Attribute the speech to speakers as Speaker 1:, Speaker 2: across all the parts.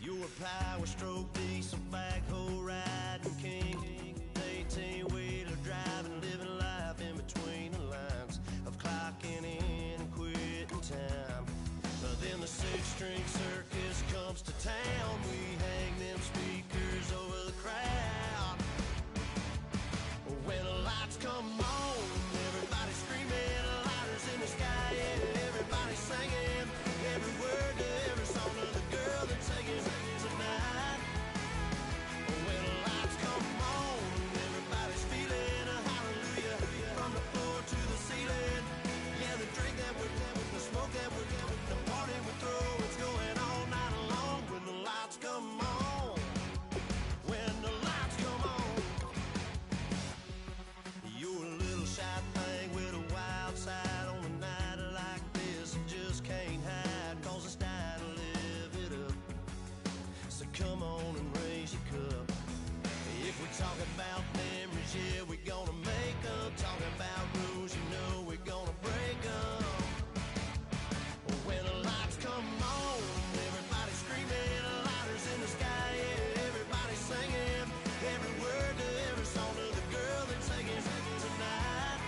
Speaker 1: You're a power stroke, diesel backhoe riding king. 18-wheeler driving, living life in between the lines of clocking in and quitting time. Then the six-string circus comes to town. We hang them speakers over the crowd. When the lights come on, everybody screaming, lighters in the sky, yeah, everybody singing every word to every song of the girl that's singing tonight. When the lights come on, everybody's feeling a hallelujah from the floor to the ceiling. Yeah, the drink that we're having, the smoke that we're having, the party we throw, it's going all night long. When the lights come on, when the lights come on. You're a little shy thing with a wild side on a night like this. You just can't hide, cause it's time to live it up. So come on and raise your cup. If we're talking about memories, yeah, we're gonna make them. Talking about rules, you know we're gonna break them. When the lights come on, everybody screaming, lighters in the sky, yeah, everybody singing every word to every song of the girl that's singing tonight.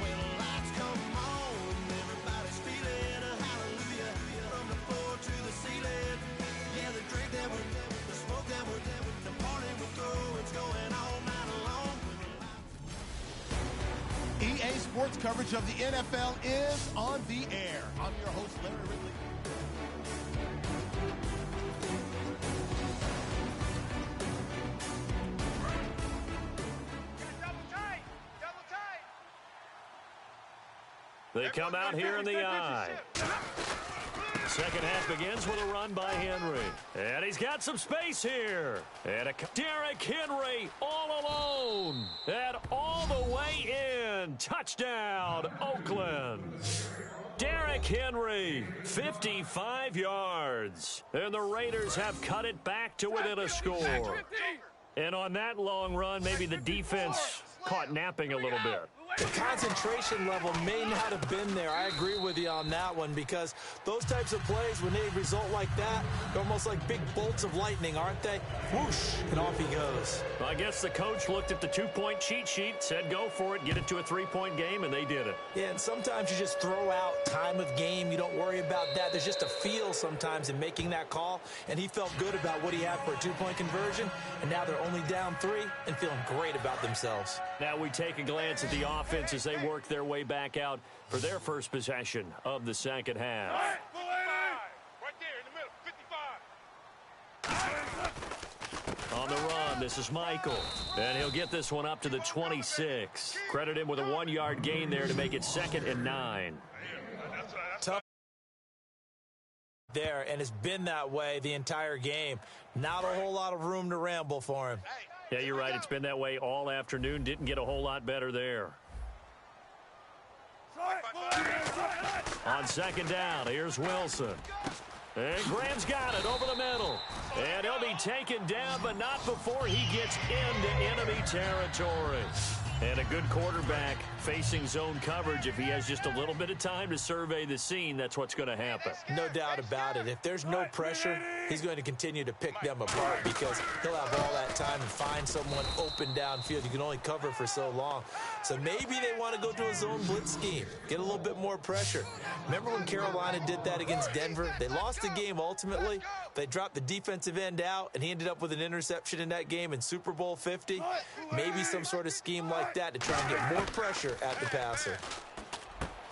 Speaker 1: When the lights come on, everybody's feeling a hallelujah from the floor to the ceiling. Yeah, the drink that we're having, the smoke that we're having, the party we throw, it's going all night long.
Speaker 2: EA Sports coverage of the NFL is on the air. I'm your host, Larry Ridley.
Speaker 3: They come out here in the eye. Second half begins with a run by Henry. And he's got some space here. And Derrick Henry all alone. And all the way in. Touchdown, Oakland. Derrick Henry, 55 yards. And the Raiders have cut it back to within a score. And on that long run, maybe the defense caught napping a little bit.
Speaker 4: The concentration level may not have been there. I agree with you on that one, because those types of plays, when they result like that, they're almost like big bolts of lightning, aren't they? Whoosh, and off he goes.
Speaker 3: I guess the coach looked at the two-point cheat sheet, said go for it, get it to a three-point game, and they did it.
Speaker 4: Yeah, and sometimes you just throw out time of game. You don't worry about that. There's just a feel sometimes in making that call, and he felt good about what he had for a two-point conversion, and now they're only down 3 and feeling great about themselves.
Speaker 3: Now we take a glance at the offense as they work their way back out for their first possession of the second half.
Speaker 5: Right there in the middle, 55.
Speaker 3: On the run, this is Michael. And he'll get this one up to the 26. Credit him with a 1-yard gain there to make it 2nd and 9.
Speaker 4: Tough there, and it's been that way the entire game. Not a whole lot of room to ramble for him.
Speaker 3: Yeah, you're right. It's been that way all afternoon. Didn't get a whole lot better there. On second down, here's Wilson. And Graham's got it over the middle. And he'll be taken down, but not before he gets into enemy territory. And a good quarterback facing zone coverage. If he has just a little bit of time to survey the scene, that's what's going to happen.
Speaker 4: No doubt about it. If there's no pressure, he's going to continue to pick them apart, because he'll have all that time to find someone open downfield. You can only cover for so long. So maybe they want to go to a zone blitz scheme, get a little bit more pressure. Remember when Carolina did that against Denver? They lost the game ultimately. They dropped the defensive end out, and he ended up with an interception in that game in Super Bowl 50. Maybe some sort of scheme like that to try and get more pressure at the passer.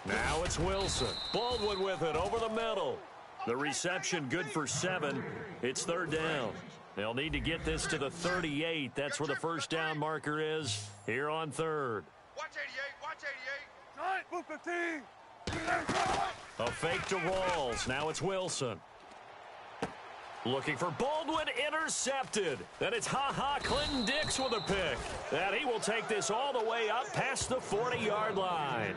Speaker 3: Now it's Wilson. Baldwin with it over the middle. The reception good for 7. It's 3rd down. They'll need to get this to the 38. That's where the first down marker is here on 3rd.
Speaker 5: Watch 88, watch 88.
Speaker 3: 15. A fake to Rawls. Now it's Wilson. Looking for Baldwin, intercepted. Then it's Clinton Dix with a pick. And he will take this all the way up past the 40-yard line.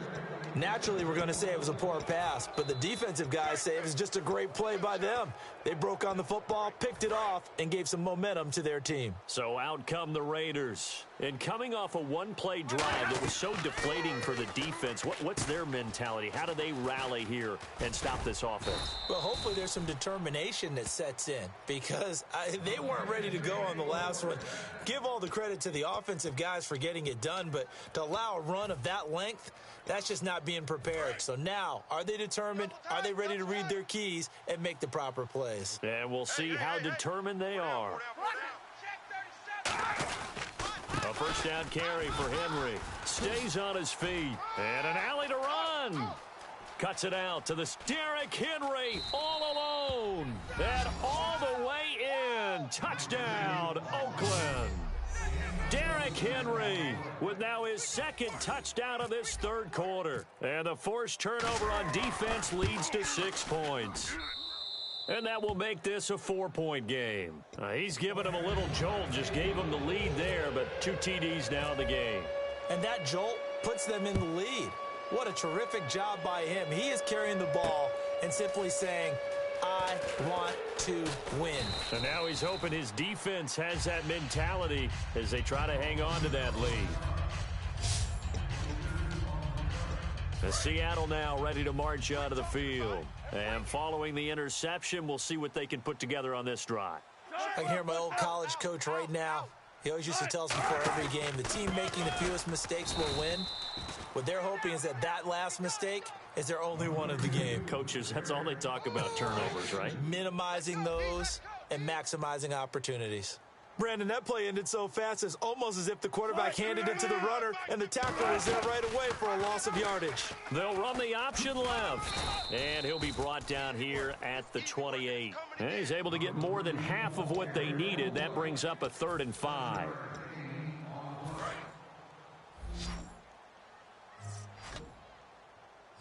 Speaker 4: Naturally, we're going to say it was a poor pass, but the defensive guys say it was just a great play by them. They broke on the football, picked it off, and gave some momentum to their team.
Speaker 3: So out come the Raiders. And coming off a one-play drive that was so deflating for the defense, what's their mentality? How do they rally here and stop this offense?
Speaker 4: Well, hopefully there's some determination that sets in because they weren't ready to go on the last one. Give all the credit to the offensive guys for getting it done, but to allow a run of that length, that's just not being prepared. So now, are they determined? Are they ready to read their keys and make the proper plays?
Speaker 3: And we'll see how determined they are. A first down carry for Henry. Stays on his feet. And an alley to run. Cuts it out to this Derrick Henry all alone. And all the way in. Touchdown, Oakland. Derrick Henry with now his second touchdown of this third quarter. And the forced turnover on defense leads to 6 points. And that will make this a 4-point game. He's given him a little jolt, just gave him the lead there, but 2 TDs now in the game.
Speaker 4: And that jolt puts them in the lead. What a terrific job by him. He is carrying the ball and simply saying, I want to win.
Speaker 3: And now he's hoping his defense has that mentality as they try to hang on to that lead. The Seattle now ready to march out of the field. And following the interception, we'll see what they can put together on this drive.
Speaker 4: I can hear my old college coach right now. He always used to tell us before every game, the team making the fewest mistakes will win. What they're hoping is that last mistake is their only one of the game.
Speaker 3: Coaches, that's all they talk about, turnovers, right?
Speaker 4: Minimizing those and maximizing opportunities. Brandon, that play ended so fast, it's almost as if the quarterback handed it to the runner and the tackle was there right away for a loss of yardage.
Speaker 3: They'll run the option left, and he'll be brought down here at the 28. And he's able to get more than half of what they needed. That brings up a 3rd and 5.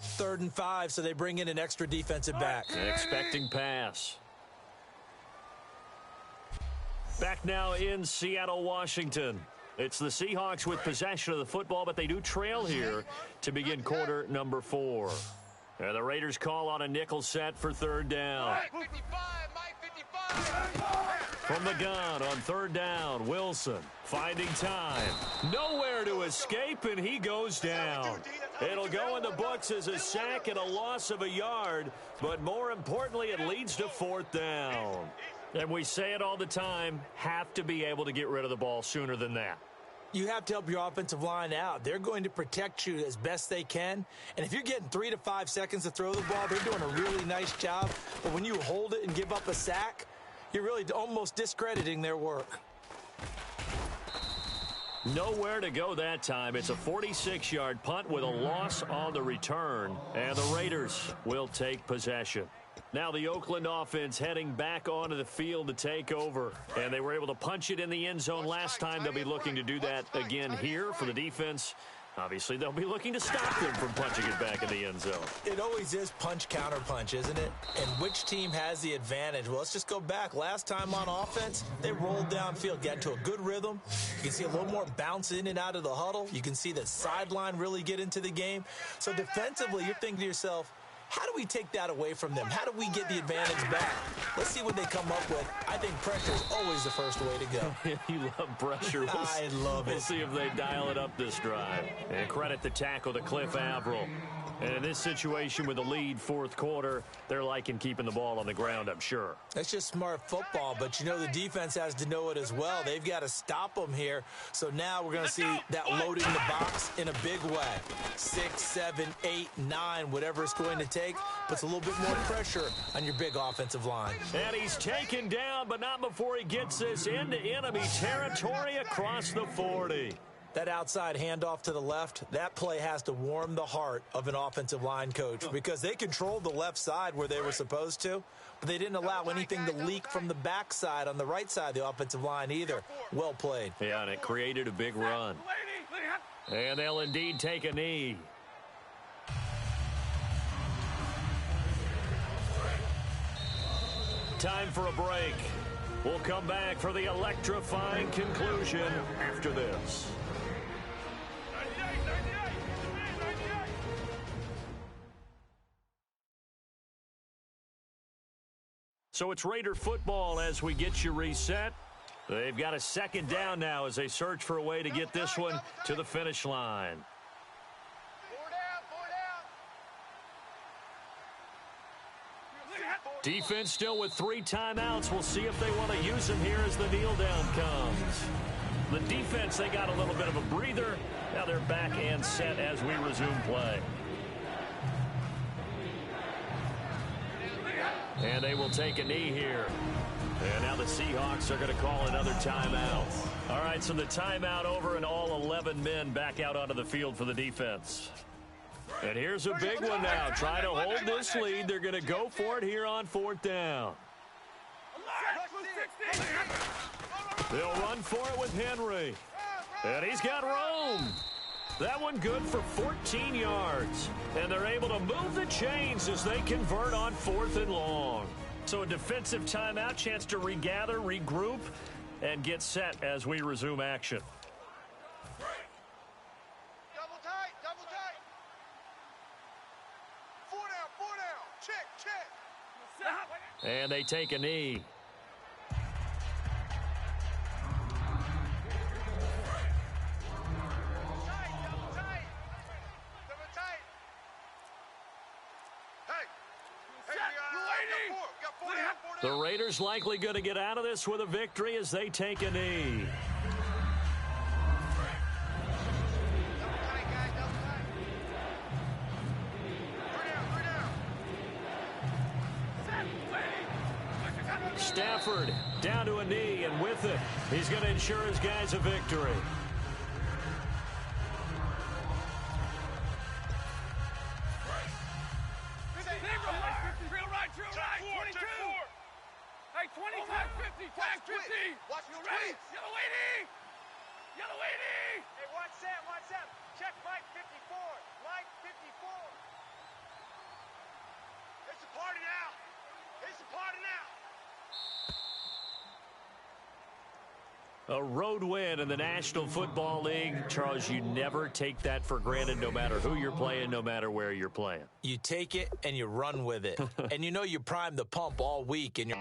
Speaker 4: Third and 5, so they bring in an extra defensive back.
Speaker 3: Expecting pass. Back now in Seattle, Washington. It's the Seahawks with possession of the football, but they do trail here to begin quarter number 4. And the Raiders call on a nickel set for 3rd down. From the gun on 3rd down, Wilson finding time. Nowhere to escape, and he goes down. It'll go in the books as a sack and a loss of a yard, but more importantly, it leads to 4th down. And we say it all the time, have to be able to get rid of the ball sooner than that.
Speaker 4: You have to help your offensive line out. They're going to protect you as best they can. And if you're getting 3 to 5 seconds to throw the ball, they're doing a really nice job. But when you hold it and give up a sack, you're really almost discrediting their work.
Speaker 3: Nowhere to go that time. It's a 46-yard punt with a loss on the return. And the Raiders will take possession. Now the Oakland offense heading back onto the field to take over. And they were able to punch it in the end zone last time. They'll be looking to do that again here for the defense. Obviously, they'll be looking to stop them from punching it back in the end zone.
Speaker 4: It always is punch, counter punch, isn't it? And which team has the advantage? Well, let's just go back. Last time on offense, they rolled downfield, got into a good rhythm. You can see a little more bounce in and out of the huddle. You can see the sideline really get into the game. So defensively, you're thinking to yourself, how do we take that away from them? How do we get the advantage back? Let's see what they come up with. I think pressure is always the first way to go.
Speaker 3: You love pressure.
Speaker 4: I love it.
Speaker 3: We'll see if they dial it up this drive. And credit the tackle to Cliff Averill. And in this situation with the lead, 4th quarter, they're liking keeping the ball on the ground, I'm sure.
Speaker 4: That's just smart football, but you know the defense has to know it as well. They've got to stop them here. So now we're going to see that loading the box in a big way. 6, 7, 8, 9, whatever it's going to take, puts a little bit more pressure on your big offensive line.
Speaker 3: And he's taken down, but not before he gets this into enemy territory across the 40.
Speaker 4: That outside handoff to the left, that play has to warm the heart of an offensive line coach because they controlled the left side where they were supposed to, but they didn't allow anything to leak from the backside on the right side of the offensive line either. Well played.
Speaker 3: Yeah, and it created a big run. And they'll indeed take a knee. Time for a break. We'll come back for the electrifying conclusion after this. So it's Raider football as we get you reset. They've got a second down now as they search for a way to get this one to the finish line. Defense still with 3 timeouts. We'll see if they want to use them here as the kneel down comes. The defense, they got a little bit of a breather. Now they're back and set as we resume play. And they will take a knee here. And now the Seahawks are going to call another timeout. All right, so the timeout over and all 11 men back out onto the field for the defense. And here's a big one now. Trying to hold this lead. They're going to go for it here on 4th down. They'll run for it with Henry. And he's got room. That one good for 14 yards. And they're able to move the chains as they convert on 4th and long. So a defensive timeout, chance to regather, regroup, and get set as we resume action.
Speaker 5: Double tight, double tight. 4 down. Check.
Speaker 3: And they take a knee. The Raiders likely going to get out of this with a victory as they take a knee. Stafford down to a knee, and with it, he's going to ensure his guys a victory.
Speaker 5: Hey, 20, tag 50, tag 50. Watch you ready? Yellow 80. Yellow 80. Hey, watch that. Check Mike 54. Mike 54. It's a party now.
Speaker 3: A road win in the National Football League. Charles, you never take that for granted no matter who you're playing, no matter where you're playing.
Speaker 4: You take it and you run with it. And you know you prime the pump all week. And you're...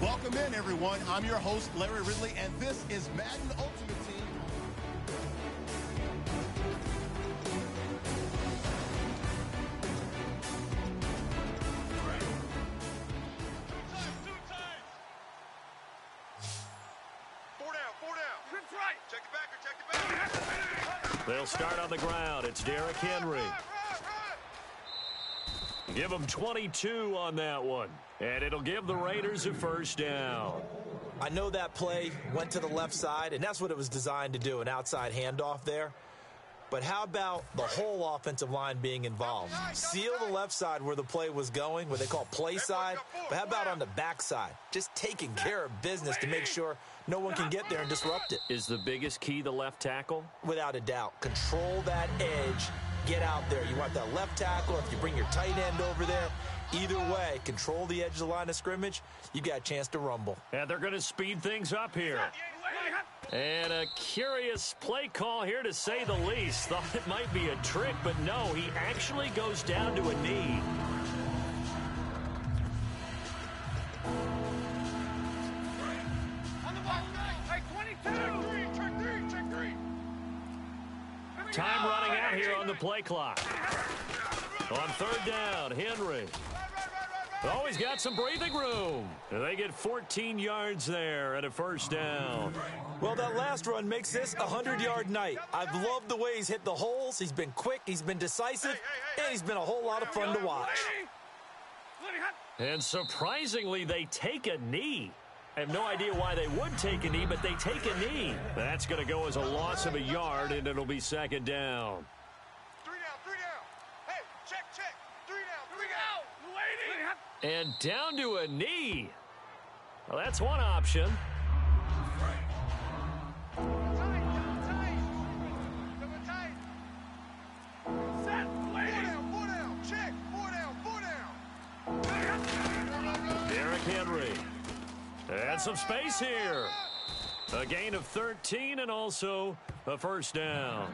Speaker 2: Welcome in, everyone. I'm your host, Larry Ridley, and this is Madden Ultimate Team.
Speaker 3: They'll start on the ground. It's Derrick Henry. Give them 22 on that one. And it'll give the Raiders a first down.
Speaker 4: I know that play went to the left side, and that's what it was designed to do, an outside handoff there. But how about the whole offensive line being involved? Seal the left side where the play was going, what they call play side. But how about on the back side? Just taking care of business to make sure no one can get there and disrupt it.
Speaker 3: Is the biggest key the left tackle?
Speaker 4: Without a doubt. Control that edge. Get out there. You want that left tackle. If you bring your tight end over there, either way, control the edge of the line of scrimmage, you got a chance to rumble.
Speaker 3: And they're going to speed things up here. And a curious play call here, to say the least. Thought it might be a trick, but no, he actually goes down to a knee.
Speaker 5: On the block, hey, 22. Check three.
Speaker 3: Time running out here on the play clock. On third down, Henry. Oh, he's got some breathing room. And they get 14 yards there and a first down.
Speaker 4: Well, that last run makes this a 100-yard night. I've loved the way he's hit the holes. He's been quick, he's been decisive, and he's been a whole lot of fun to watch.
Speaker 3: And surprisingly, they take a knee. I have no idea why they would take a knee, but they take a knee. That's going to go as a loss of a yard, and it'll be second down.
Speaker 5: Three down. Hey, check. 3 down.
Speaker 3: And down to a knee. Well, that's one option. Derrick Henry. And some space here. A gain of 13 and also a first down.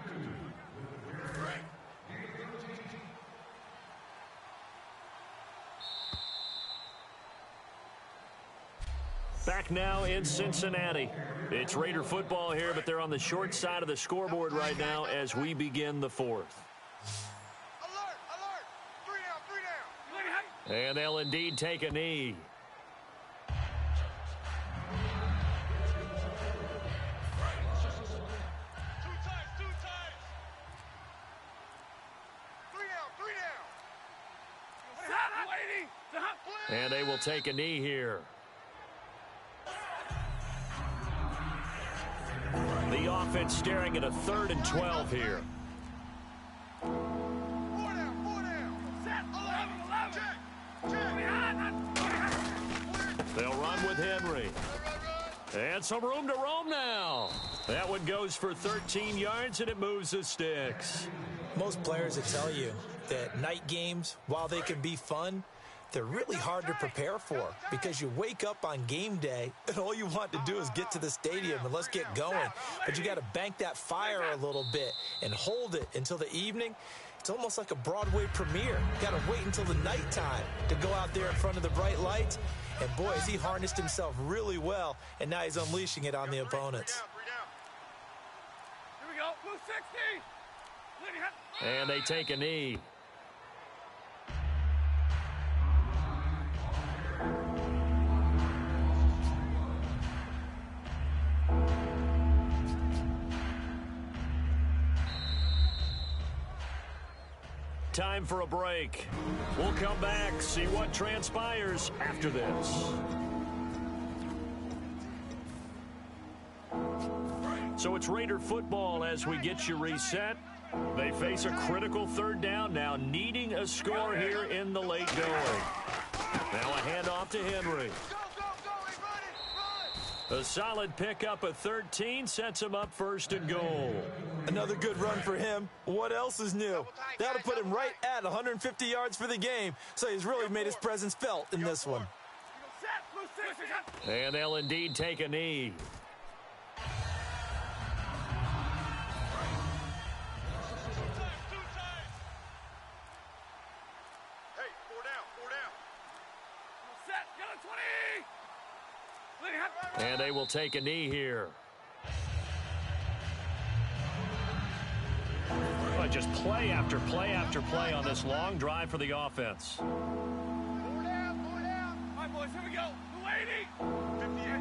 Speaker 3: Back now in Cincinnati. It's Raider football here, but they're on the short side of the scoreboard right now as we begin the fourth.
Speaker 5: Alert. 3 down.
Speaker 3: And they'll indeed take a knee.
Speaker 5: Two times. 3 down.
Speaker 3: And they will take a knee here. The offense staring at a 3rd and 12 here.
Speaker 5: 4 down. Set. 11.
Speaker 3: They'll run with Henry. And some room to roam now. That one goes for 13 yards, and it moves the sticks.
Speaker 4: Most players will tell you that night games, while they can be fun, they're really hard to prepare for because you wake up on game day and all you want to do is get to the stadium and let's get going. But you got to bank that fire a little bit and hold it until the evening. It's almost like a Broadway premiere. You got to wait until the nighttime to go out there in front of the bright lights. And boy, has he harnessed himself really well, and now he's unleashing it on the opponents.
Speaker 5: Here we go. 260.
Speaker 3: And they take a knee. Time for a break. We'll come back, see what transpires after this. So it's Raider football as we get you reset. They face a critical 3rd down now, needing a score here in the late going. Now a handoff to Henry. A solid pickup of 13 sets him up 1st and goal.
Speaker 4: Another good run for him. What else is new? That'll put him right at 150 yards for the game, so he's really made his presence felt in this one.
Speaker 3: And they'll indeed take a knee.
Speaker 5: Hey, 4 down. Set. Get a 20.
Speaker 3: And they will take a knee here. But just play after play after play on this long drive for the offense.
Speaker 5: 4 down. All right, boys, here we go. 280. 58.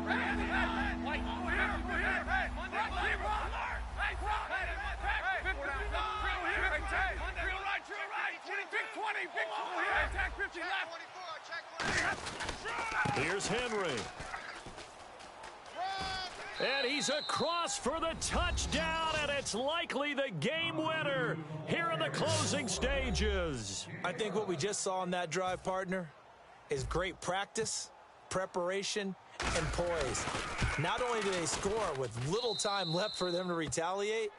Speaker 5: 20, big ball here. Attack 50 left.
Speaker 3: Here's Henry. And he's across for the touchdown, and it's likely the game winner here in the closing stages.
Speaker 4: I think what we just saw on that drive, partner, is great practice, preparation, and poise. Not only do they score with little time left for them to retaliate,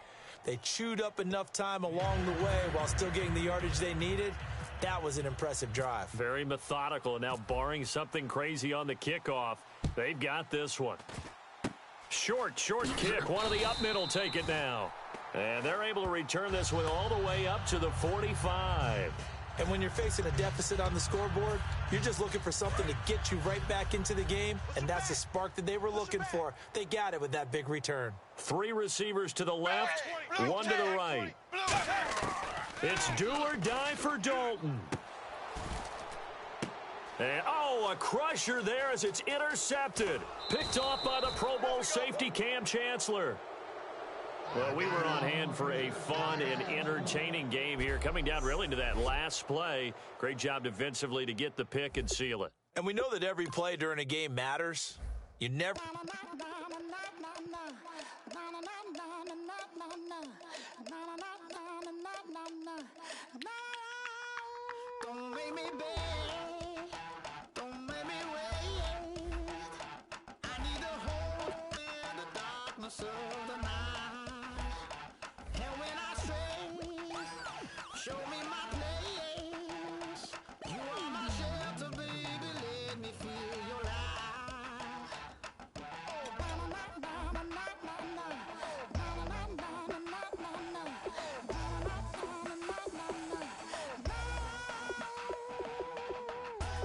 Speaker 4: they chewed up enough time along the way while still getting the yardage they needed. That was an impressive drive.
Speaker 3: Very methodical, and now barring something crazy on the kickoff, they've got this one. Short kick. One of the up middle take it now. And they're able to return this one all the way up to the 45.
Speaker 4: And when you're facing a deficit on the scoreboard, you're just looking for something to get you right back into the game, and that's the spark that they were looking for. They got it with that big return.
Speaker 3: 3 receivers to the left, 1 to the right. It's do or die for Dalton. And, a crusher there as it's intercepted. Picked off by the Pro Bowl safety Cam Chancellor. Well, we were on hand for a fun and entertaining game here. Coming down really to that last play. Great job defensively to get the pick and seal it.
Speaker 4: And we know that every play during a game matters. You never...
Speaker 1: Don't make me beg, don't make me wait. I need a home in the darkness of the night. And when I stray, show me my place. You are my shelter, baby, let me feel your light.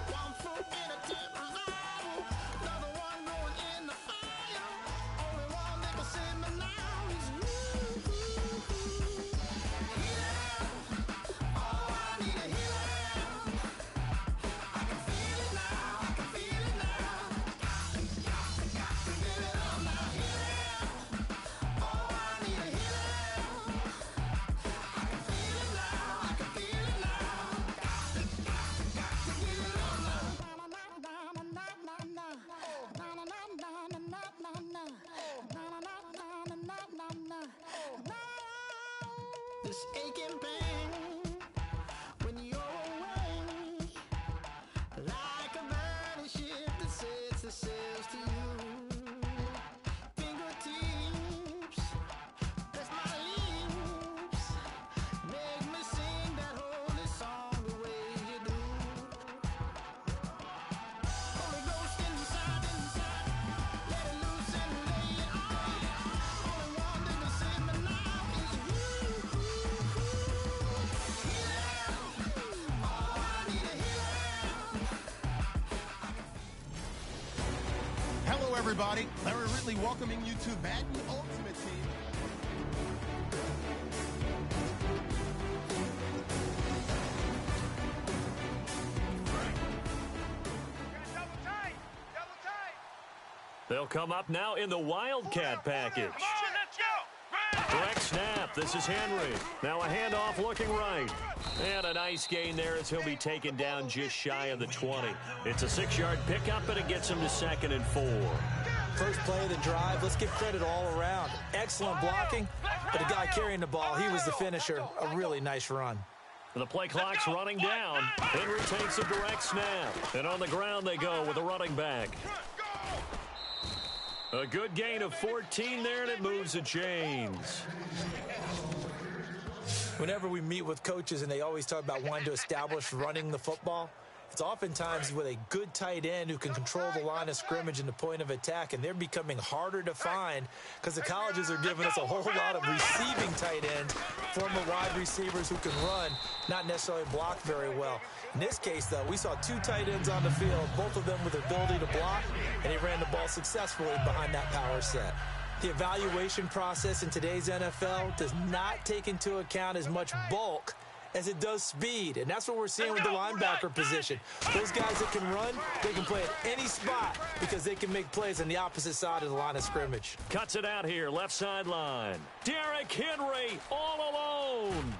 Speaker 1: One foot in a tip revival, another one going in the fire. Only one that can save me now is you. Healer, oh, I need a healer. I can feel it now, I can feel it now. Got to give it up now. Healer, oh, I need a healer. I can feel it now, I can feel it now. Got to give it up now. This aching pain when you're away, like a burning ship that sets the sails to you. Fingertips, press my lips, make me sing that holy song the way you do. Holy Ghost inside, let it loose and lay it on. Only one that can save me now is you. Healer, oh, I need a healer.
Speaker 2: Hello, everybody. Larry Ridley welcoming you to Madden Ultimate Team.
Speaker 5: Double tight.
Speaker 3: They'll come up now in the Wildcat package.
Speaker 5: Come on, let's go.
Speaker 3: Direct snap. This is Henry. Now a handoff looking right. And a nice gain there as he'll be taken down just shy of the 20. It's a 6-yard pickup, and it gets him to 2nd and 4.
Speaker 4: First play of the drive, let's give credit all around. Excellent blocking, but the guy carrying the ball, he was the finisher. A really nice run.
Speaker 3: The play clock's running down. Henry takes a direct snap. And on the ground they go with a running back. A good gain of 14 there, and it moves the chains.
Speaker 4: Whenever we meet with coaches and they always talk about wanting to establish running the football, it's oftentimes with a good tight end who can control the line of scrimmage and the point of attack, and they're becoming harder to find because the colleges are giving us a whole lot of receiving tight ends, former wide receivers who can run, not necessarily block very well. In this case, though, we saw 2 tight ends on the field, both of them with the ability to block, and he ran the ball successfully behind that power set. The evaluation process in today's NFL does not take into account as much bulk as it does speed, and that's what we're seeing with the linebacker position. Those guys that can run, they can play at any spot because they can make plays on the opposite side of the line of scrimmage.
Speaker 3: Cuts it out here, left sideline. Derrick Henry all alone.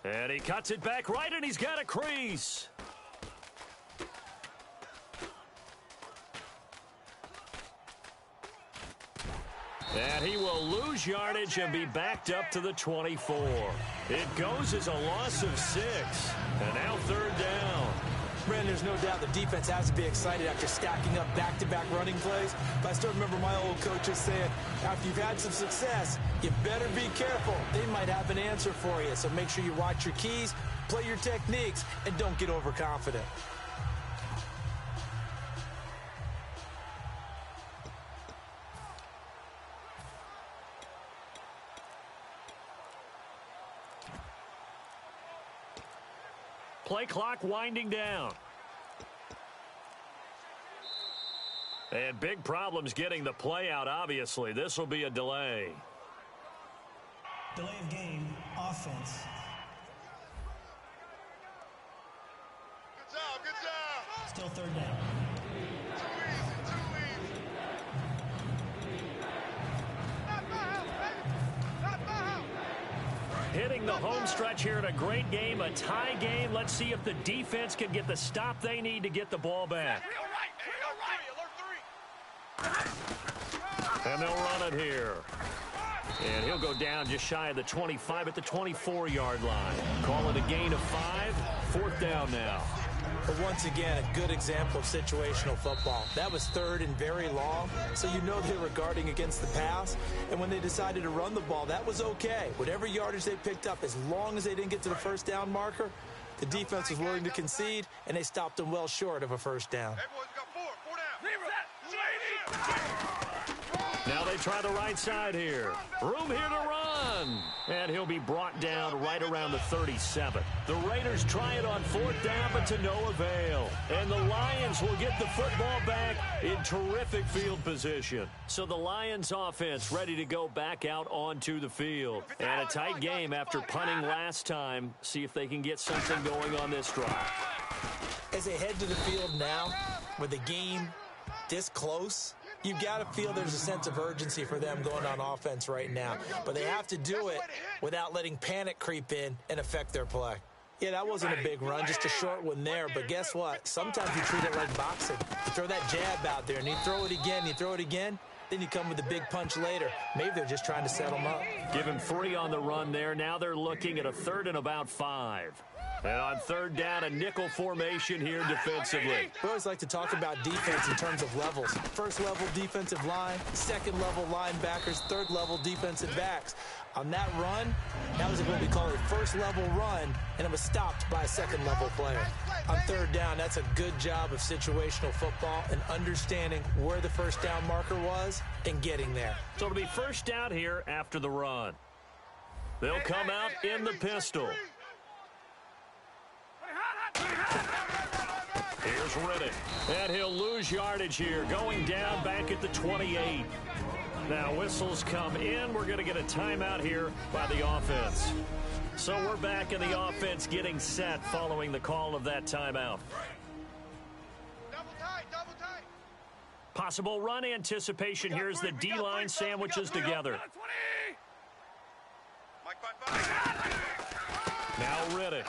Speaker 3: And he cuts it back right, and he's got a crease. And he will lose yardage and be backed up to the 24. It goes as a loss of 6. And now third down.
Speaker 4: Brandon, there's no doubt the defense has to be excited after stacking up back-to-back running plays. But I still remember my old coaches saying, after you've had some success, you better be careful. They might have an answer for you. So make sure you watch your keys, play your techniques, and don't get overconfident.
Speaker 3: Play clock winding down. And big problems getting the play out, obviously. This will be a delay.
Speaker 6: Delay of game, offense.
Speaker 5: Good job.
Speaker 6: Still third down.
Speaker 5: Too easy. Not my house, baby. Not my house.
Speaker 3: Hitting the home stretch here in a great game, a tie game. Let's see if the defense can get the stop they need to get the ball back. And they'll run it here. And he'll go down just shy of the 25 at the 24-yard line. Call it a gain of 5. Fourth down now.
Speaker 4: But once again, a good example of situational football. That was third and very long, so you know they were guarding against the pass. And when they decided to run the ball, that was okay. Whatever yardage they picked up, as long as they didn't get to the first down marker, the defense was willing to concede, and they stopped them well short of a first down.
Speaker 5: Everyone's got four down.
Speaker 3: Now they try the right side here. Room here to run. And he'll be brought down right around the 37. The Raiders try it on fourth down, but to no avail. And the Lions will get the football back in terrific field position. So the Lions offense ready to go back out onto the field. And a tight game after punting last time. See if they can get something going on this drive.
Speaker 4: As they head to the field now, with the game this close, you've got to feel there's a sense of urgency for them going on offense right now. But they have to do it without letting panic creep in and affect their play. Yeah, that wasn't a big run, just a short one there. But guess what? Sometimes you treat it like boxing. You throw that jab out there, and you throw it again, then you come with a big punch later. Maybe they're just trying to set them up.
Speaker 3: Give him 3 on the run there. Now they're looking at a third and about 5. And on third down, a nickel formation here defensively.
Speaker 4: We always like to talk about defense in terms of levels. First level defensive line, second level linebackers, third level defensive backs. On that run, that was what we call a first level run, and it was stopped by a second level player. On third down, that's a good job of situational football and understanding where the first down marker was and getting there.
Speaker 3: So it'll be first down here after the run. They'll come out in the pistol. Here's Riddick, and he'll lose yardage here, going down back at the 28. Now whistles come in. We're going to get a timeout here by the offense. So we're back in the offense getting set following the call of that timeout.
Speaker 5: Double tight.
Speaker 3: Possible run anticipation. Here's the D-line sandwiches together.
Speaker 5: Mike 5-5.
Speaker 3: Now Riddick.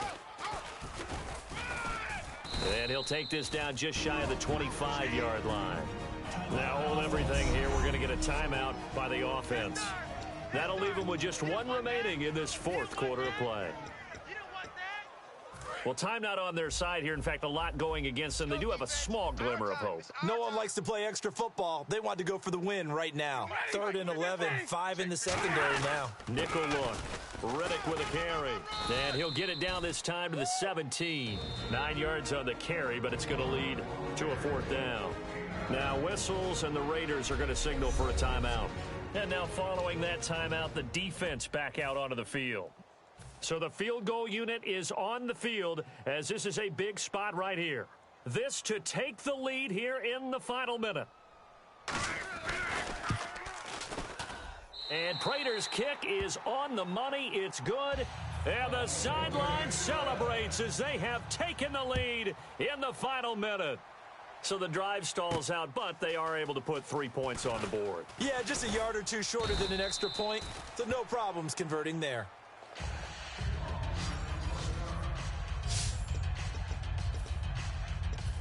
Speaker 3: And he'll take this down just shy of the 25-yard line. Now hold everything here. We're going to get a timeout by the offense. That'll leave them with just 1 remaining in this fourth quarter of play. Well, time not on their side here. In fact, a lot going against them. They do have a small glimmer of hope.
Speaker 4: No one likes to play extra football. They want to go for the win right now. 3rd and 11, 5 in the secondary now.
Speaker 3: Nickel look. Riddick with a carry. And he'll get it down this time to the 17. 9 yards on the carry, but it's going to lead to a fourth down. Now whistles, and the Raiders are going to signal for a timeout. And now following that timeout, the defense back out onto the field. So the field goal unit is on the field, as this is a big spot right here. This to take the lead here in the final minute. And Prater's kick is on the money. It's good. And the sideline celebrates as they have taken the lead in the final minute. So the drive stalls out, but they are able to put 3 points on the board.
Speaker 4: Yeah, just a yard or two shorter than an extra point, so no problems converting there.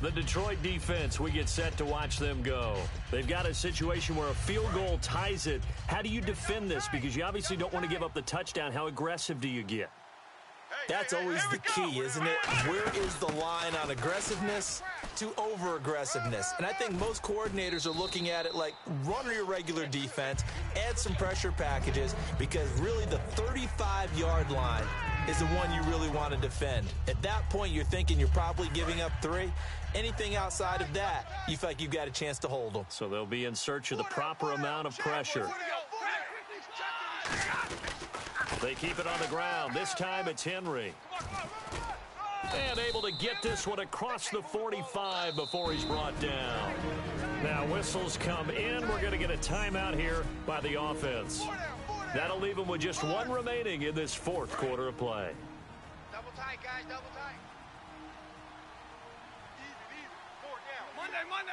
Speaker 3: The Detroit defense, we get set to watch them go. They've got a situation where a field goal ties it. How do you defend this? Because you obviously don't want to give up the touchdown. How aggressive do you get?
Speaker 4: That's always the key, isn't it? Where is the line on aggressiveness to over-aggressiveness? And I think most coordinators are looking at it like run your regular defense, add some pressure packages, because really the 35-yard line is the one you really want to defend. At that point, you're thinking you're probably giving up 3. Anything outside of that, you feel like you've got a chance to hold them.
Speaker 3: So they'll be in search of the proper amount of pressure. They keep it on the ground. This time it's Henry. And able to get this one across the 45 before he's brought down. Now whistles come in. We're going to get a timeout here by the offense. That'll leave them with just 1 remaining in this 4th quarter of play.
Speaker 5: Double tight, guys, double tight. Easy. 4 down. Monday.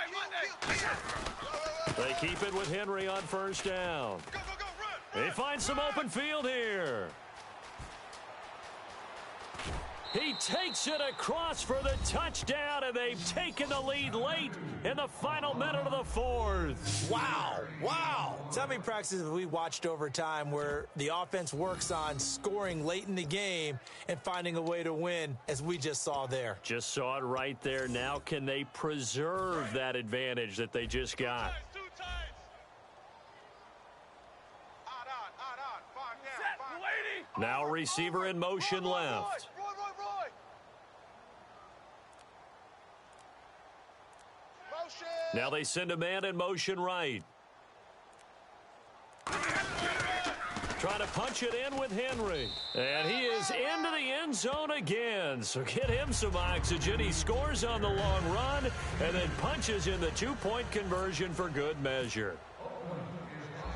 Speaker 3: They keep it with Henry on 1st down.
Speaker 5: Go, run.
Speaker 3: They find some open field here. He takes it across for the touchdown, and they've taken the lead late in the final minute of the 4th.
Speaker 4: Wow. So how many practices have we watched over time where the offense works on scoring late in the game and finding a way to win, as we just saw there?
Speaker 3: Just saw it right there. Now can they preserve that advantage that they just got?
Speaker 5: Two times. Odd. 5 down.
Speaker 3: Now receiver in motion left.
Speaker 5: Roy. Motion.
Speaker 3: Now they send a man in motion right. Trying to punch it in with Henry. And he is into the end zone again. So get him some oxygen. He scores on the long run and then punches in the 2-point conversion for good measure.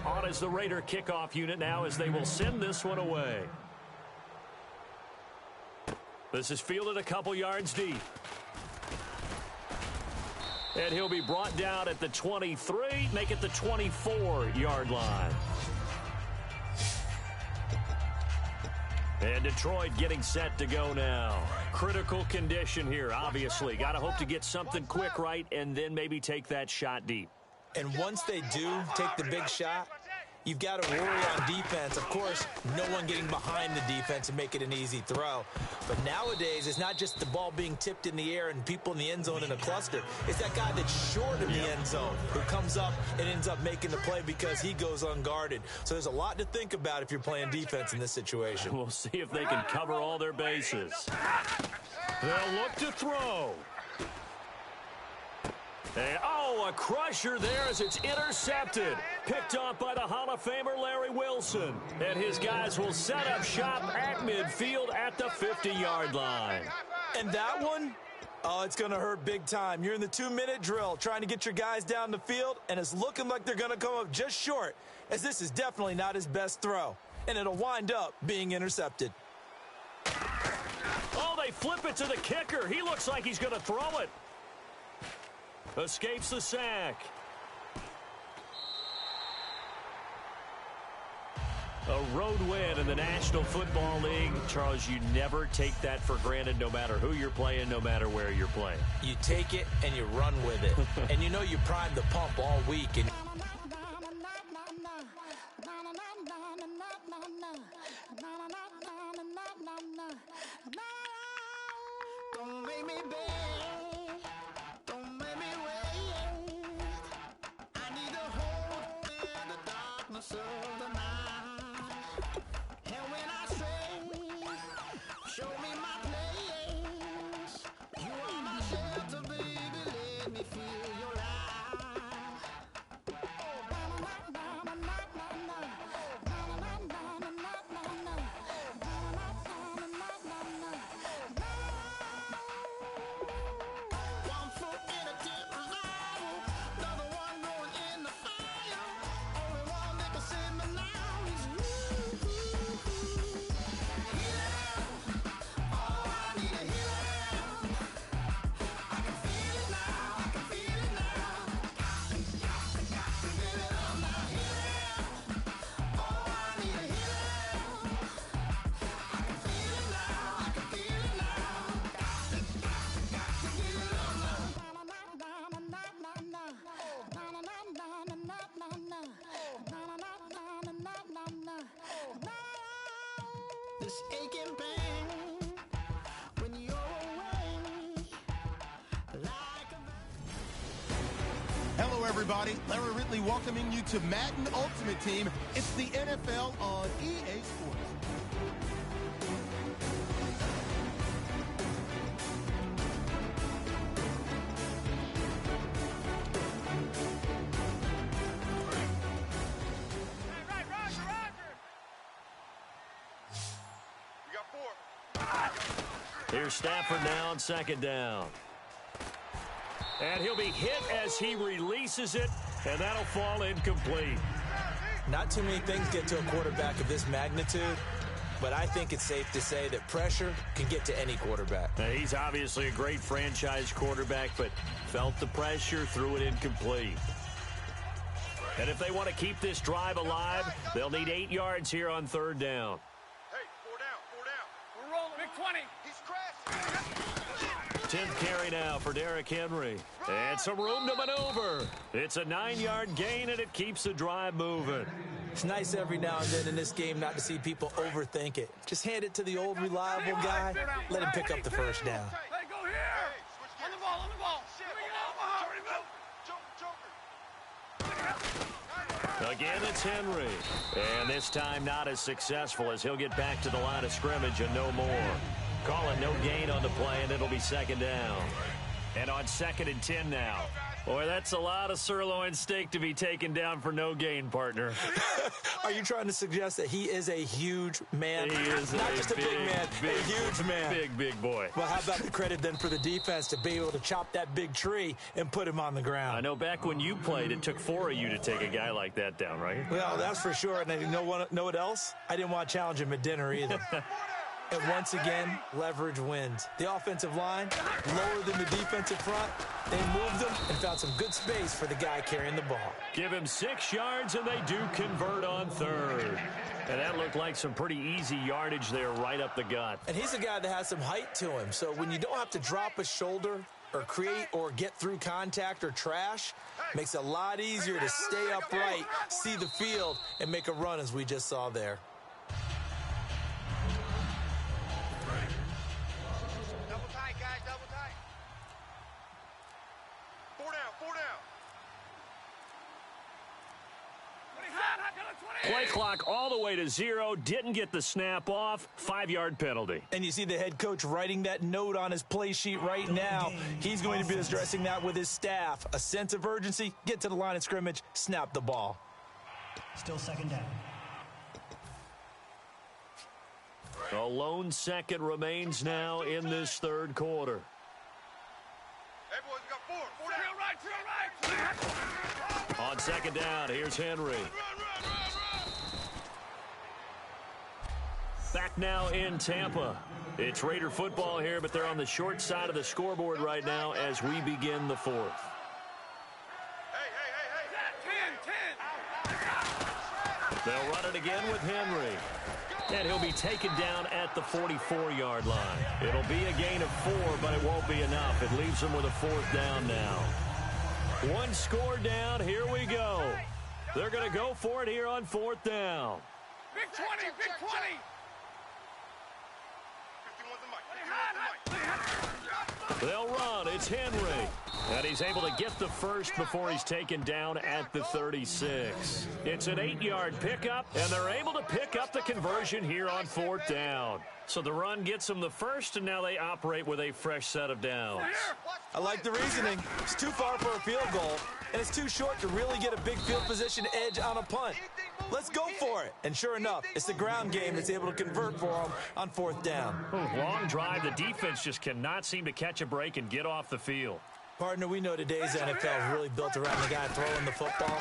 Speaker 3: On is the Raider kickoff unit now as they will send this one away. This is fielded a couple yards deep. And he'll be brought down at the 23, make it the 24-yard line. And Detroit getting set to go now. Critical condition here, obviously. Got to hope to get something quick right and then maybe take that shot deep.
Speaker 4: And once they do take the big shot, you've got to worry on defense. Of course, no one getting behind the defense and make it an easy throw. But nowadays, it's not just the ball being tipped in the air and people in the end zone in a cluster. It's that guy that's short of the end zone who comes up and ends up making the play because he goes unguarded. So there's a lot to think about if you're playing defense in this situation.
Speaker 3: We'll see if they can cover all their bases. They'll look to throw. And, a crusher there as it's intercepted. Picked off by the Hall of Famer Larry Wilson. And his guys will set up shop at midfield at the 50-yard line.
Speaker 4: And that one, it's going to hurt big time. You're in the 2-minute drill trying to get your guys down the field, and it's looking like they're going to come up just short, as this is definitely not his best throw. And it'll wind up being intercepted.
Speaker 3: Oh, they flip it to the kicker. He looks like he's going to throw it. Escapes the sack. A road win in the National Football League. Charles, you never take that for granted no matter who you're playing, no matter where you're playing.
Speaker 4: You take it and you run with it. And you know you primed the pump all week. And
Speaker 1: Don't make me beg. Don't make me wait. I need a hold in the darkness of the night. And when I say, show me my place. You are my shelter, baby. Let me feel your light. this aching pain when you're away like a...
Speaker 2: Hello, everybody. Larry Ridley welcoming you to Madden Ultimate Team. It's the NFL on EA Sports.
Speaker 3: Here's Stafford now on second down. And he'll be hit as he releases it, and that'll fall incomplete.
Speaker 4: Not too many things get to a quarterback of this magnitude, but I think it's safe to say that pressure can get to any quarterback.
Speaker 3: Now, he's obviously a great franchise quarterback, but felt the pressure, threw it incomplete. And if they want to keep this drive alive, they'll need 8 yards here on third down.
Speaker 5: Hey, 4 down. We're rolling. Big 20. He's crashed.
Speaker 3: 10th carry now for Derrick Henry. And some room to maneuver. It's a 9-yard gain, and it keeps the drive moving.
Speaker 4: It's nice every now and then in this game not to see people overthink it. Just hand it to the old reliable guy. Let him pick up the first down.
Speaker 5: Hey, go here. On the ball, on the ball.
Speaker 3: Again, it's Henry. And this time not as successful as he'll get back to the line of scrimmage and no more. Calling no gain on the play, and it'll be second down. And on 2nd and 10 now. Boy, that's a lot of sirloin steak to be taken down for no gain, partner.
Speaker 4: Are you trying to suggest that he is a huge man?
Speaker 3: He is
Speaker 4: not just a big man, a huge man.
Speaker 3: Big boy.
Speaker 4: Well, how about the credit then for the defense to be able to chop that big tree and put him on the ground?
Speaker 3: I know back when you played, it took 4 of you to take a guy like that down, right?
Speaker 4: Well, that's for sure. And you know what else? I didn't want to challenge him at dinner either. And once again, leverage wins. The offensive line, lower than the defensive front. They moved them and found some good space for the guy carrying the ball.
Speaker 3: Give him 6 yards, and they do convert on third. And that looked like some pretty easy yardage there right up the gut.
Speaker 4: And he's a guy that has some height to him. So when you don't have to drop a shoulder or create or get through contact or trash, makes it a lot easier to stay upright, see the field, and make a run as we just saw there.
Speaker 3: Play clock all the way to 0. Didn't get the snap off. 5-yard penalty.
Speaker 4: And you see the head coach writing that note on his play sheet right now. He's going to be addressing that with his staff. A sense of urgency, get to the line of scrimmage, snap the ball.
Speaker 6: Still second down.
Speaker 3: A lone second remains now in this third quarter.
Speaker 5: Hey, boys, we got 4. 4 down. Right.
Speaker 3: On second down, here's Henry. Back now in Tampa. It's Raider football here, but they're on the short side of the scoreboard right now as we begin the fourth.
Speaker 5: Hey. 10.
Speaker 3: They'll run it again with Henry. And he'll be taken down at the 44-yard line. It'll be a gain of 4, but it won't be enough. It leaves them with a 4th down now. 1 score down. Here we go. They're going to go for it here on 4th down.
Speaker 5: Big 20, big 20.
Speaker 3: They'll run. It's Henry. And he's able to get the first before he's taken down at the 36. It's an 8-yard pickup, and they're able to pick up the conversion here on 4th down. So the run gets them the first, and now they operate with a fresh set of downs.
Speaker 4: I like the reasoning. It's too far for a field goal, and it's too short to really get a big field position edge on a punt. Let's go for it. And sure enough, it's the ground game that's able to convert for them on 4th down.
Speaker 3: Long drive. The defense just cannot seem to catch a break and get off the field.
Speaker 4: Partner, we know today's NFL is really built around the guy throwing the football.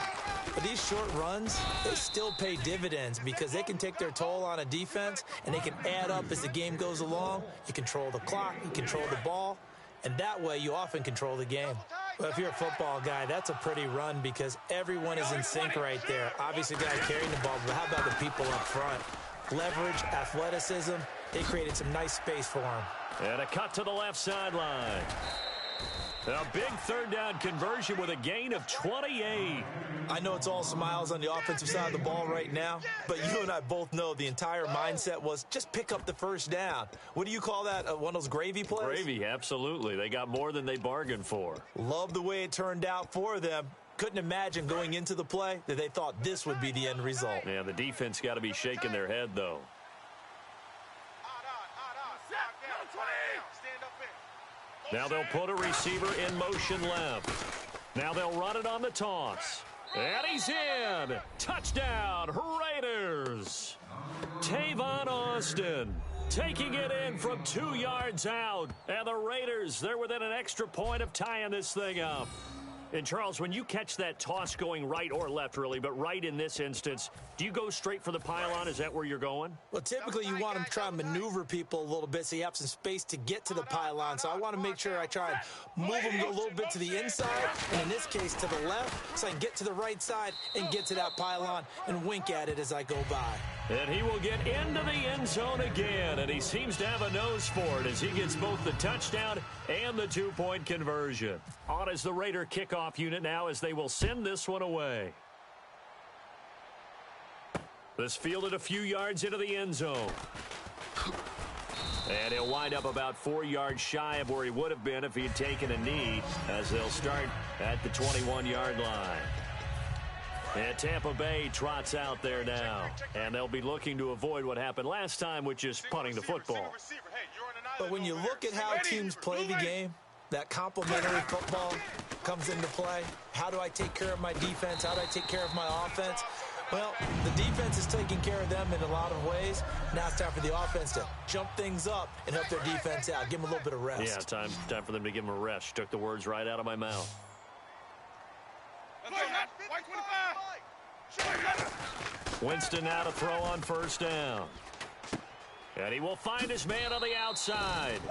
Speaker 4: But these short runs, they still pay dividends because they can take their toll on a defense, and they can add up as the game goes along. You control the clock, you control the ball, and that way you often control the game. But if you're a football guy, that's a pretty run because everyone is in sync right there. Obviously, the guy carrying the ball, but how about the people up front? Leverage, athleticism, they created some nice space for him.
Speaker 3: And a cut to the left sideline. A big third down conversion with a gain of 28.
Speaker 4: I know it's all smiles on the offensive side of the ball right now, but you and I both know the entire mindset was just pick up the first down. What do you call that? One of those gravy plays?
Speaker 3: Gravy, absolutely. They got more than they bargained for.
Speaker 4: Love the way it turned out for them. Couldn't imagine going into the play that they thought this would be the end result.
Speaker 3: Yeah, the defense got to be shaking their head, though. Now they'll put a receiver in motion left. Now they'll run it on the toss. And he's in. Touchdown, Raiders. Tavon Austin taking it in from 2 yards out. And the Raiders, they're within an extra point of tying this thing up. And, Charles, when you catch that toss going right or left, really, but right in this instance, do you go straight for the pylon? Is that where you're going?
Speaker 4: Well, typically you want to try and maneuver people a little bit so you have some space to get to the pylon. So I want to make sure I try and move them a little bit to the inside, and in this case to the left, so I can get to the right side and get to that pylon and wink at it as I go by.
Speaker 3: And he will get into the end zone again, and he seems to have a nose for it as he gets both the touchdown and the two-point conversion. On is the Raider kickoff unit now as they will send this one away. This fielded a few yards into the end zone. And he'll wind up about 4 yards shy of where he would have been if he had taken a knee, as they'll start at the 21-yard line. And Tampa Bay trots out there now. And they'll be looking to avoid what happened last time, which is punting the football.
Speaker 4: But when you look at how teams play the game, that complementary football comes into play. How do I take care of my defense? How do I take care of my offense? Well, the defense is taking care of them in a lot of ways. Now it's time for the offense to jump things up and help their defense out. Give them a little bit of rest.
Speaker 3: Yeah, time for them to give them a rest. She took the words right out of my mouth. Winston now to throw on first down. And he will find his man on the outside.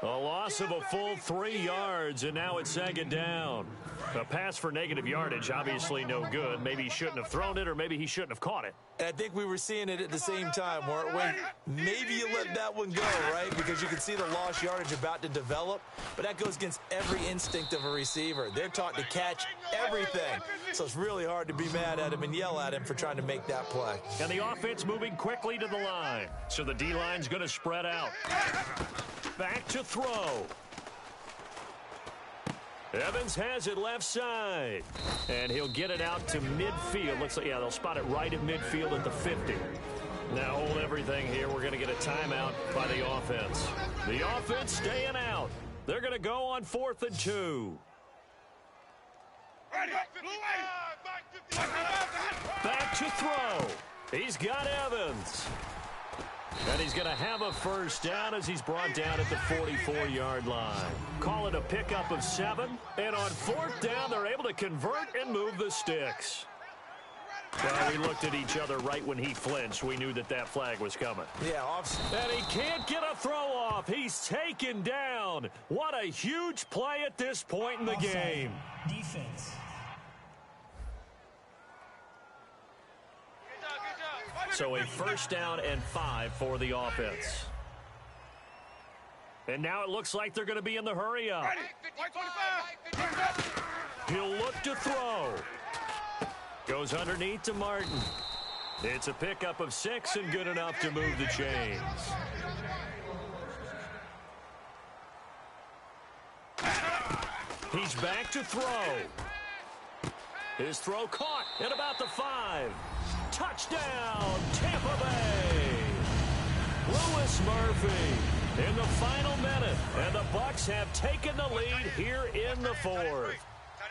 Speaker 3: A loss of a full 3 yards, and now it's second down. A pass for negative yardage, obviously no good. Maybe he shouldn't have thrown it, or maybe he shouldn't have caught it.
Speaker 4: I think we were seeing it at the same time, weren't we? Maybe you let that one go, right? Because you can see the lost yardage about to develop. But that goes against every instinct of a receiver. They're taught to catch everything. So it's really hard to be mad at him and yell at him for trying to make that play.
Speaker 3: And the offense moving quickly to the line. So the D-line's going to spread out. Back to throw. Evans has it left side. And he'll get it out to midfield. Looks like, yeah, they'll spot it right at midfield at the 50. Now hold everything here. We're going to get a timeout by the offense. The offense staying out. They're going to go on 4th and 2. Back to throw. He's got Evans. And he's going to have a first down as he's brought down at the 44-yard line. Call it a pickup of 7. And on 4th down, they're able to convert and move the sticks. Well, we looked at each other right when he flinched. We knew that that flag was coming.
Speaker 4: Yeah, offside.
Speaker 3: And he can't get a throw off. He's taken down. What a huge play at this point in the game.
Speaker 6: Defense.
Speaker 3: So a first down and 5 for the offense. And now it looks like they're going to be in the hurry up. He'll look to throw. Goes underneath to Martin. It's a pickup of 6 and good enough to move the chains. He's back to throw. His throw caught at about the 5. Touchdown, Tampa Bay. Lewis Murphy in the final minute, and the Bucs have taken the lead here in the 4th.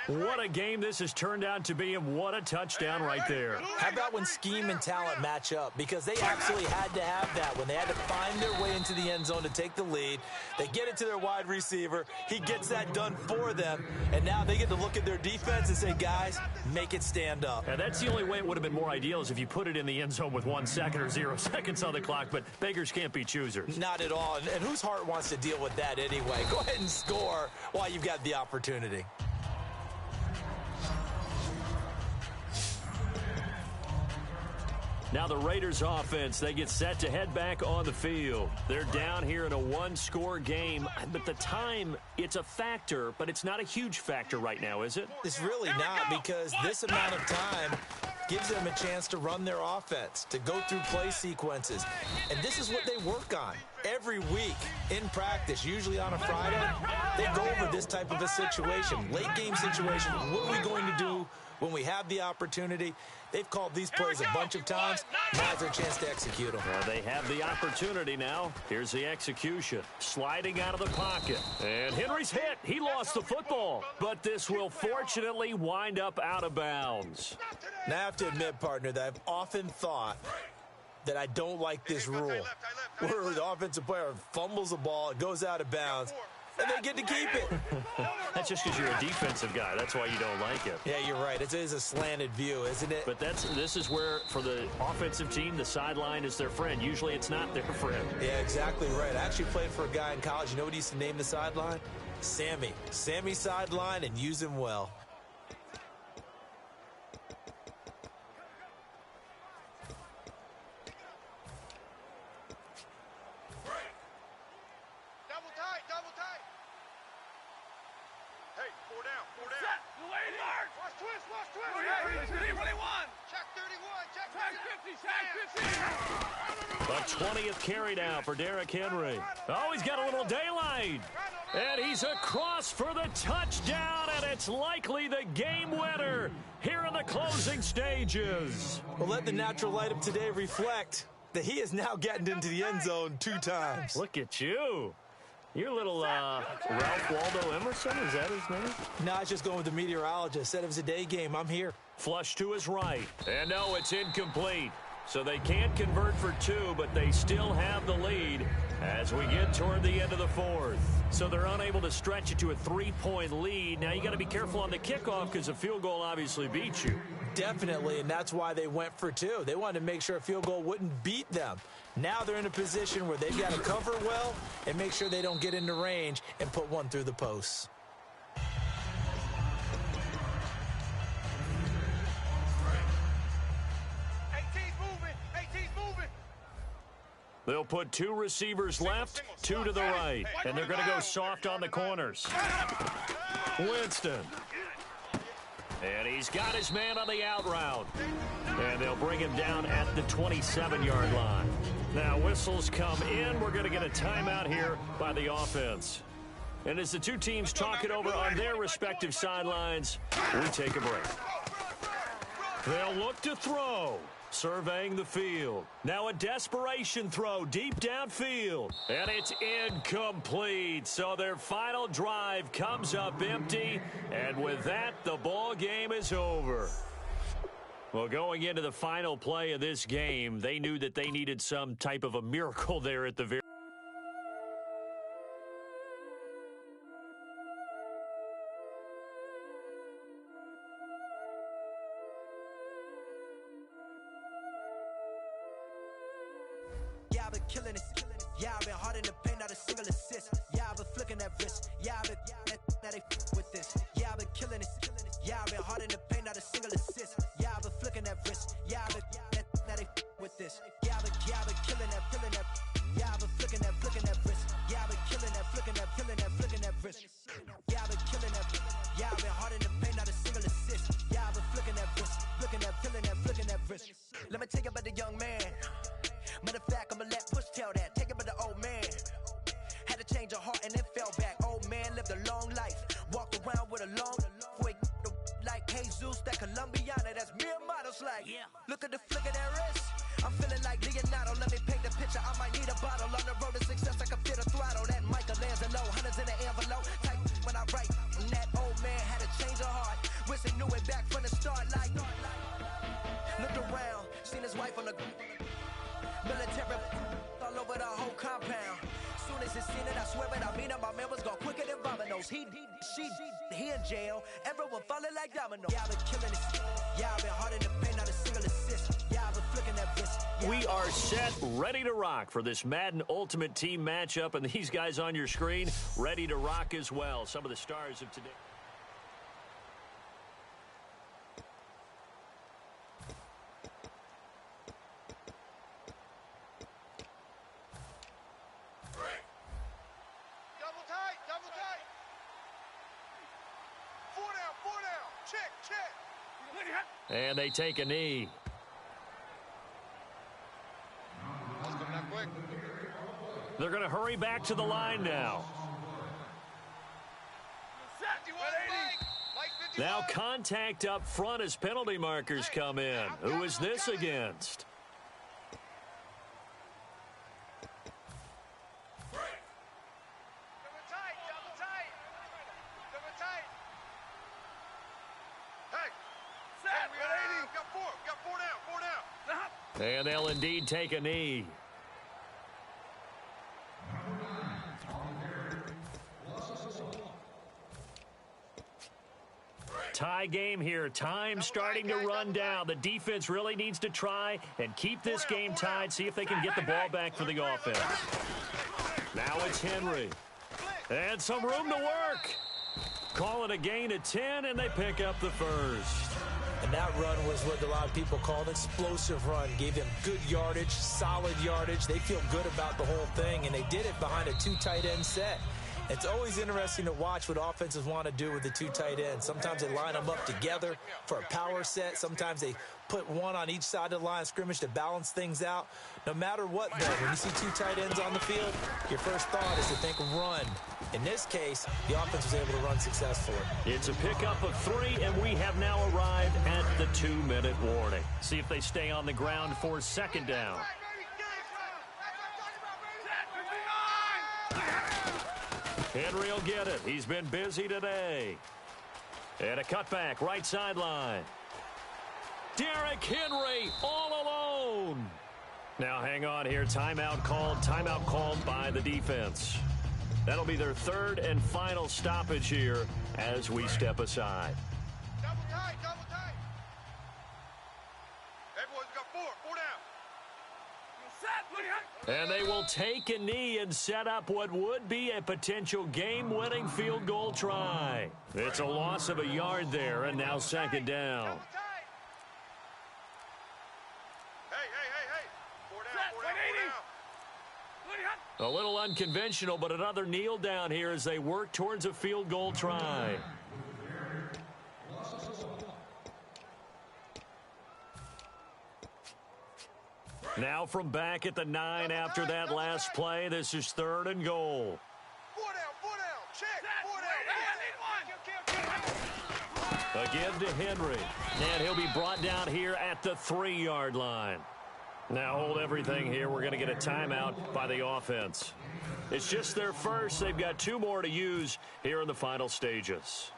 Speaker 3: What a game this has turned out to be, and what a touchdown right there.
Speaker 4: How about when scheme and talent match up? Because they absolutely had to have that. When they had to find their way into the end zone to take the lead, they get it to their wide receiver. He gets that done for them, and now they get to look at their defense and say, guys, make it stand up.
Speaker 3: And that's the only way it would have been more ideal is if you put it in the end zone with 1 second or 0 seconds on the clock, but beggars can't be choosers.
Speaker 4: Not at all, and whose heart wants to deal with that anyway? Go ahead and score while you've got the opportunity.
Speaker 3: Now the Raiders offense, they get set to head back on the field. They're down here in a one-score game, but the time, it's a factor, but it's not a huge factor right now, is it?
Speaker 4: It's really not, because this amount of time gives them a chance to run their offense, to go through play sequences. And this is what they work on every week in practice, usually on a Friday. They go over this type of a situation, late game situation. What are we going to do when we have the opportunity? They've called these plays a bunch of times. Now's their chance to execute them.
Speaker 3: Well, they have the opportunity now. Here's the execution. Sliding out of the pocket. And Henry's hit. He lost the football. But this will fortunately wind up out of bounds.
Speaker 4: Now, I have to admit, partner, that I've often thought that I don't like this rule, where the offensive player fumbles the ball, it goes out of bounds, and they get to keep it.
Speaker 3: That's just because you're a defensive guy. That's why you don't like it.
Speaker 4: Yeah, you're right. It is a slanted view, isn't it?
Speaker 3: But this is where, for the offensive team, the sideline is their friend. Usually it's not their friend.
Speaker 4: Yeah, exactly right. I actually played for a guy in college. You know what he used to name the sideline? Sammy. Sammy sideline, and use him well.
Speaker 5: Double tight. Hey, four down. Set, watch twist. Hey, 21. Check 31, check 50.
Speaker 3: A 20th carry now for Derrick Henry. Oh, he's got a little daylight. And he's across for the touchdown, and it's likely the game winner here in the closing stages.
Speaker 4: Well, let the natural light of today reflect that he has now gotten into the end zone 2 times.
Speaker 3: Look at you. You're a little Ralph Waldo Emerson, is that his name?
Speaker 4: No, I was just going with the meteorologist. Said it was a day game. I'm here.
Speaker 3: Flush to his right. And no, it's incomplete. So they can't convert for 2, but they still have the lead as we get toward the end of the 4th. So they're unable to stretch it to a 3-point lead. Now you got to be careful on the kickoff because a field goal obviously beats you.
Speaker 4: Definitely, and that's why they went for 2. They wanted to make sure a field goal wouldn't beat them. Now they're in a position where they've got to cover well and make sure they don't get into range and put one through the posts.
Speaker 3: They'll put 2 receivers left, 2 to the right, and they're going to go soft on the corners. Winston. And he's got his man on the out route. And they'll bring him down at the 27-yard line. Now whistles come in. We're going to get a timeout here by the offense. And as the 2 teams talk it over on their respective sidelines, we take a break. They'll look to throw. Surveying the field. Now a desperation throw deep downfield. And it's incomplete. So their final drive comes up empty. And with that, the ball game is over. Well, going into the final play of this game, they knew that they needed some type of a miracle there at the very
Speaker 1: I've been killing it. Yeah, I've been hard in the paint, not a single assist. Yeah, I've been flicking that wrist. Yeah, I've been that they with this. Yeah, I've been killing it. Yeah, I've been hard in the paint, not a single assist. Yeah, I've been flicking that wrist. Yeah, I've been that they with this. Yeah, I've been killing that. Yeah, I've been flicking that wrist. Yeah, I've been killing that, flicking that wrist. Yeah, I've been killing that. Yeah, I've been hard in the paint, not a single assist. Yeah, I've been flicking that wrist, flicking that wrist. Let me tell you about the young man. Matter of fact, I'ma let Push tell that. Take it by the old man. Had to change her heart and then fell back. Old man lived a long life. Walked around with a long way like Jesus, that Colombiana. That's mere models like. Yeah. Look at the flick of that wrist. I'm feeling like Leonardo. Let me paint the picture. I might need a bottle. On the road to success, I can fit a throttle. That Michelangelo, hundreds in the envelope. Type when I write. And that old man had to change her heart. Wish he knew it back from the start. Like looked around, seen his wife on the military all over the whole compound. Soon as he seen it, I swear it, I mean it. My man was gone quicker than Domino's. He in jail. Everyone falling like dominoes. Yeah, I've been killing it. Yeah, I've been hard in the paint, not a single assist. Yeah, I've been flicking that wrist. Yeah,
Speaker 3: we are set, ready to rock for this Madden Ultimate Team matchup, and these guys on your screen ready to rock as well. Some of the stars of today. And they take a knee. They're going to hurry back to the line now. Now contact up front as penalty markers come in. Who is this against? And they'll indeed take a knee. Tie game here. Time starting to run down. The defense really needs to try and keep this game tied. See if they can get the ball back for the offense. Now it's Henry. And some room to work. Call it a gain of 10, and they pick up the first.
Speaker 4: And that run was what a lot of people call an explosive run. Gave them good yardage, solid yardage. They feel good about the whole thing, and they did it behind a 2 tight end set. It's always interesting to watch what offenses want to do with the 2 tight ends. Sometimes they line them up together for a power set. Sometimes they put one on each side of the line of scrimmage to balance things out. No matter what, though, when you see 2 tight ends on the field, your first thought is to think run. In this case, the offense was able to run successfully.
Speaker 3: It's a pickup of 3, and we have now arrived at the 2-minute warning. See if they stay on the ground for second down. Henry will get it. He's been busy today. And a cutback, right sideline. Derrick Henry all alone. Now hang on here. Timeout called by the defense. That'll be their 3rd and final stoppage here as we step aside.
Speaker 5: Double tight. Everyone's got 4 down.
Speaker 3: And they will take a knee and set up what would be a potential game-winning field goal try. It's a loss of a yard there, and now second down.
Speaker 5: Hey. 4 down.
Speaker 3: A little unconventional, but another kneel down here as they work towards a field goal try. Now from back at the 9 after that last play, this is 3rd and goal.
Speaker 5: 4 down. Check. 4 down.
Speaker 3: Again to Henry. And he'll be brought down here at the 3-yard line. Now hold everything here. We're going to get a timeout by the offense. It's just their first. They've got 2 more to use here in the final stages.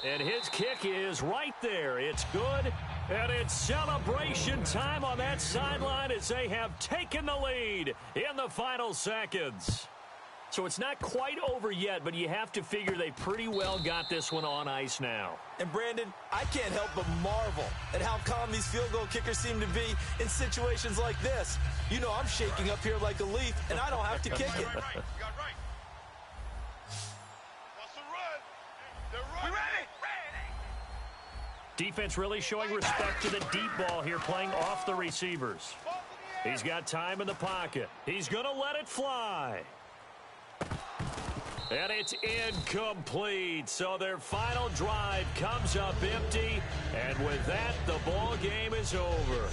Speaker 3: And his kick is right there. It's good. And it's celebration time on that sideline as they have taken the lead in the final seconds. So it's not quite over yet, but you have to figure they pretty well got this one on ice now.
Speaker 4: And, Brandon, I can't help but marvel at how calm these field goal kickers seem to be in situations like this. You know I'm shaking up here like a leaf, and I don't have to kick it.
Speaker 5: You got right. What's the run? They're running. Ready.
Speaker 3: Defense really showing respect to the deep ball here, playing off the receivers. He's got time in the pocket. He's going to let it fly. And it's incomplete. So their final drive comes up empty. And with that, the ball game is over.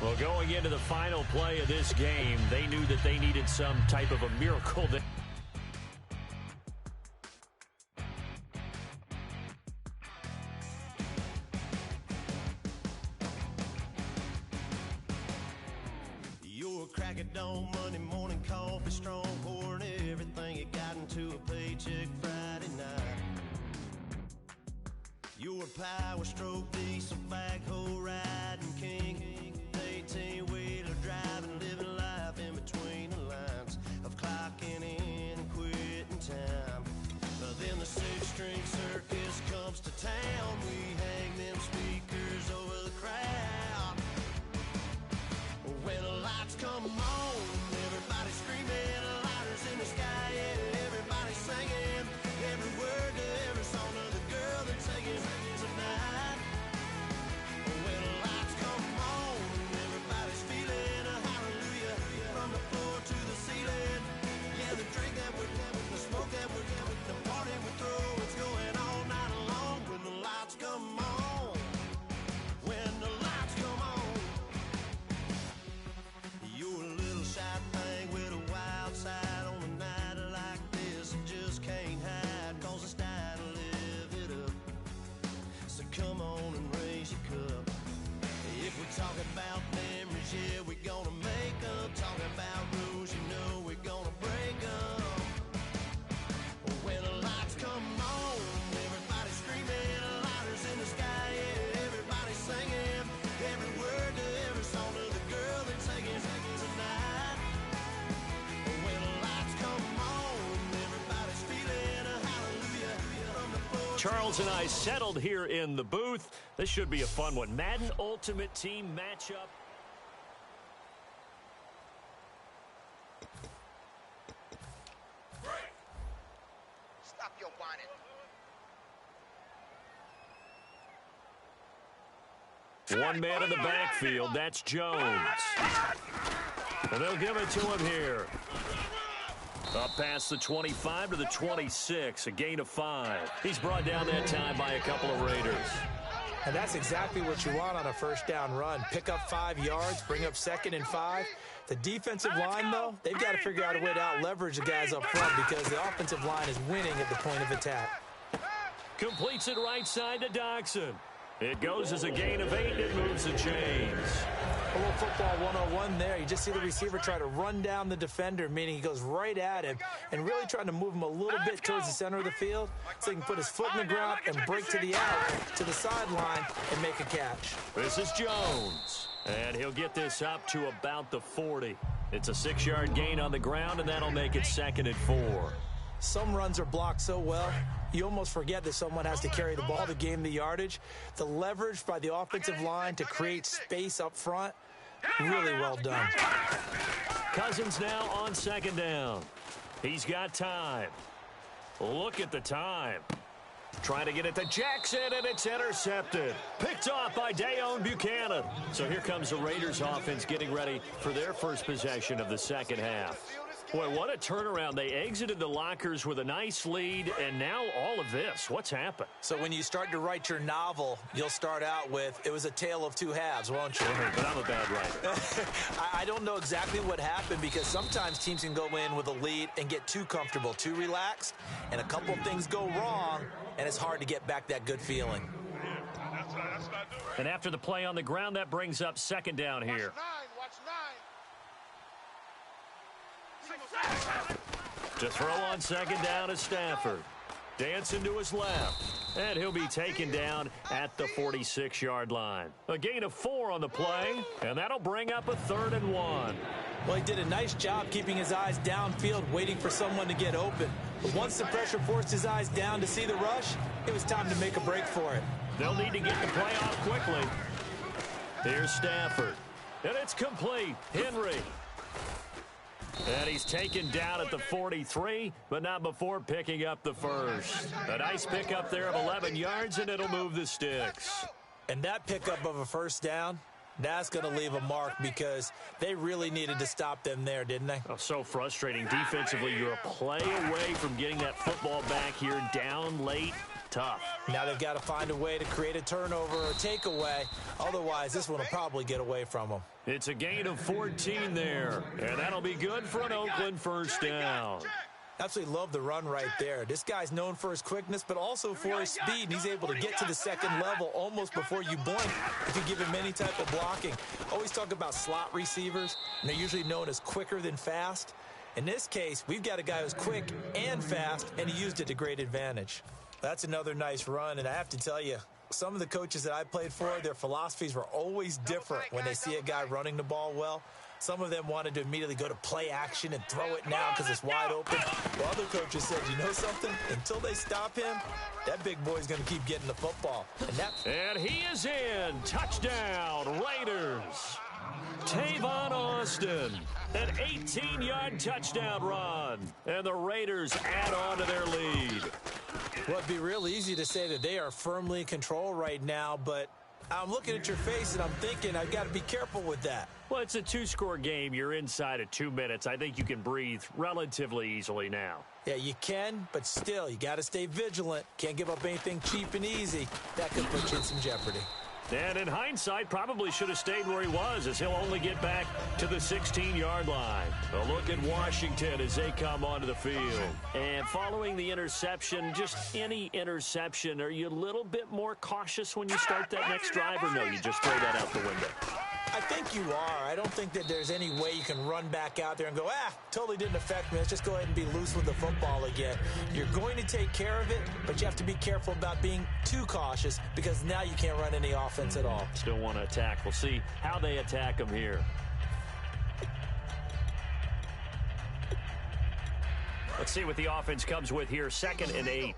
Speaker 3: Well, going into the final play of this game, they knew that they needed some type of a miracle.
Speaker 1: Your crack at dawn, Monday morning coffee, strong pouring everything you got into a paycheck Friday night. Your power stroke, diesel backhoe riding king, 18-wheeler driving, living life in between the lines of clocking in and quitting time. But then the 6-string circus comes to town. We hang them speakers over the crowd. When the lights come on, everybody screaming, lighters in the sky, yeah, everybody singing, every word to every song of the girl they're taking tonight.
Speaker 3: Charles and I settled here in the booth. This should be a fun one. Madden Ultimate Team matchup.
Speaker 5: Stop your whining.
Speaker 3: One man in the backfield. That's Jones. And they'll give it to him here. Up past the 25 to the 26, a gain of 5. He's brought down that time by a couple of Raiders.
Speaker 4: And that's exactly what you want on a first down run. Pick up 5 yards, bring up 2nd and 5. The defensive line, though, they've got to figure out a way to out-leverage the guys up front because the offensive line is winning at the point of attack.
Speaker 3: Completes it right side to Doxson. It goes as a gain of 8, and it moves the chains.
Speaker 4: A little football 101 there. You just see the receiver try to run down the defender, meaning he goes right at him and really trying to move him a little bit towards the center of the field so he can put his foot in the ground and break to the out, to the sideline, and make a catch.
Speaker 3: This is Jones, and he'll get this up to about the 40. It's a 6-yard gain on the ground, and that'll make it 2nd and 4.
Speaker 4: Some runs are blocked so well, you almost forget that someone has to carry the ball to gain the yardage. The leverage by the offensive line to create space up front, really well done.
Speaker 3: Cousins now on 2nd down. He's got time. Look at the time. Trying to get it to Jackson, and it's intercepted. Picked off by Dayon Buchanan. So here comes the Raiders offense getting ready for their first possession of the second half. Boy, what a turnaround. They exited the lockers with a nice lead, and now all of this. What's happened?
Speaker 4: So when you start to write your novel, you'll start out with, it was a tale of two halves, won't you?
Speaker 3: But I'm a bad writer.
Speaker 4: I don't know exactly what happened because sometimes teams can go in with a lead and get too comfortable, too relaxed, and a couple of things go wrong, and it's hard to get back that good feeling.
Speaker 3: And after the play on the ground, that brings up 2nd down here.
Speaker 5: Watch 9.
Speaker 3: To throw on 2nd down is Stafford. Dancing to his left. And he'll be taken down at the 46-yard line. A gain of 4 on the play, and that'll bring up a 3rd and 1.
Speaker 4: Well, he did a nice job keeping his eyes downfield, waiting for someone to get open. But once the pressure forced his eyes down to see the rush, it was time to make a break for it.
Speaker 3: They'll need to get the play off quickly. Here's Stafford. And it's complete. Henry. And he's taken down at the 43, but not before picking up the first. A nice pickup there of 11 yards, and it'll move the sticks.
Speaker 4: And that pickup of a first down, that's going to leave a mark because they really needed to stop them there, didn't they?
Speaker 3: Oh, so frustrating. Defensively, you're a play away from getting that football back here down late. Tough.
Speaker 4: Now they've got to find a way to create a turnover or a takeaway. Otherwise, this one will probably get away from them.
Speaker 3: It's a gain of 14 there, and that'll be good for an Oakland first down.
Speaker 4: Absolutely love the run right there. This guy's known for his quickness, but also for his speed. And he's able to get to the second level almost before you blink if you give him any type of blocking. Always talk about slot receivers, and they're usually known as quicker than fast. In this case, we've got a guy who's quick and fast, and he used it to great advantage. That's another nice run, and I have to tell you, some of the coaches that I played for, their philosophies were always different when they see a guy running the ball well. Some of them wanted to immediately go to play action and throw it now because it's wide open. While other coaches said, you know something? Until they stop him, that big boy's going to keep getting the football.
Speaker 3: And he is in. Touchdown, Raiders. Tavon Austin, an 18-yard touchdown run. And the Raiders add on to their lead.
Speaker 4: Well, it'd be real easy to say that they are firmly in control right now, but I'm looking at your face and I'm thinking I've got to be careful with that.
Speaker 3: Well, it's a 2-score game. You're inside of 2 minutes. I think you can breathe relatively easily now.
Speaker 4: Yeah, you can, but still, you got to stay vigilant. Can't give up anything cheap and easy. That could put you in some jeopardy.
Speaker 3: And in hindsight, probably should have stayed where he was as he'll only get back to the 16-yard line. A look at Washington as they come onto the field. And following the interception, just any interception, are you a little bit more cautious when you start that next drive, or no, you just throw that out the window?
Speaker 4: I think you are. I don't think that there's any way you can run back out there and go, totally didn't affect me. Let's just go ahead and be loose with the football again. You're going to take care of it, but you have to be careful about being too cautious because now you can't run any offense at all.
Speaker 3: Still want to attack. We'll see how they attack them here. Let's see what the offense comes with here. 2nd and 8.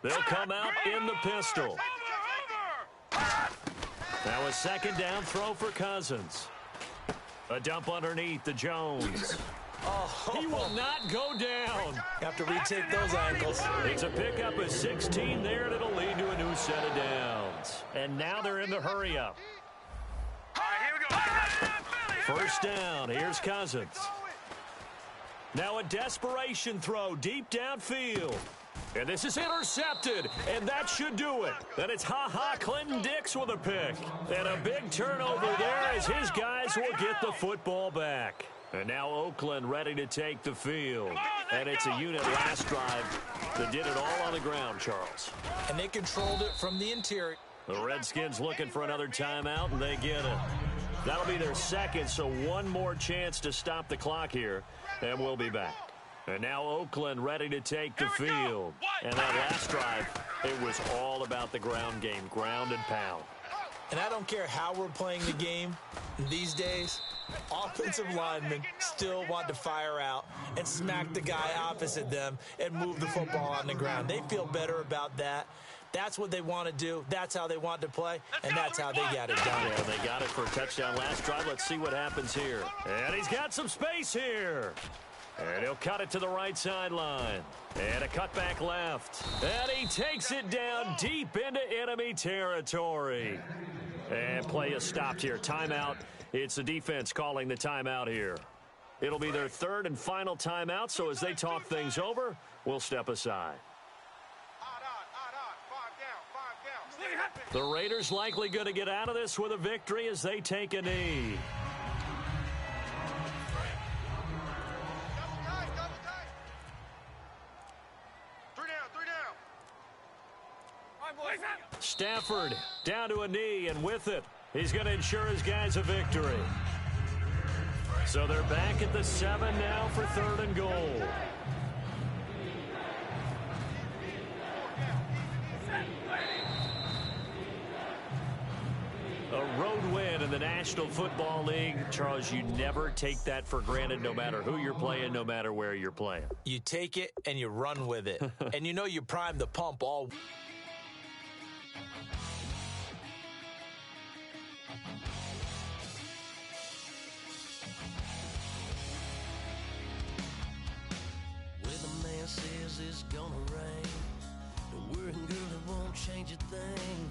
Speaker 3: They'll come out in the pistol. Now a second down throw for Cousins. A dump underneath to Jones.
Speaker 4: Oh,
Speaker 3: He will not go down.
Speaker 4: have to retake those ankles.
Speaker 3: It's a pickup of 16 there, and it'll lead to a new set of downs. And now they're in the hurry-up. First down, here's Cousins. Now a desperation throw deep downfield. And this is intercepted, and that should do it. Then it's Clinton Dix with a pick. And a big turnover there as his guys will get the football back. And now Oakland ready to take the field. And it's a unit last drive that did it all on the ground, Charles.
Speaker 4: And they controlled it from the interior.
Speaker 3: The Redskins looking for another timeout, and they get it. That'll be their second, so one more chance to stop the clock here, and we'll be back. And now Oakland ready to take the field. And that last drive, it was all about the ground game, ground and pound.
Speaker 4: And I don't care how we're playing the game these days, offensive linemen still want to fire out and smack the guy opposite them and move the football on the ground. They feel better about that. That's what they want to do. That's how they want to play, and that's how they got it done.
Speaker 3: Yeah, they got it for a touchdown last drive. Let's see what happens here. And he's got some space here. And he'll cut it to the right sideline. And a cutback left. And he takes it down deep into enemy territory. And play is stopped here. Timeout. It's the defense calling the timeout here. It'll be their third and final timeout, so as they talk things over, we'll step aside. The Raiders likely going to get out of this with a victory as they take a knee. Stafford down to a knee, and with it, he's going to ensure his guys a victory. So they're back at the 7 now for 3rd and goal. A road win in the National Football League. Charles, you never take that for granted no matter who you're playing, no matter where you're playing.
Speaker 4: You take it and you run with it. And you know you prime the pump all.
Speaker 1: Says it's gonna rain. Don't worry, girl, it won't change a thing.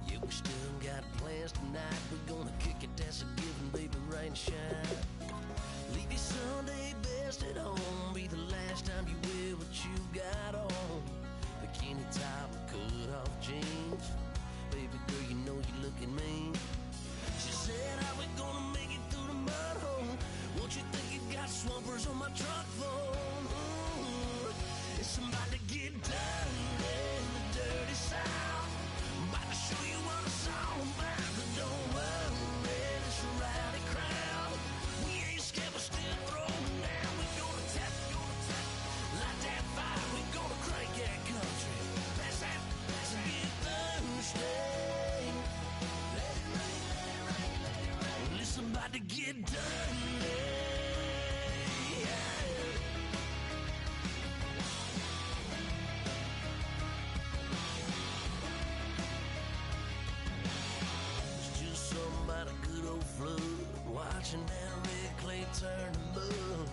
Speaker 1: Yeah, we still got plans tonight. We're gonna kick it, that's a given, baby, rain and shine. Leave your Sunday best at home. Be the last time you wear what you got on. Bikini top and cut off jeans. Baby girl, you know you looking mean. She said, how we gonna make it through the mud hole? Won't you think you got swampers on my truck phone? It's about to get done in the dirty South. I'm about to show you what it's all about. But don't worry, it's a rowdy crowd. We ain't scared, we're still throwing down. We gonna tap, light that fire. We gonna crank that country. Pass that, and get Thursday. Let it rain, let it rain, let it rain. Well, it's about to get done. Watching that red clay turn to mud.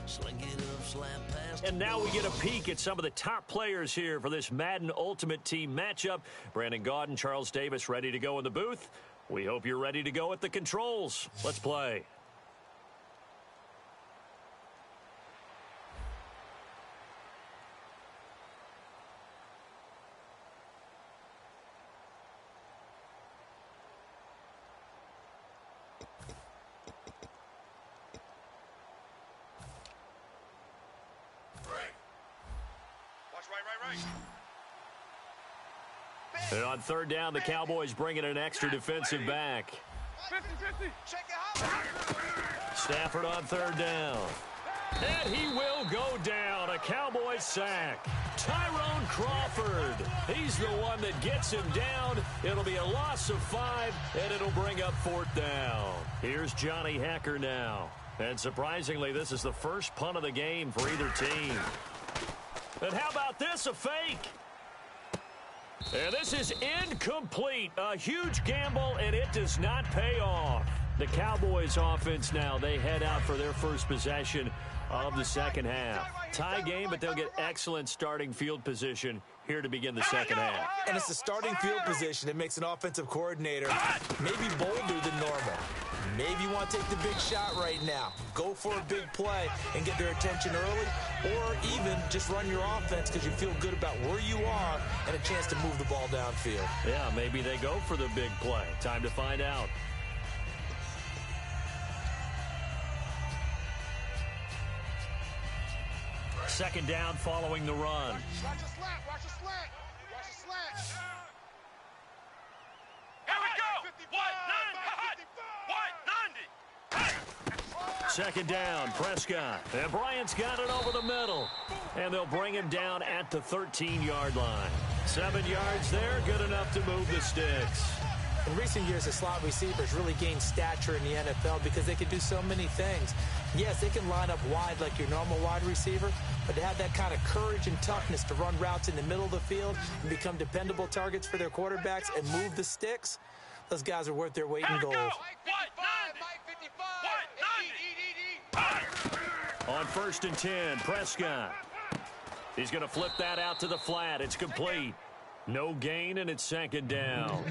Speaker 1: Sling it up, slap past.
Speaker 3: And now we get a peek at some of the top players here for this Madden Ultimate Team matchup. Brandon Gaudin, Charles Davis ready to go in the booth. We hope you're ready to go at the controls. Let's play. And on 3rd down, the Cowboys bringing an extra defensive back.
Speaker 5: 50-50. Check it out.
Speaker 3: Stafford on 3rd down. And he will go down. A Cowboy sack. Tyrone Crawford. He's the one that gets him down. It'll be a loss of 5, and it'll bring up 4th down. Here's Johnny Hecker now. And surprisingly, this is the first punt of the game for either team. And how about this, a fake? And this is incomplete. A huge gamble, and it does not pay off. The Cowboys offense now, they head out for their first possession of the second half. Tie game, but they'll get excellent starting field position here to begin the second half.
Speaker 4: And it's the starting field position that makes an offensive coordinator maybe bolder than normal. Maybe you want to take the big shot right now. Go for a big play and get their attention early, or even just run your offense because you feel good about where you are and a chance to move the ball downfield.
Speaker 3: Yeah, maybe they go for the big play. Time to find out. Second down following the run.
Speaker 5: Watch the slant, watch the slant, watch the slant. Here we go. 190.
Speaker 3: Second down, Prescott. And Bryant's got it over the middle. And they'll bring him down at the 13-yard line. 7 yards there, good enough to move the sticks.
Speaker 4: In recent years, the slot receivers really gained stature in the NFL because they can do so many things. Yes, they can line up wide like your normal wide receiver, but to have that kind of courage and toughness to run routes in the middle of the field and become dependable targets for their quarterbacks and move the sticks, those guys are worth their weight in gold.
Speaker 3: On 1st and 10, Prescott. He's going to flip that out to the flat. It's complete. No gain, and it's second down.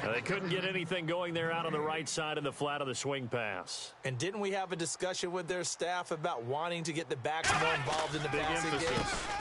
Speaker 3: They couldn't get anything going there out on the right side of the flat of the swing pass.
Speaker 4: And didn't we have a discussion with their staff about wanting to get the backs more involved in the passing game?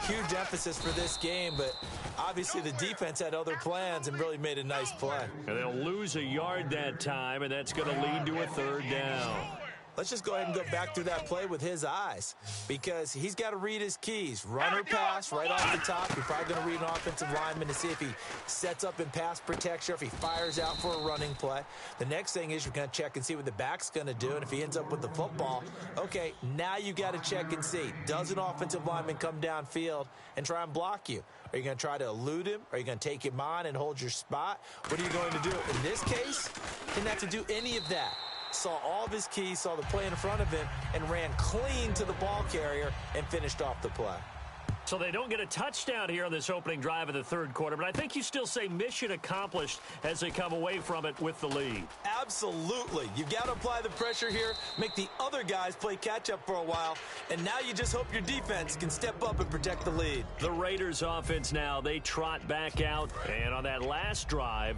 Speaker 4: Huge emphasis for this game, but obviously the defense had other plans and really made a nice play.
Speaker 3: And they'll lose a yard that time, and that's going to lead to a third down.
Speaker 4: Let's just go ahead and go back through that play with his eyes because he's got to read his keys. Run or pass right off the top. You're probably going to read an offensive lineman to see if he sets up in pass protection or if he fires out for a running play. The next thing is you're going to check and see what the back's going to do, and if he ends up with the football, okay, now you got to check and see. Does an offensive lineman come downfield and try and block you? Are you going to try to elude him? Are you going to take him on and hold your spot? What are you going to do? In this case, didn't have to do any of that. Saw all of his keys, saw the play in front of him, and ran clean to the ball carrier and finished off the play.
Speaker 3: So they don't get a touchdown here on this opening drive of the third quarter, but I think you still say mission accomplished as they come away from it with the lead.
Speaker 4: Absolutely. You've got to apply the pressure here, make the other guys play catch-up for a while, and now you just hope your defense can step up and protect the lead.
Speaker 3: The Raiders offense now, they trot back out, and on that last drive,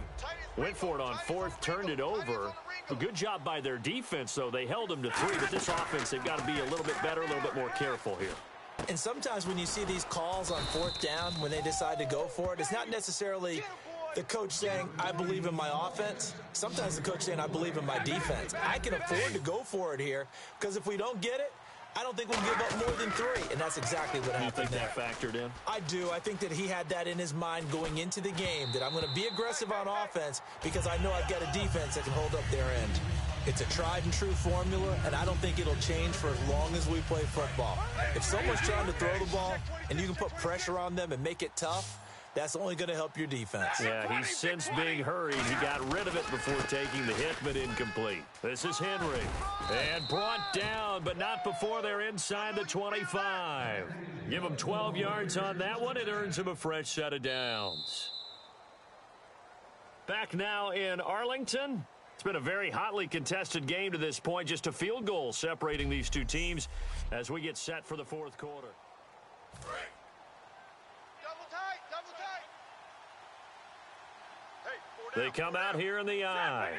Speaker 3: went for it on 4th, turned it over. A good job by their defense, though. They held them to 3, but this offense, they've got to be a little bit better, a little bit more careful here.
Speaker 4: And sometimes when you see these calls on 4th down, when they decide to go for it, it's not necessarily the coach saying, I believe in my offense. Sometimes the coach saying, I believe in my defense. I can afford to go for it here because if we don't get it, I don't think we'll give up more than 3, and that's exactly what happened there.
Speaker 3: You think that factored in?
Speaker 4: I do. I think that he had that in his mind going into the game, that I'm going to be aggressive on offense because I know I've got a defense that can hold up their end. It's a tried-and-true formula, and I don't think it'll change for as long as we play football. If someone's trying to throw the ball and you can put pressure on them and make it tough, that's only going to help your defense.
Speaker 3: Yeah, he's since being hurried. He got rid of it before taking the hit, but incomplete. This is Henry. And brought down, but not before they're inside the 25. Give him 12 yards on that one. It earns him a fresh set of downs. Back now in Arlington. It's been a very hotly contested game to this point. Just a field goal separating these two teams as we get set for the fourth quarter. They come out here in the I.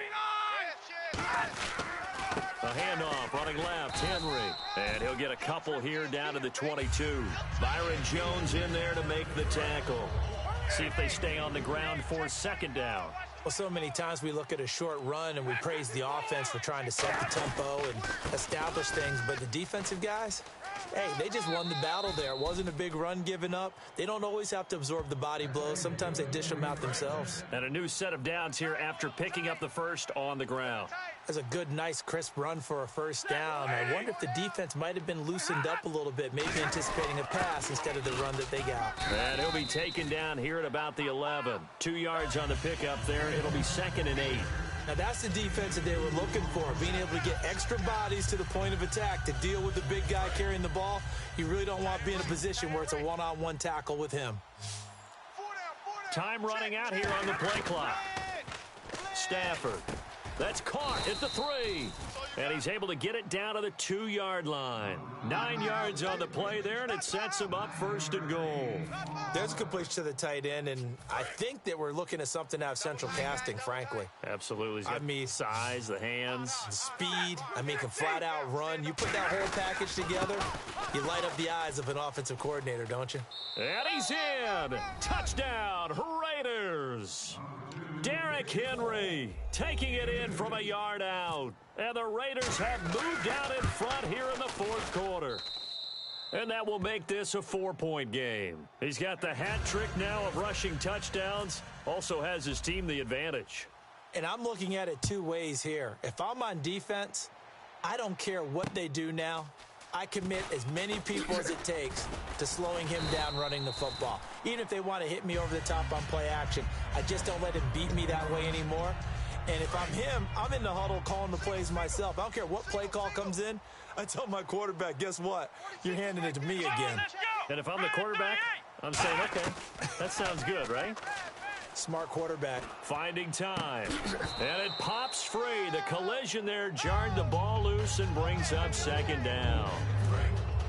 Speaker 3: A handoff running left, Henry. And he'll get a couple here down to the 22. Byron Jones in there to make the tackle. See if they stay on the ground for second down.
Speaker 4: Well, so many times we look at a short run and we praise the offense for trying to set the tempo and establish things, but the defensive guys, hey, they just won the battle there. It wasn't a big run given up. They don't always have to absorb the body blows. Sometimes they dish them out themselves.
Speaker 3: And a new set of downs here after picking up the first on the ground.
Speaker 4: That's a good, nice, crisp run for a first down. I wonder if the defense might have been loosened up a little bit, maybe anticipating a pass instead of the run that they got.
Speaker 3: And he'll be taken down here at about the 11. 2 yards on the pickup there. It'll be 2nd and 8.
Speaker 4: Now, that's the defense that they were looking for, being able to get extra bodies to the point of attack to deal with the big guy carrying the ball. You really don't want to be in a position where it's a one-on-one tackle with him.
Speaker 5: 4 down, 4
Speaker 3: Time running out here on the play clock. Stafford. That's caught at the 3. And he's able to get it down to the 2-yard line. 9 yards on the play there, and it sets him up 1st and goal.
Speaker 4: There's a completion to the tight end, and I think that we're looking at something out of central casting, frankly.
Speaker 3: Absolutely. I mean, size, the hands.
Speaker 4: Speed. I mean, can flat out run. You put that whole package together, you light up the eyes of an offensive coordinator, don't you?
Speaker 3: And he's in. Touchdown, Raiders. Derrick Henry taking it in from a yard out. And the Raiders have moved out in front here in the 4th quarter. And that will make this a 4-point game. He's got the hat trick now of rushing touchdowns. Also has his team the advantage.
Speaker 4: And I'm looking at it 2 ways here. If I'm on defense, I don't care what they do now. I commit as many people as it takes to slowing him down running the football. Even if they want to hit me over the top on play action, I just don't let him beat me that way anymore. And if I'm him, I'm in the huddle calling the plays myself. I don't care what play call comes in. I tell my quarterback, guess what? You're handing it to me again.
Speaker 3: And if I'm the quarterback, I'm saying, okay, that sounds good, right?
Speaker 4: Smart quarterback.
Speaker 3: Finding time. And it pops free. The collision there jarred the ball loose and brings up 2nd down.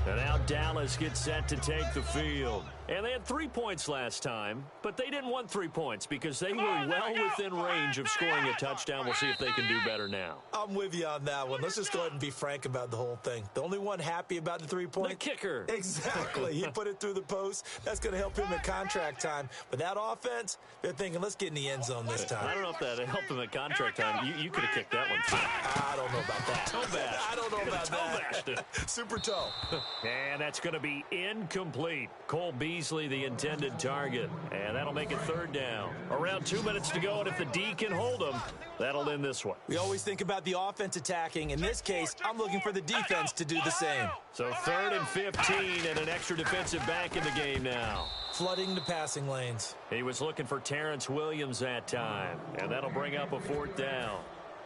Speaker 3: And now Dallas gets set to take the field. And they had 3 points last time, but they didn't want 3 points because they were well within range of scoring a touchdown. We'll see if they can do better now.
Speaker 4: I'm with you on that one. Let's just go ahead and be frank about the whole thing. The only one happy about the 3 points?
Speaker 3: The kicker.
Speaker 4: Exactly. He put it through the post. That's going to help him at contract time. But that offense, they're thinking, let's get in the end zone this time.
Speaker 3: I don't know if that helped him at contract time. You could have kicked that one through.
Speaker 4: I don't know about that.
Speaker 3: Toe bash.
Speaker 4: I don't know about that. Super toe.
Speaker 3: And that's going to be incomplete. Cole Beasley, the intended target. And that'll make it 3rd down. Around 2 minutes to go, and if the D can hold them, that'll end this one.
Speaker 4: We always think about the offense attacking. In this case, I'm looking for the defense to do the same.
Speaker 3: So 3rd and 15, and an extra defensive back in the game now.
Speaker 4: Flooding the passing lanes.
Speaker 3: He was looking for Terrence Williams that time, and that'll bring up a 4th down.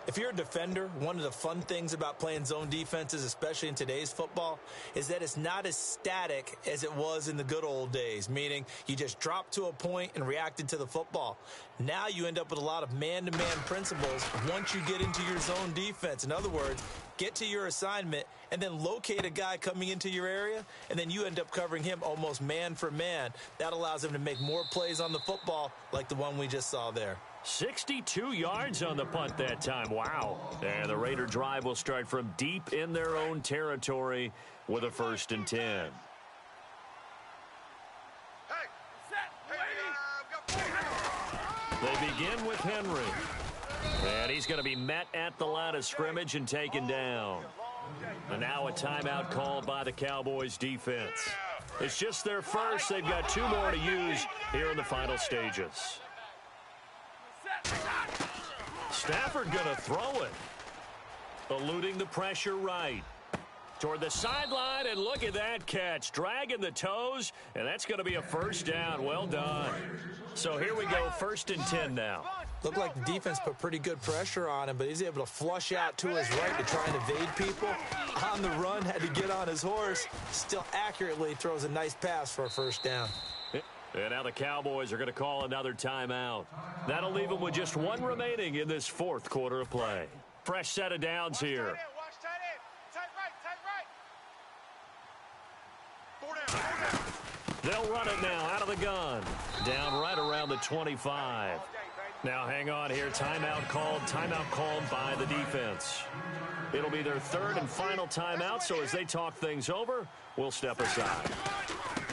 Speaker 4: If you're a defender, one of the fun things about playing zone defenses, especially in today's football, is that it's not as static as it was in the good old days, meaning you just dropped to a point and reacted to the football. Now you end up with a lot of man-to-man principles once you get into your zone defense. In other words, get to your assignment and then locate a guy coming into your area, and then you end up covering him almost man for man. That allows him to make more plays on the football like the one we just saw there.
Speaker 3: 62 yards on the punt that time. Wow. And the Raider drive will start from deep in their own territory with a 1st and 10. They begin with Henry. And he's going to be met at the line of scrimmage and taken down. And now a timeout called by the Cowboys defense. It's just their first. They've got 2 more to use here in the final stages. Stafford going to throw it. Eluding the pressure right. Toward the sideline, and look at that catch. Dragging the toes, and that's going to be a 1st down. Well done. So here we go, 1st and 10 now.
Speaker 4: Looked like the defense put pretty good pressure on him, but he's able to flush out to his right to try and evade people. On the run, had to get on his horse. Still accurately throws a nice pass for a 1st down.
Speaker 3: And now the Cowboys are going to call another timeout. That'll leave them with just 1 remaining in this 4th quarter of play. Fresh set of downs here. They'll run it now out of the gun. Down right around the 25. Now hang on here. Timeout called by the defense. It'll be their 3rd and final timeout, so as they talk things over, we'll step aside.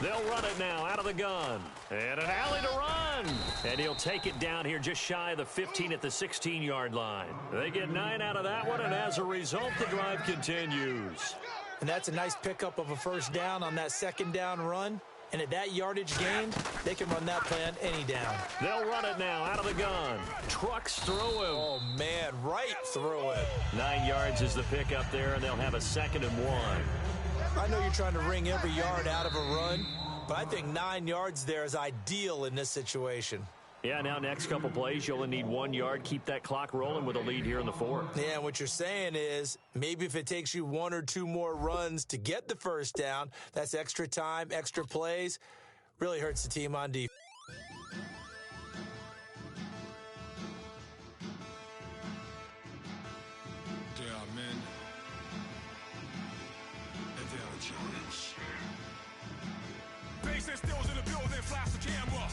Speaker 3: They'll run it now out of the gun. And an alley to run. And he'll take it down here just shy of the 15 at the 16-yard line. They get 9 out of that one, and as a result, the drive continues.
Speaker 4: And that's a nice pickup of a 1st down on that 2nd down run. And at that yardage gained, they can run that play on any down.
Speaker 3: They'll run it now out of the gun. Trucks through him.
Speaker 4: Oh, man, right through it.
Speaker 3: 9 yards is the pickup there, and they'll have a 2nd and 1.
Speaker 4: I know you're trying to wring every yard out of a run, but I think 9 yards there is ideal in this situation.
Speaker 3: Yeah, now next couple plays, you'll only need 1 yard. Keep that clock rolling with a lead here in the 4th.
Speaker 4: Yeah, what you're saying is maybe if it takes you 1 or 2 more runs to get the 1st down, that's extra time, extra plays, really hurts the team on defense.
Speaker 7: sit stills in the building, flash the camera.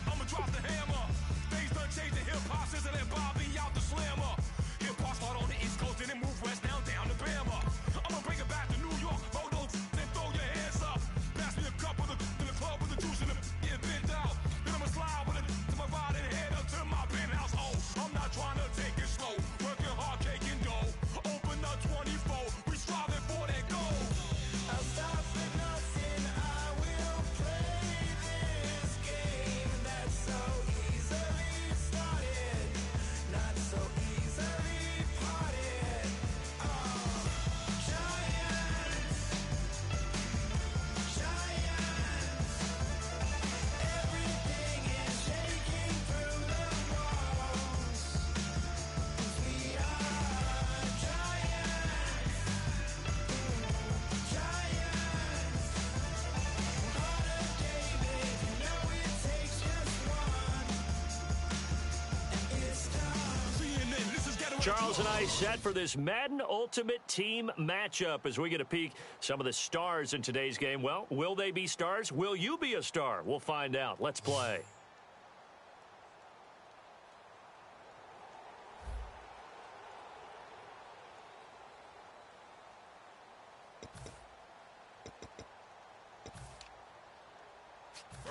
Speaker 7: I'ma drop the hammer. Things done changed in hip-hop since I let Bobby out the slammer. Hip-hop start on the East Coast and then move west down to Bama. I'ma bring it back to New York. Hold those and throw your hands up. Pass me a cup with in the club with the juice in the get bent out. Then I'ma slide with it to my ride and head up to my penthouse. Oh, I'm not trying to take it slow. Working hard, caking dough. Open up 24. We striving for that goal.
Speaker 1: I'll stop for nothing. I will play this game that's so easily started, not so easily parted. Oh, giants, everything is shaking through the walls. We are giants. Heart of David, you know it takes just one, and it's done.
Speaker 7: CNN, this is Getaway
Speaker 3: Charles and I
Speaker 7: George.
Speaker 3: set for this Madden Ultimate Team matchup as we get a peek some of the stars in today's game. Well, will they be stars? Will you be a star? We'll find out. Let's play.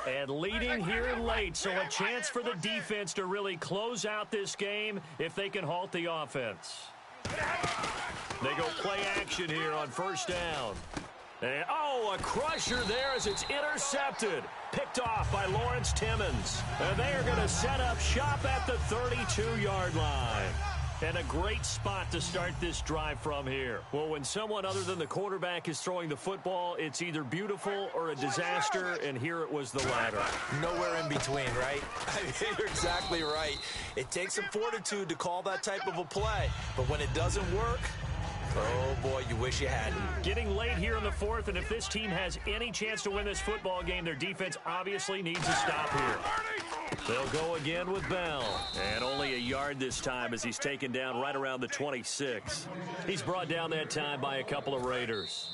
Speaker 3: And leading here late, so a chance for the defense to really close out this game if they can halt the offense. They go play action here on first down. And, oh, a crusher there as it's intercepted. Picked off by Lawrence Timmons. And they are going to set up shop at the 32-yard line. And a great spot to start this drive from here. Well, when someone other than the quarterback is throwing the football, it's either beautiful or a disaster, and here it was the latter.
Speaker 4: Nowhere in between, right? I mean, you're exactly right. It takes some fortitude to call that type of a play, but when it doesn't work, oh boy, you wish you hadn't.
Speaker 3: Getting late here in the fourth, and if this team has any chance to win this football game, their defense obviously needs to stop here. They'll go again with Bell, and only a yard this time as he's taken down right around the 26. He's brought down that time by a couple of Raiders.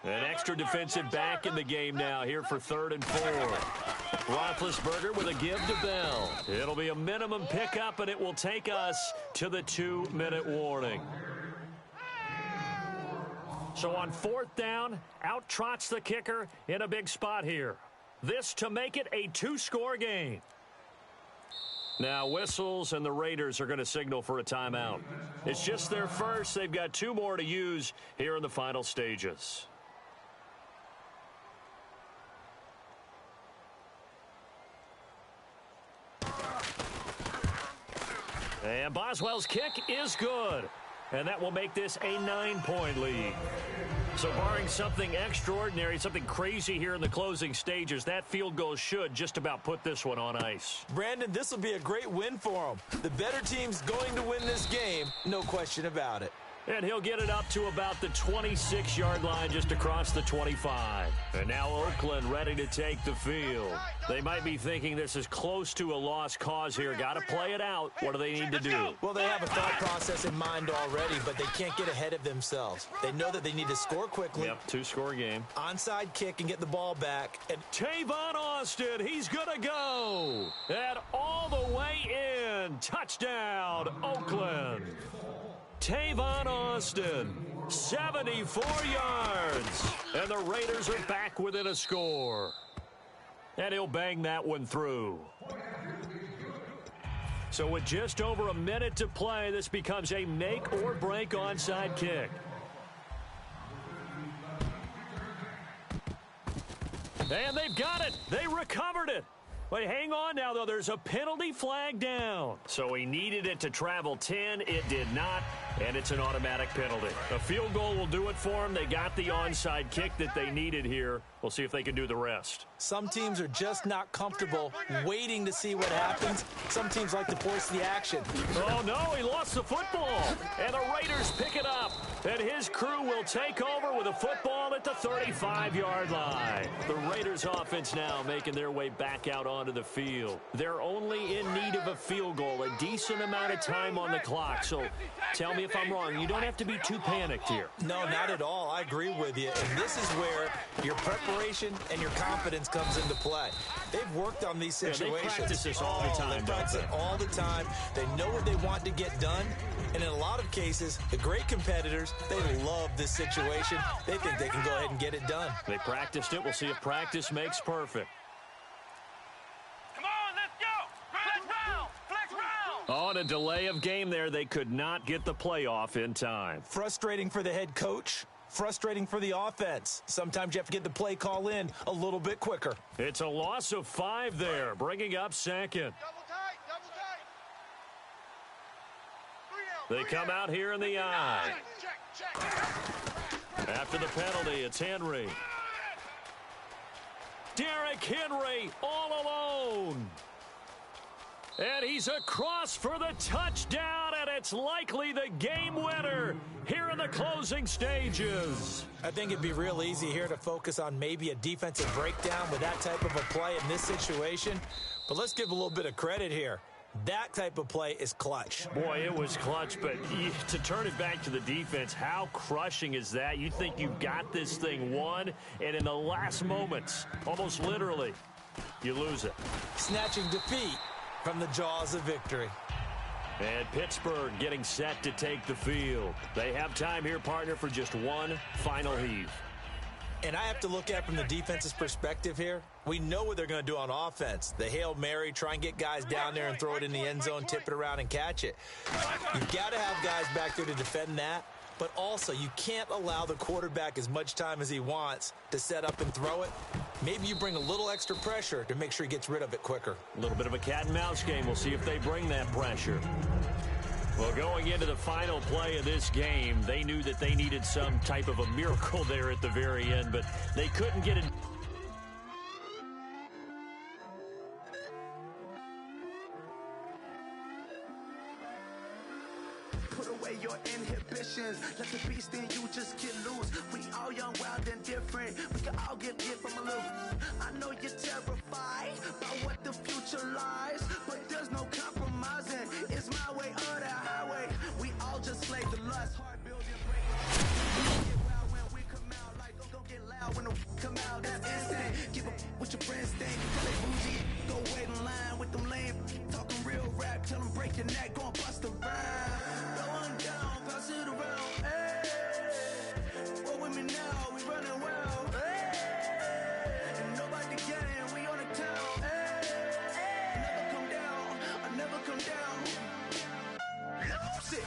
Speaker 3: An extra defensive back in the game now here for 3rd and 4. Roethlisberger with a give to Bell. It'll be a minimum pickup, and it will take us to the 2-minute warning. So on 4th down, out trots the kicker in a big spot here. This to make it a 2-score game. Now whistles, and the Raiders are going to signal for a timeout. It's just their first. They've got 2 more to use here in the final stages. And Boswell's kick is good. And that will make this a 9-point lead. So barring something extraordinary, something crazy here in the closing stages, that field goal should just about put this one on ice.
Speaker 4: Brandon, this will be a great win for them. The better team's going to win this game, no question about it.
Speaker 3: And he'll get it up to about the 26-yard line just across the 25. And now Oakland ready to take the field. They might be thinking this is close to a lost cause here. Got to play it out. What do they need to do?
Speaker 4: Well, they have a thought process in mind already, but they can't get ahead of themselves. They know that they need to score quickly.
Speaker 3: Yep, 2-score game.
Speaker 4: Onside kick and get the ball back. And
Speaker 3: Tavon Austin, he's going to go. And all the way in. Touchdown, Oakland. Tavon Austin, 74 yards. And the Raiders are back within a score. And he'll bang that one through. So with just over a minute to play, this becomes a make-or-break onside kick. And they've got it. They recovered it. Wait, hang on now, though. There's a penalty flag down. So he needed it to travel 10. It did not, and it's an automatic penalty. A field goal will do it for them. They got the onside kick that they needed here. We'll see if they can do the rest.
Speaker 4: some teams are just not comfortable waiting to see what happens. Some teams like to force the action.
Speaker 3: Oh, no, he lost the football. And the Raiders pick it up. And his crew will take over with a football at the 35-yard line. The Raiders offense now making their way back out onto the field. They're only in need of a field goal, a decent amount of time on the clock. So tell me if I'm wrong. You don't have to be too panicked here.
Speaker 4: No, not at all. I agree with you. And this is where your preparation and your confidence comes into play. They've worked on these situations.
Speaker 3: They practice this all the time.
Speaker 4: They practice it all the time. They know what they want to get done. And in a lot of cases, the great competitors, they love this situation. They think they can go ahead and get it done.
Speaker 3: They practiced it. We'll see if practice makes perfect.
Speaker 5: Come on, let's go. Flex round. Flex round.
Speaker 3: On a delay of game there, they could not get the playoff in time.
Speaker 4: Frustrating for the head coach. Frustrating for the offense. Sometimes you have to get the play call in a little bit quicker.
Speaker 3: It's a loss of 5 there, bringing up second.
Speaker 5: Double tight. Double tight.
Speaker 3: They come out here in the eye.
Speaker 5: Check.
Speaker 3: After the penalty, it's Henry. Derrick Henry all alone. And he's across for the touchdown, and it's likely the game winner here in the closing stages.
Speaker 4: I think it'd be real easy here to focus on maybe a defensive breakdown with that type of a play in this situation. But let's give a little bit of credit here. That type of play is clutch.
Speaker 3: Boy, it was clutch, but to turn it back to the defense, how crushing is that? You think you've got this thing won, and in the last moments, almost literally, you lose it.
Speaker 4: Snatching defeat from the jaws of victory.
Speaker 3: And Pittsburgh getting set to take the field. They have time here, partner, for just one final heave.
Speaker 4: And I have to look at it from the defense's perspective here. We know what they're going to do on offense. The Hail Mary, try and get guys down there and throw it in the end zone, tip it around and catch it. You've got to have guys back there to defend that. But also, you can't allow the quarterback as much time as he wants to set up and throw it. Maybe you bring a little extra pressure to make sure he gets rid of it quicker.
Speaker 3: A little bit of a cat and mouse game. We'll see if they bring that pressure. Well, going into the final play of this game, they knew that they needed some type of a miracle there at the very end, but they couldn't get it.
Speaker 8: Put away your inhibitions. Let the beast in you just get loose. We all young, wild, and different. We can all get hit from a little. I know you're terrified by what the future lies, but there's no compromising. It's my way or the highway. We all just slay the lust. Hard building, break. Get wild when we come out. Like, don't get loud when the come out. That's instant. Give up what your friends think. Tell they bougie. Go wait in line with them lame. Talking real rap. Tell them break your neck. Go and bust a rhyme. Going down, pass it around. Hey, roll with me now. We running wild. Hey, and nobody getting. We on the town. Hey, never come down. I never come down. Lose it.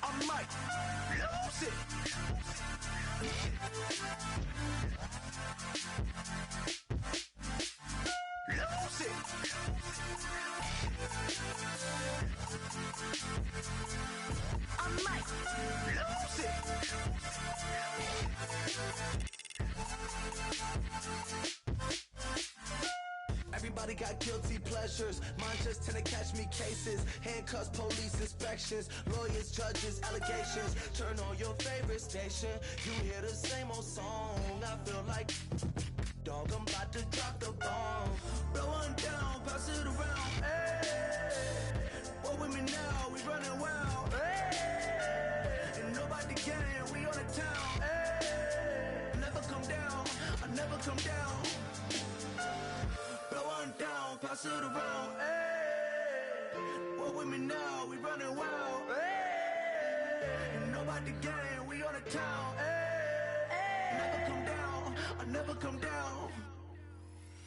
Speaker 8: I might lose it. Lose it. I might lose it. Everybody got guilty pleasures. Mine just tend to catch me cases. Handcuffs, police inspections, lawyers, judges, allegations. Turn on your favorite station. You hear the same old song. I feel like dog, I'm about to drop the bomb. Blow one down, pass it around. Hey, roll with me now, we running wild. Hey, and nobody getting, we on the town. Hey, never come down, I never come down. Blow one down, pass it around. Hey, roll with me now, we running wild. Hey, and nobody getting, we on the town. Hey, never come down, I never come down.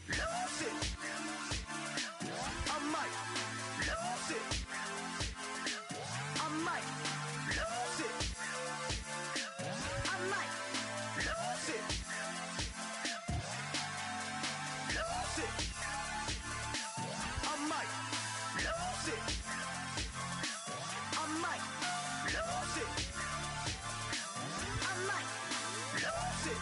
Speaker 8: Lose it. I might lose it. I might lose it. I might lose it. Lose it. I might lose it. I might lose it. I might lose it.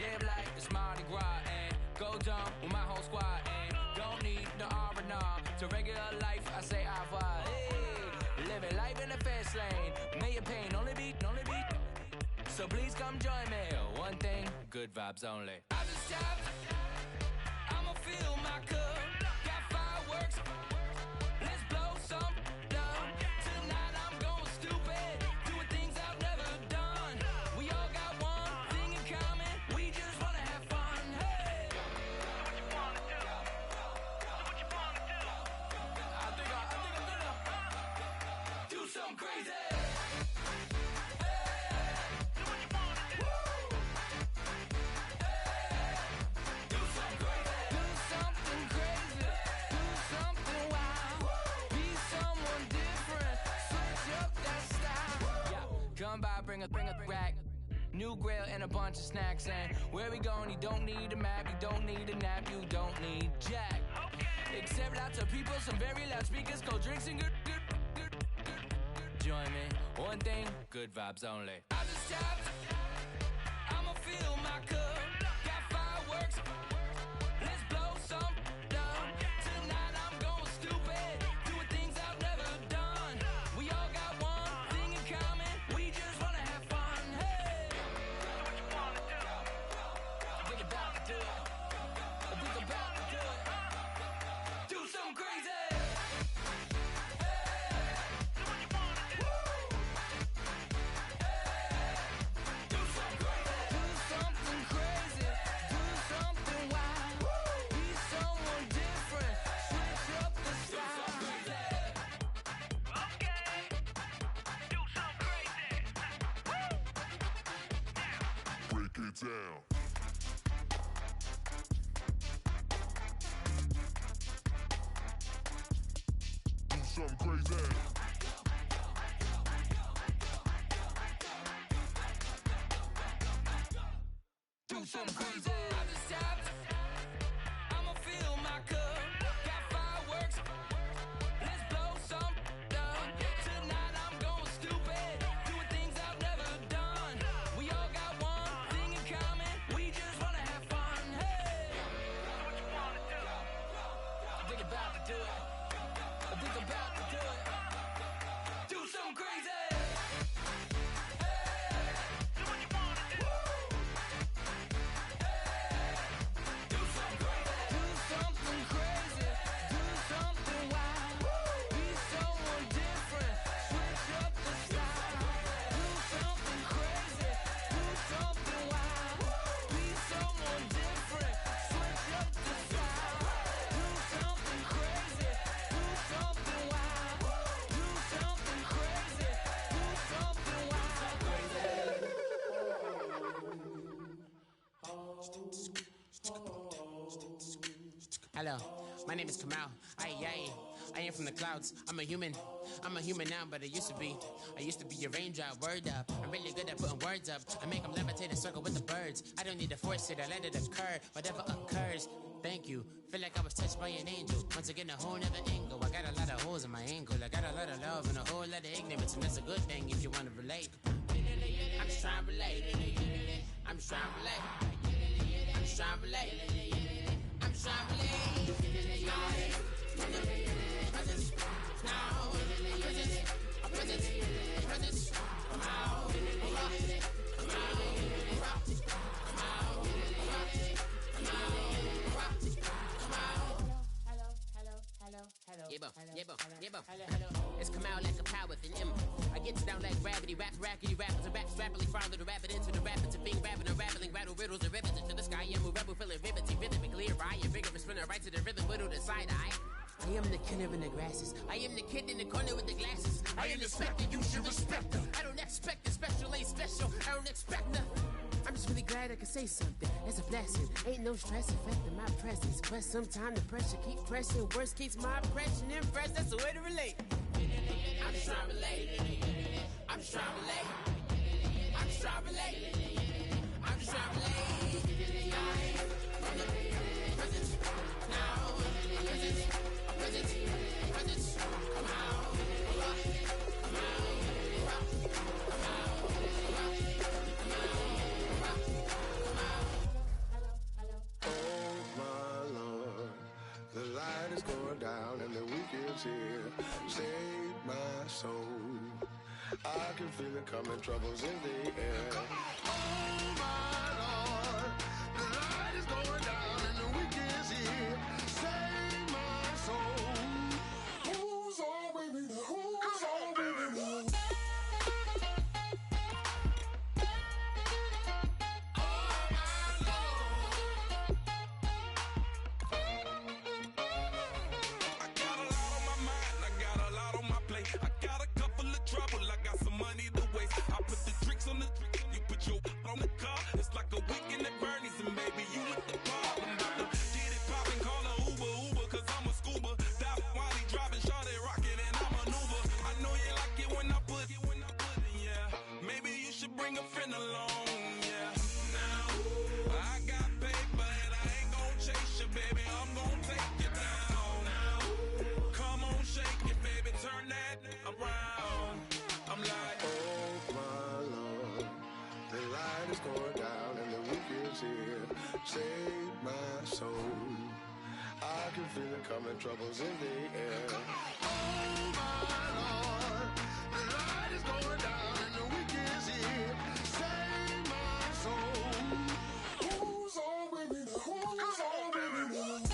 Speaker 9: Live like it's Mardi Gras and go dumb with my whole squad and don't need no R&R. To regular life, I say au revoir. Hey, living life in a fast lane. May your pain only be. So please come join me. One thing, good vibes only. I just stopped. I'ma fill my cup. Got fireworks. Let's blow some down. Tonight I'm going stupid. Doing things I've never done. We all got one thing in common. We just wanna have fun. Hey. So what you wanna do? So what you wanna do? I think I'm gonna do something crazy. Come by, bring a rack. New grill and a bunch of snacks. And where we going, you don't need a map. You don't need a nap. You don't need jack. Except lots of people, some very loud speakers, cold drinks and good. Join me. One thing, good vibes only. I just stopped. I'ma fill my cup. Got fireworks. Let's blow some down. Tonight I'm going stupid. Doing things I've never done. We all got one thing in common. We just wanna have fun. Hey. So what you wanna do? I think about to do it. I think about to do it. Do something crazy.
Speaker 10: Down. Do something crazy.
Speaker 9: Do something crazy. I just stopped. I'ma fill my cup. Got fireworks. Let's blow some down. Tonight I'm going stupid. Doing things I've never done. We all got one thing in common. We just wanna have fun. Hey. So what you wanna do? I think about to do it. I think about to do it. Do something crazy.
Speaker 11: Hello, my name is Kamal. I am from the clouds. I'm a human now, but I used to be a raindrop. Word up, I'm really good at putting words up. I make them levitate and circle with the birds. I don't need to force it, I let it occur. Whatever occurs, thank you. Feel like I was touched by an angel. Once again, a whole nother angle. I got a lot of holes in my ankle. I got a lot of love and a whole lot of ignorance, and that's a good thing if you want to relate. I'm just trying to relate. I'm just trying to relate. I'm just trying to relate. I'm just trying to relate. Presence, now, presence, come out, It's come out like a power with an M. I get down like gravity, rackety rappers and raps rapidly follow the rapid into the rapids and being rapping and rattling, rattle riddles and rivets into the sky. I'm a rebel feeling rhythmically right and vigorous, spinning right to the rhythm, widow to side eye. I am the killer in the grasses. I am the kid in the corner with the glasses. I am the specter, you should respect them. I don't expect the special, ain't special. I don't expect nothing. I'm just really glad I can say something. It's a blessing. Ain't no stress affecting my presence. But sometimes the pressure keep pressing. Worst keeps my impression impressed. That's the way to relate. I'm just trying to relate. I'm just trying to relate. I'm just trying to relate. I'm just trying to relate. Presence, now, presence, come out, come out.
Speaker 12: light is going down and the weekend's here. Save my soul. I can feel it coming, troubles in the air. Oh my Lord, the light is going down and the weekend's here. Save my soul. Who's all with me? Who's all with me?
Speaker 7: On the car, it's like a weekend at Bernie's, and baby, you look the part. I'm about to get it poppin', call a Uber, cause I'm a scuba. Dive while he driving, shawty rockin', and I maneuver. I know you like it when I put it, yeah. Maybe you should bring a friend along, yeah. Now, I got paper, and I ain't gon' chase you, baby. I'm gon' take you down. Now, come on, shake it, baby, turn that around. I'm like,
Speaker 12: oh my Lord, the light is going down and the weekend's here. Save my soul. I can feel it coming, troubles in the air. Oh my Lord, the light is going down and the weekend's here. Save my soul. Who's all with me? Who's all with me?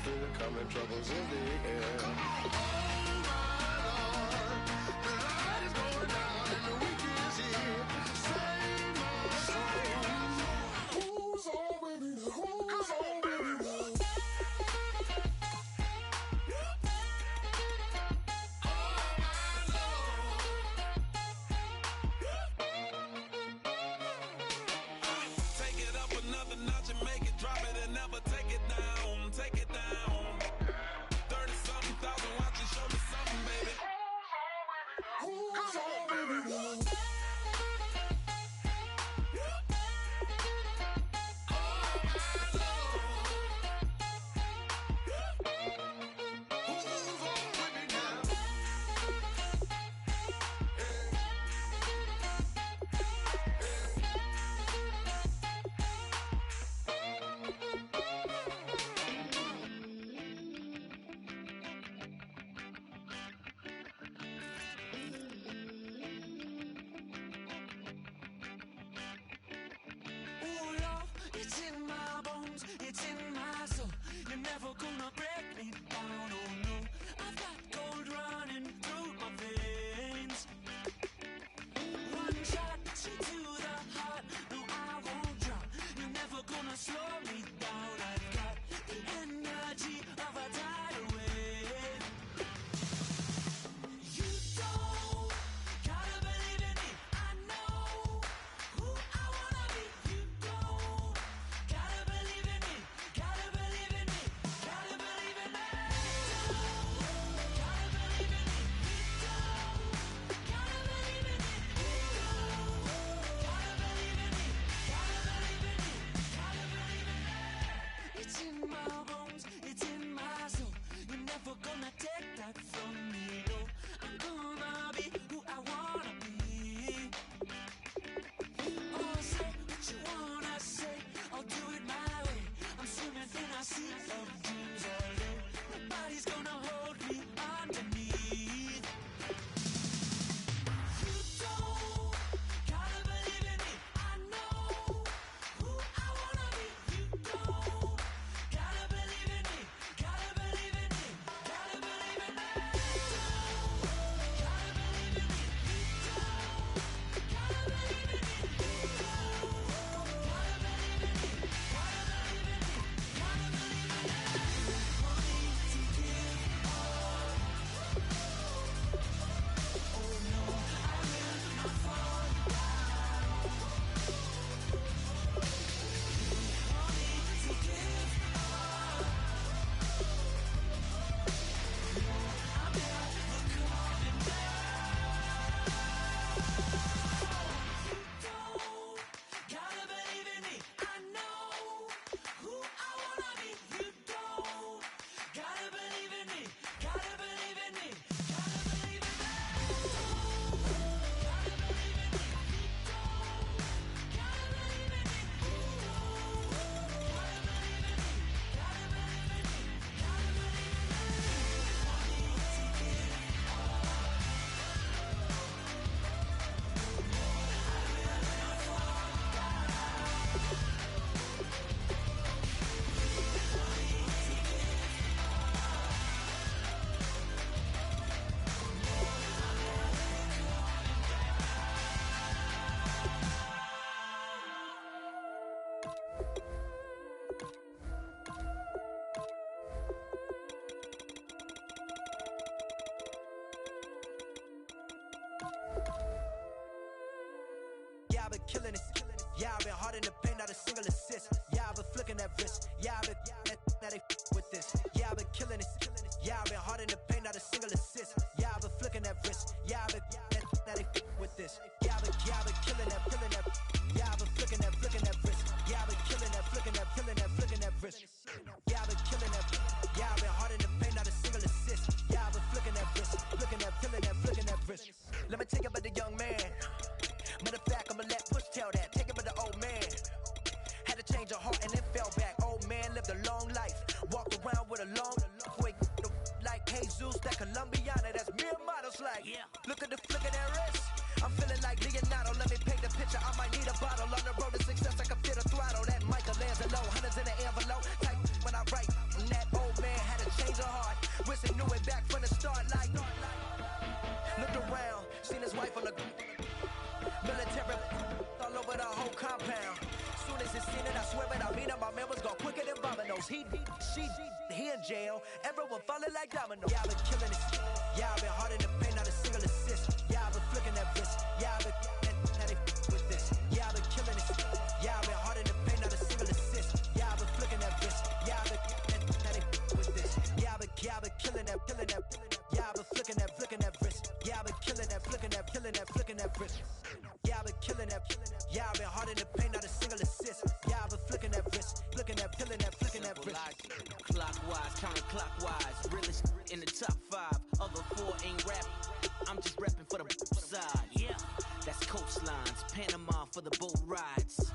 Speaker 12: Feel it coming, troubles in the air. Oh my Lord, the light is going down and the weekend's here. Save my soul. Who's all with me? Who's all with me?
Speaker 7: take it up another notch and make it drop it and never take it down. Take it down. 30-something thousand watching, show me something, baby. Who's all with me?
Speaker 8: I've been killing it. Yeah, I've been hard in the paint, not a single assist. Yeah, I've been flicking that wrist. Yeah, I've been now they with this. Yeah, I've been killing it. Yeah, I've been hard in the paint, not a single assist. Yeah, I've been flicking that wrist. Yeah, I've been now they with this. Yeah, I've been killing that. Yeah, I've been flicking that wrist. Yeah, I've been killing that, flicking that wrist. Yeah, I've been killing that. Yeah, I've been hard in the paint, not a single assist. Yeah, I've been flicking that wrist, flicking that wrist. Let me take it about the young man. Matter of fact, I'ma let Push tell that. Take it about the old man. Had to change her heart and then fell back. Old man lived a long life. Walked around with a long way like Jesus, that Colombiana. That's mere models like. Yeah. Look at the flick of that wrist. I'm feeling like Leonardo. Let me paint the picture. I might need a bottle. On the road to success, I can fit a throttle. That Michelangelo, hundreds in the envelope. Type when I write. And that old man had to change her heart. Wish he knew it back from the start. Like, looked around, seen his wife on the military all over the whole compound. Soon as he seen it, I swear it, I mean it. My man was gone quicker than dominoes. He in jail. Everyone falling like dominoes. Yeah, I've been killing it. Yeah, I've been hard in the paint, not a single assist. Yeah, I've been flicking that wrist. Yeah, I've been now they with this. Yeah, I've been killing it. Yeah, I've been hard in the paint, not a single assist. Yeah, I've been flicking that wrist. Yeah, I've been now they with this. Yeah, I've been killing that. Yeah, I've been flicking that wrist. Yeah, I've been killing that, flicking that wrist. Yeah, I've been killing that. Yeah, I've been hard in the paint, not a single assist. Yeah, I've been flicking that wrist, flicking that wrist.
Speaker 9: Clockwise, counterclockwise, realest in the top 5. Other 4 ain't rap. I'm just rapping for the side. Yeah, that's coastlines, Panama for the boat rides.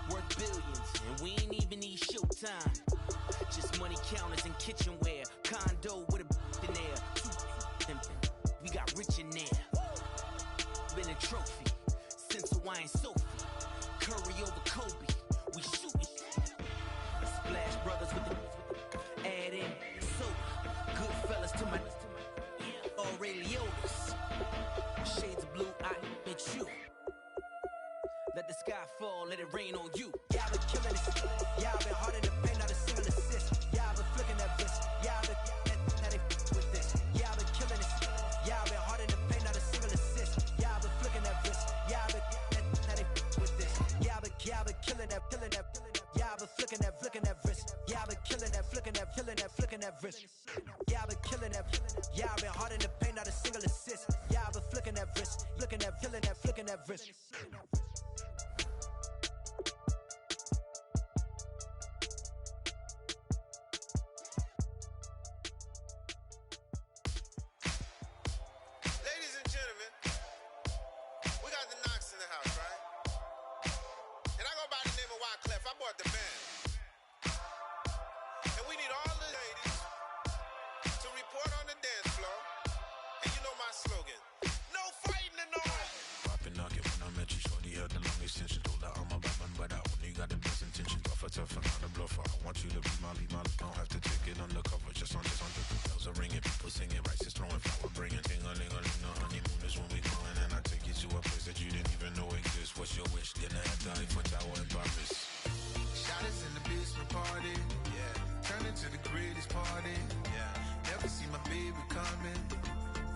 Speaker 9: Worth billions, and we ain't even need showtime. Just money counters and kitchenware. Condo with a in there. We got rich in there. Been a trophy since Hawaiian Sophie. Curry over Kobe. We shootin'. Splash Brothers with the add in soda. Good fellas to my Aureliotas. Shades of blue, I admit you. Let the sky fall, let it rain on you.
Speaker 8: Yeah, I've been killing it. Yeah, I've been hard in the paint, not a single assist. Yeah, I've been flicking that wrist. Yeah, I've been now they with this. Yeah, I've been killing it. Yeah, I've been hard in the paint, not a single assist. Yeah, I've been flicking that wrist. Yeah, I've been now they with this. Yeah, I've been killing that. Yeah, I've been flicking that wrist. Yeah, I've been killing that, flicking that wrist. Yeah, I've been killing that. Yeah, I've been hard in the paint, not a single assist. Yeah, I've been flicking that wrist, flicking that wrist.
Speaker 13: Ladies and gentlemen, we got the Knox in the house, right? And I go by the name of Wyclef. I bought the band. And we need all the ladies to report on the dance floor. And you know my slogan, no fighting in the hall.
Speaker 14: Poppin' knock it when I met you, shorty had the long extension. Told her I'm a bad man, but I only got the best intention. Tough and not a bluffer. I want you to be my lead, don't have to take it undercover. Just on the bells are ringing, people singing, rice is throwing, flower bringing. Ting-a-ling-a-ling, the honeymoon is when we going. And I take you to a place that you didn't even know exists. What's your wish? Dinner at the Eiffel Tower in Paris.
Speaker 12: Shot us in the basement party. Yeah. Turn into the greatest party. Yeah. Never see my baby coming.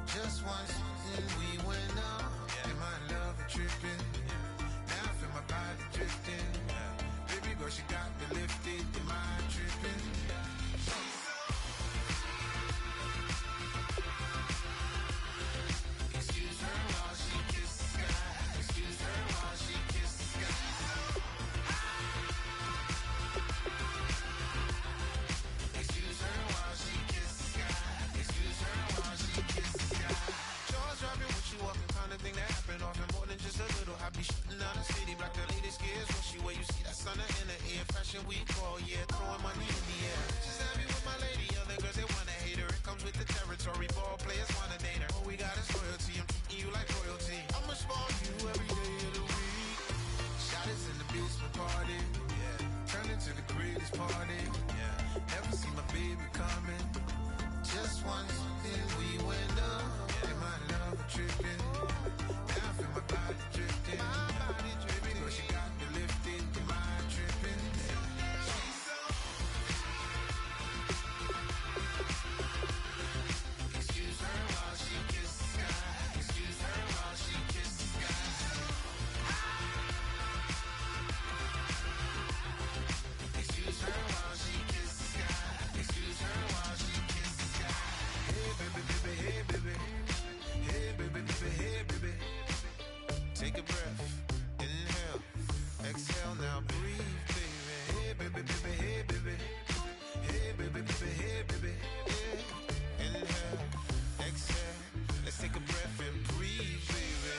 Speaker 12: Just once, then we went up. Yeah. And my love a tripping. Yeah. Now I feel my body drifting. Yeah. Baby girl, she got me lifted. Am I tripping? Yeah. Excuse her while she kisses the sky. Excuse her while she kisses the sky. Excuse her while she kisses the sky. Excuse her while she kisses the sky. Jaws dropping when she walking, kind of thing that happen often more than just a little. I be shutting down the city, black the latest gears. When she where you see that sun in the air, fashion week all year, throwing money in the air. She's happy with my lady, other girls they wanna hate her. It comes with the territory, ball players wanna date her. All we got is loyalty, I'm treating you like royalty. I'ma spoil you every day of the week. Shot us in the basement party, yeah. Turn into the greatest party, yeah. Never see my baby coming. Just once, then we went up, yeah. And my love a tripping. Now I feel my body drifting. Baby girl, she got me lifted. Am I tripping? Excuse her.
Speaker 13: Take a breath, inhale, exhale, now breathe, baby. Hey, baby, baby, hey, baby. Hey, baby, baby, hey, baby. Yeah. Inhale, exhale, let's take a breath and breathe, baby.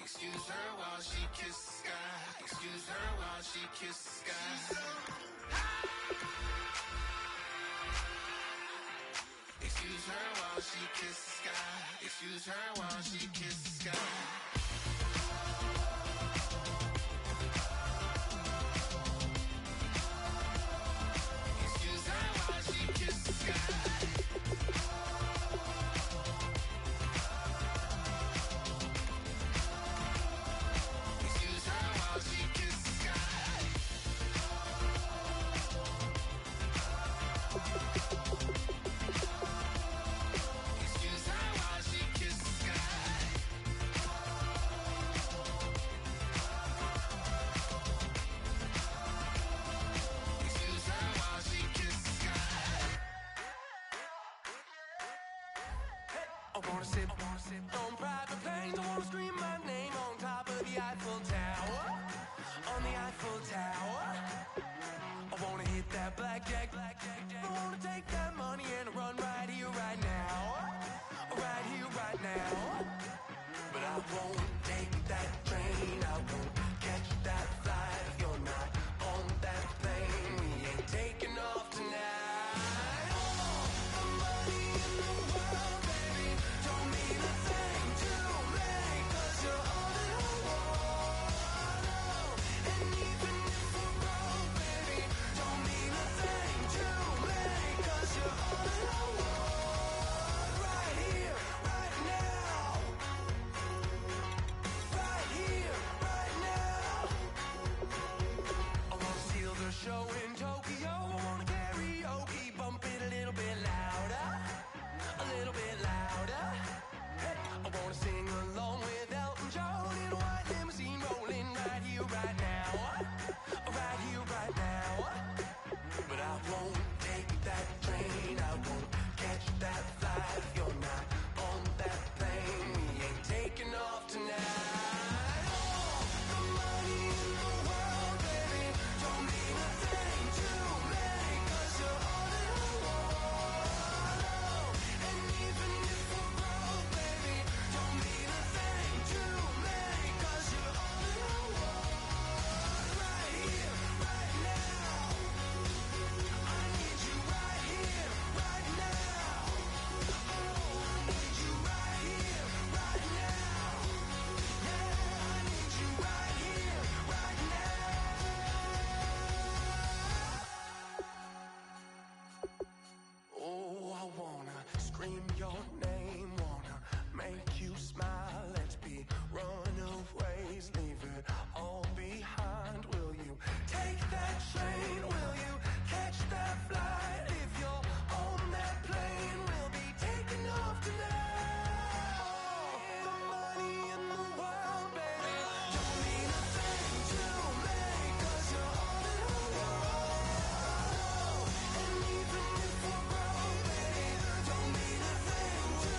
Speaker 13: Excuse her while she kisses the sky. Excuse her while she kisses the sky. Excuse her while she kisses the sky. Excuse her while she kisses the sky. Excuse her while she kisses the sky. Excuse her while she kisses the sky. Excuse her while she kisses the sky. Excuse her while she kisses the sky.
Speaker 9: I wanna sip on private planes. I wanna scream my name on top of the Eiffel Tower. On the Eiffel Tower. I wanna hit that blackjack. I wanna take that money and run right here, right now. Right here, right now. But I won't take that train. I won't catch that flight if you're not on that plane. We ain't taking off tonight. All the money in the world, baby, don't mean a thing to me, 'cause you're all that I want. And even if we're broke, baby, don't mean a thing to me, 'cause you're all that I want. Right here, right now. Right here, right now. I wanna steal the show in Tokyo. I wanna karaoke, bump it a little bit louder. A little bit louder. Hey, I wanna sing along with Elton John in a white limousine rolling right here, right now. Right here, right now. But I won't take that train. I won't catch that flight if you're not on that plane. We ain't taking off tonight. All the money in the world, baby, don't mean a thing to me, 'cause you're all that I want. And even if we're broke, baby, don't mean a thing to me, 'cause you're all that I want. Right here, right now. I need you right here, right now. Oh, I need you right here, right now. Yeah, I need you right here, right now. Oh, I wanna scream your name, wanna make you smile. Let's be runaways, leave it all behind. Will you take that train? Will you catch that flight? If you're on that plane, we'll be taking off tonight. All the money in the world, baby, don't mean a thing to me, 'cause you're all that I want. And even if we're broke, baby, don't mean a thing to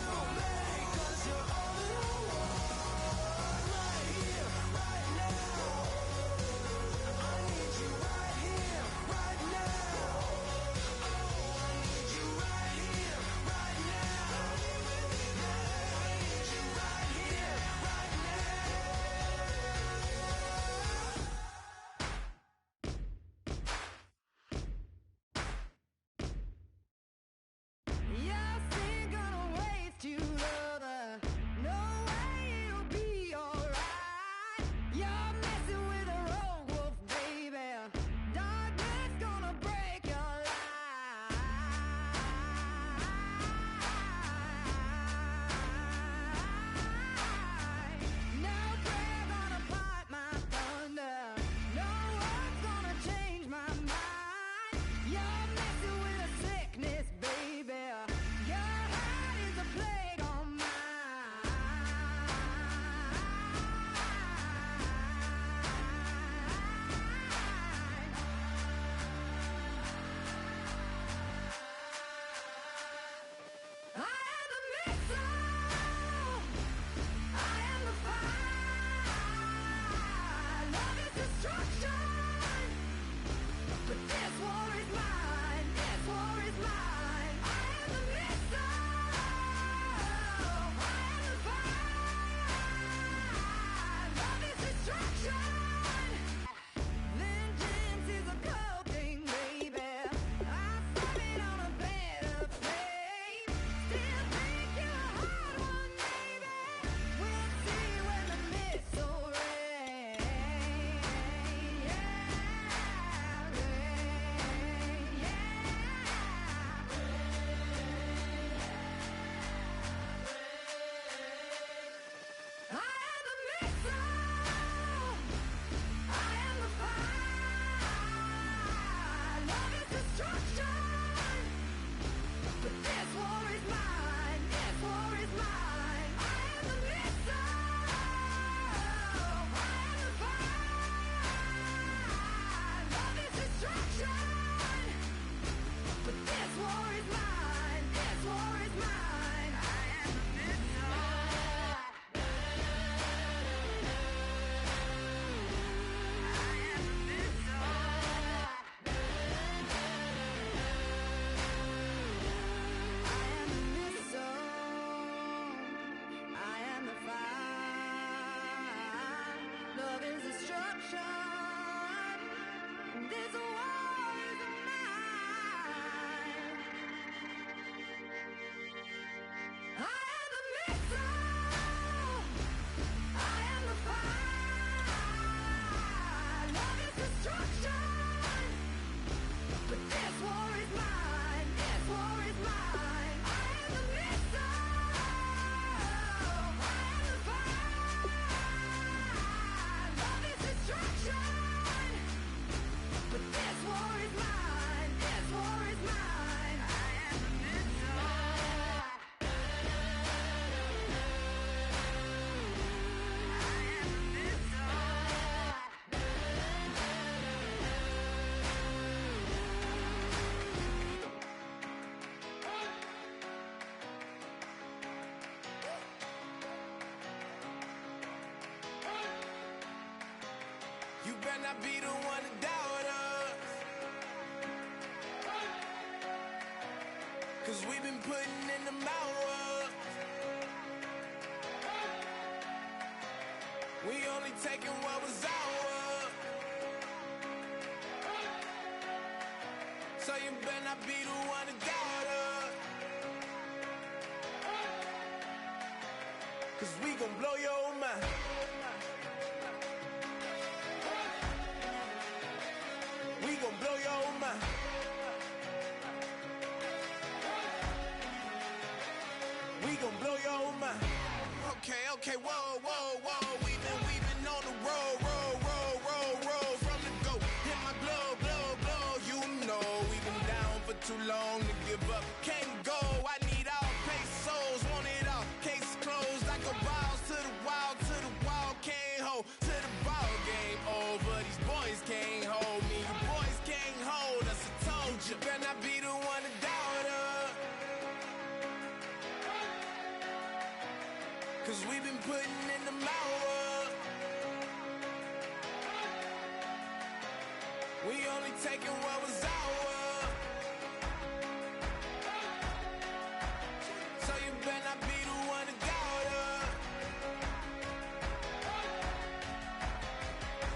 Speaker 13: better not be the one to doubt us. 'Cause we've been putting in the hours. We only taking what was ours. So you better not be the one to doubt us. 'Cause we gon' blow your mind. We gon' blow your mind. We gon' blow your mind. Okay, whoa. We've been on the road. From the go. Hit my blow. You know we've been down for too long to give up. Can't go. I need all pesos. Want it all. Case closed. I go balls to the wall. Can't hold to the ball game over. These boys can't hold me. You boys can't hold us. I told you. Better not be the one to doubt us. 'Cause we've been putting in the hours. We only taking what was ours. So you better not be the one to doubt us.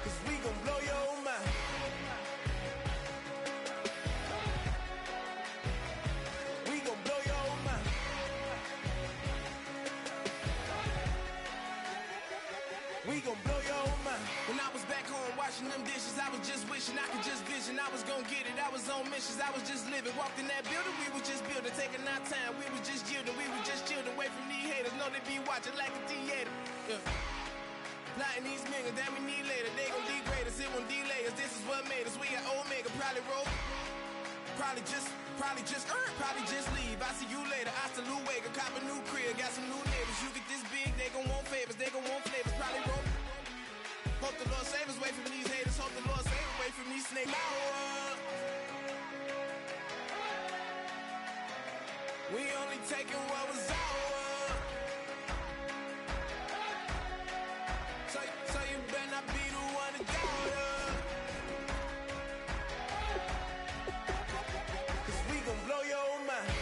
Speaker 13: 'Cause we gon' blow your mind. We gon' blow your mind. We gon' blow your mind. When I was back home washing them dishes, I was just wishing I could just vision. I was gon' get it, I was on missions, I was just living. Walked in that building, we was just building, taking our time. We was just yielding, we was just chilling. Away from these haters, know they be watching like a theater. Yeah. Plotting these niggas that we need later. They gon' degrade us, it won't delay us. This is what made us. We got Omega, probably roll. Probably just leave. I see you later. Hasta Luego, cop a new crib, got some new neighbors. You get this big, they gon' want favors, they gon' want flavors. Probably roll. Hope the Lord save us away from these haters. Hope the Lord save us away from these snakes. We only taking what was ours. So you better not be the one to doubt us. 'Cause we gon' blow your mind.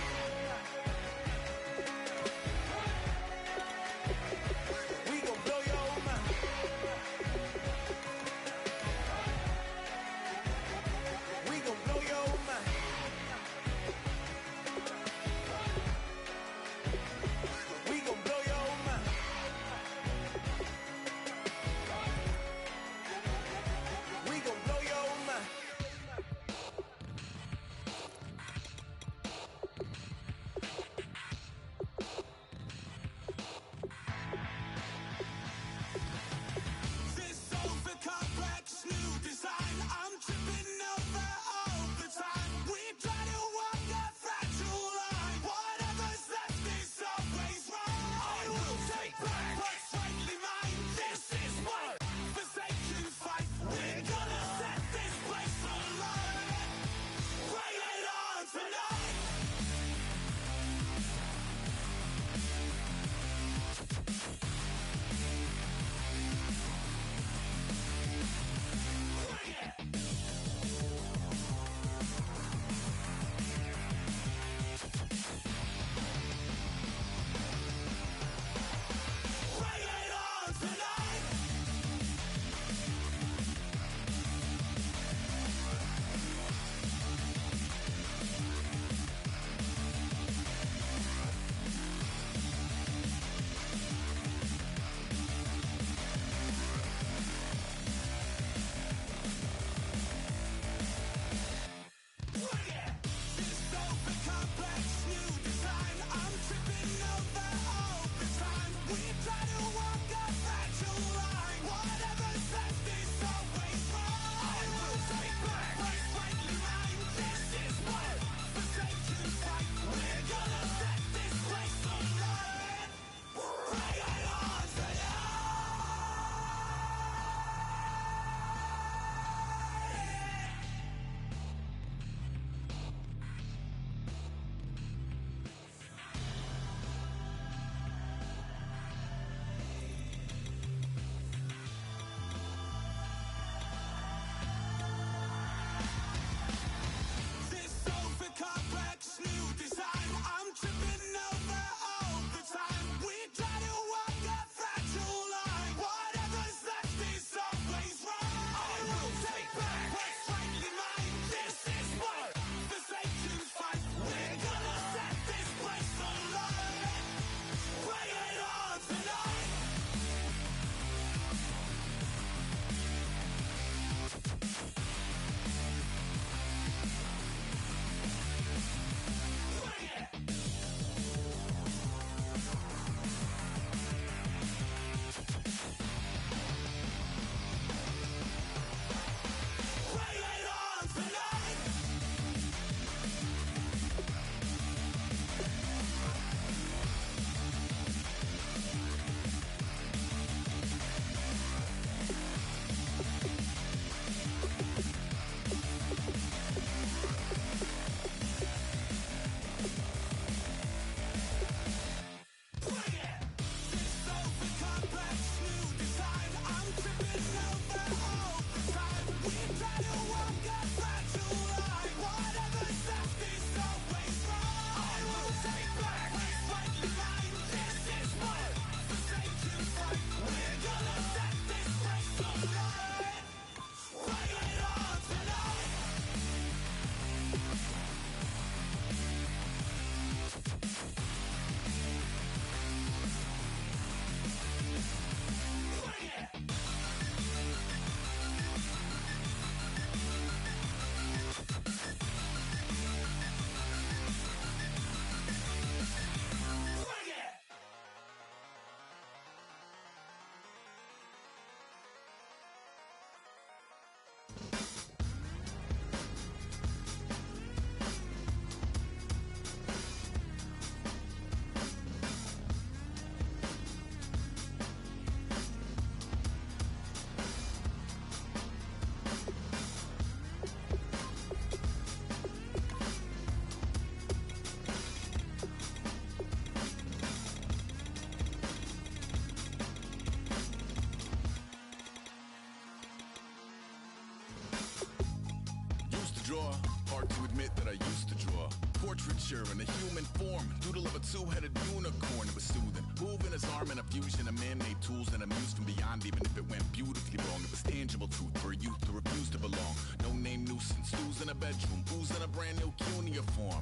Speaker 15: creature in a human form, doodle of a two-headed unicorn. It was soothing, moving his arm in a fusion of man-made tools and amused from beyond. Even if it went beautifully wrong, it was tangible truth for a youth to refuse to belong. No name nuisance, who's in a bedroom, who's in a brand new cuneiform.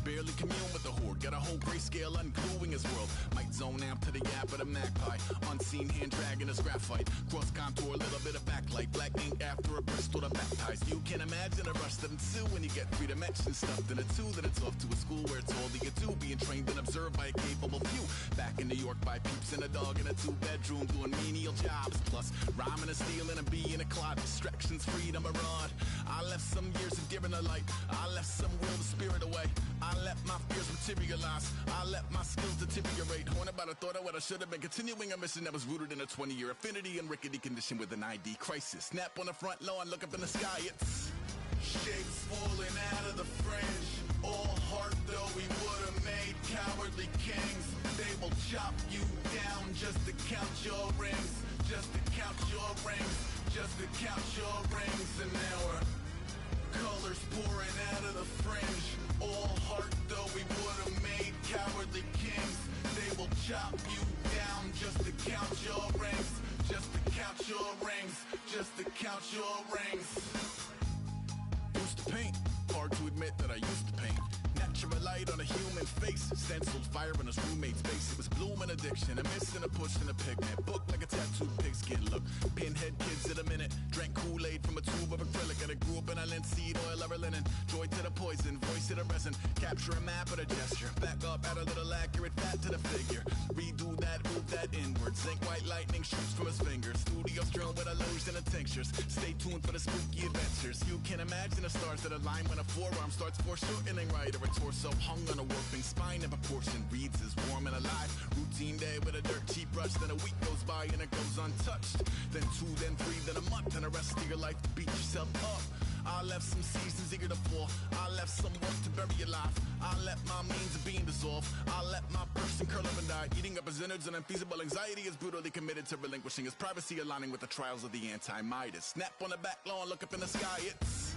Speaker 15: Barely commune with the horde, got a whole grayscale ungluing his world. Might zone out to the yap of the magpie, unseen hand dragging his graphite. Cross contour, a little bit of backlight, black ink after a Bristol to baptize. You can imagine a rush that ensue when you get 3 dimensions stuffed in a 2. Then it's off to a school where it's all that you do, being trained and observed by a capable few. Back in New York by peeps and a dog in a 2-bedroom doing menial jobs. Plus rhyming and stealing and being a clod, distractions, freedom, a rod. I left some years of giving a light, I left some will the spirit away. I let my fears materialize, I let my skills deteriorate. Haunted by the thought of what I should have been, continuing a mission that was rooted in a 20-year affinity and rickety condition with an ID crisis. Snap on the front lawn, look up in the sky, it's shapes falling out of the fringe. All heart though we would have made cowardly kings. They will chop you down just to count your rings, just to count your rings, just to count your rings. And now we're colors pouring out of the fringe. All heart though we would have made cowardly kings. They will chop you down just to count your rings, just to count your rings, just to count your rings. Used to paint, hard to admit that I used to paint. Natural light on a human face, stenciled fire in his roommate's face. It was blooming addiction, a miss and a push and a pigment. Book like a tattooed pigskin look. Pinhead kids in a minute. Drank Kool-Aid from a tube of acrylic. And I grew up in a linseed oil of linen. Joy to the poison, voice to the resin. Capture a map of a gesture. Back up, add a little accurate fat to the figure. Redo that, move that inward. Zinc white lightning shoots from his fingers. Studio strewn with illusion and tinctures. Stay tuned for the spooky adventures. You can imagine the stars that align when a forearm starts foreshortening right. Or a torso hung on a warping spine in proportion. Reads as warm and alive. Routine day with a dirt cheap brush. Then a week goes by and it goes untouched. Then 2, then 3, then a month. And the rest of your life to beat yourself up. I left some seasons eager to fall. I left some work to bury your life. I let my means of being dissolve. I let my person curl up and die. Eating up his innards and unfeasible anxiety is brutally committed to relinquishing his privacy, aligning with the trials of the anti-Midas. Snap on the back lawn, look up in the sky. It's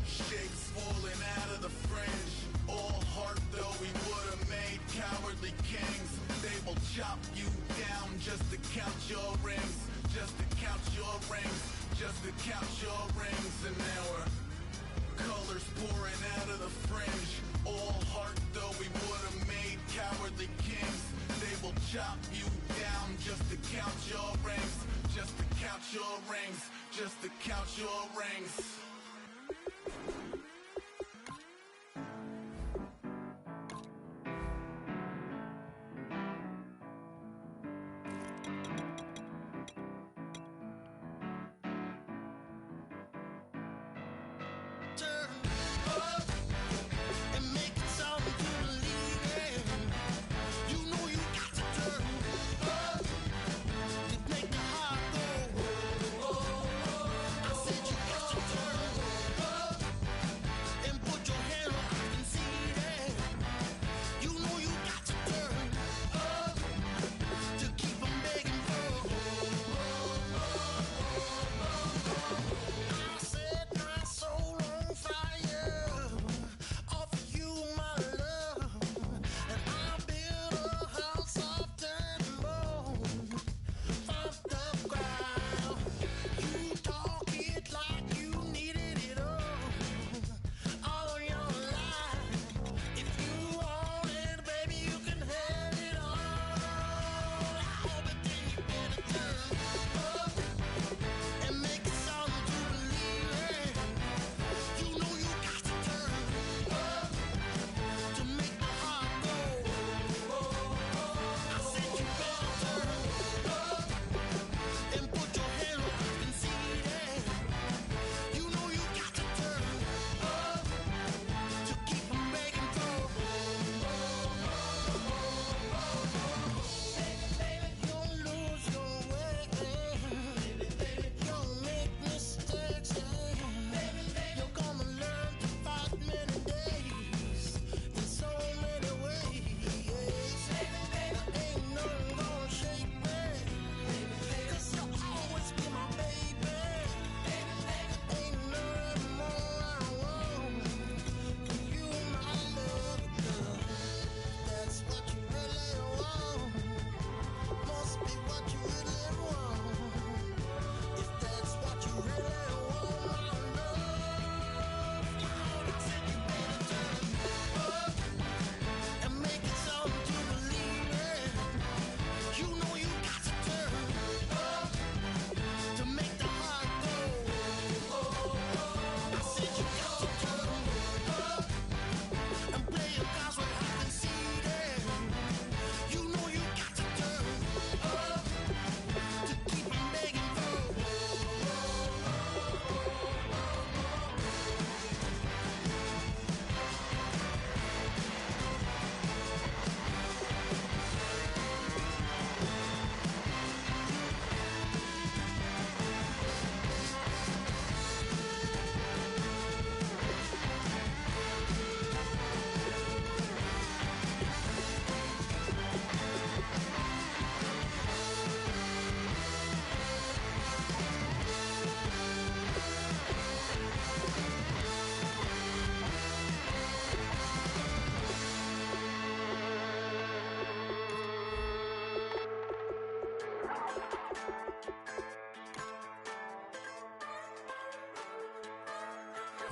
Speaker 15: shapes falling out of the fringe. All heart though we would have made cowardly kings. They will chop you down just to count your rings, just to count your rings, just to count your rings. And now we're colors pouring out of the fringe. All heart though we would have made cowardly kings. They will chop you down just to count your rings, just to count your rings, just to count your rings.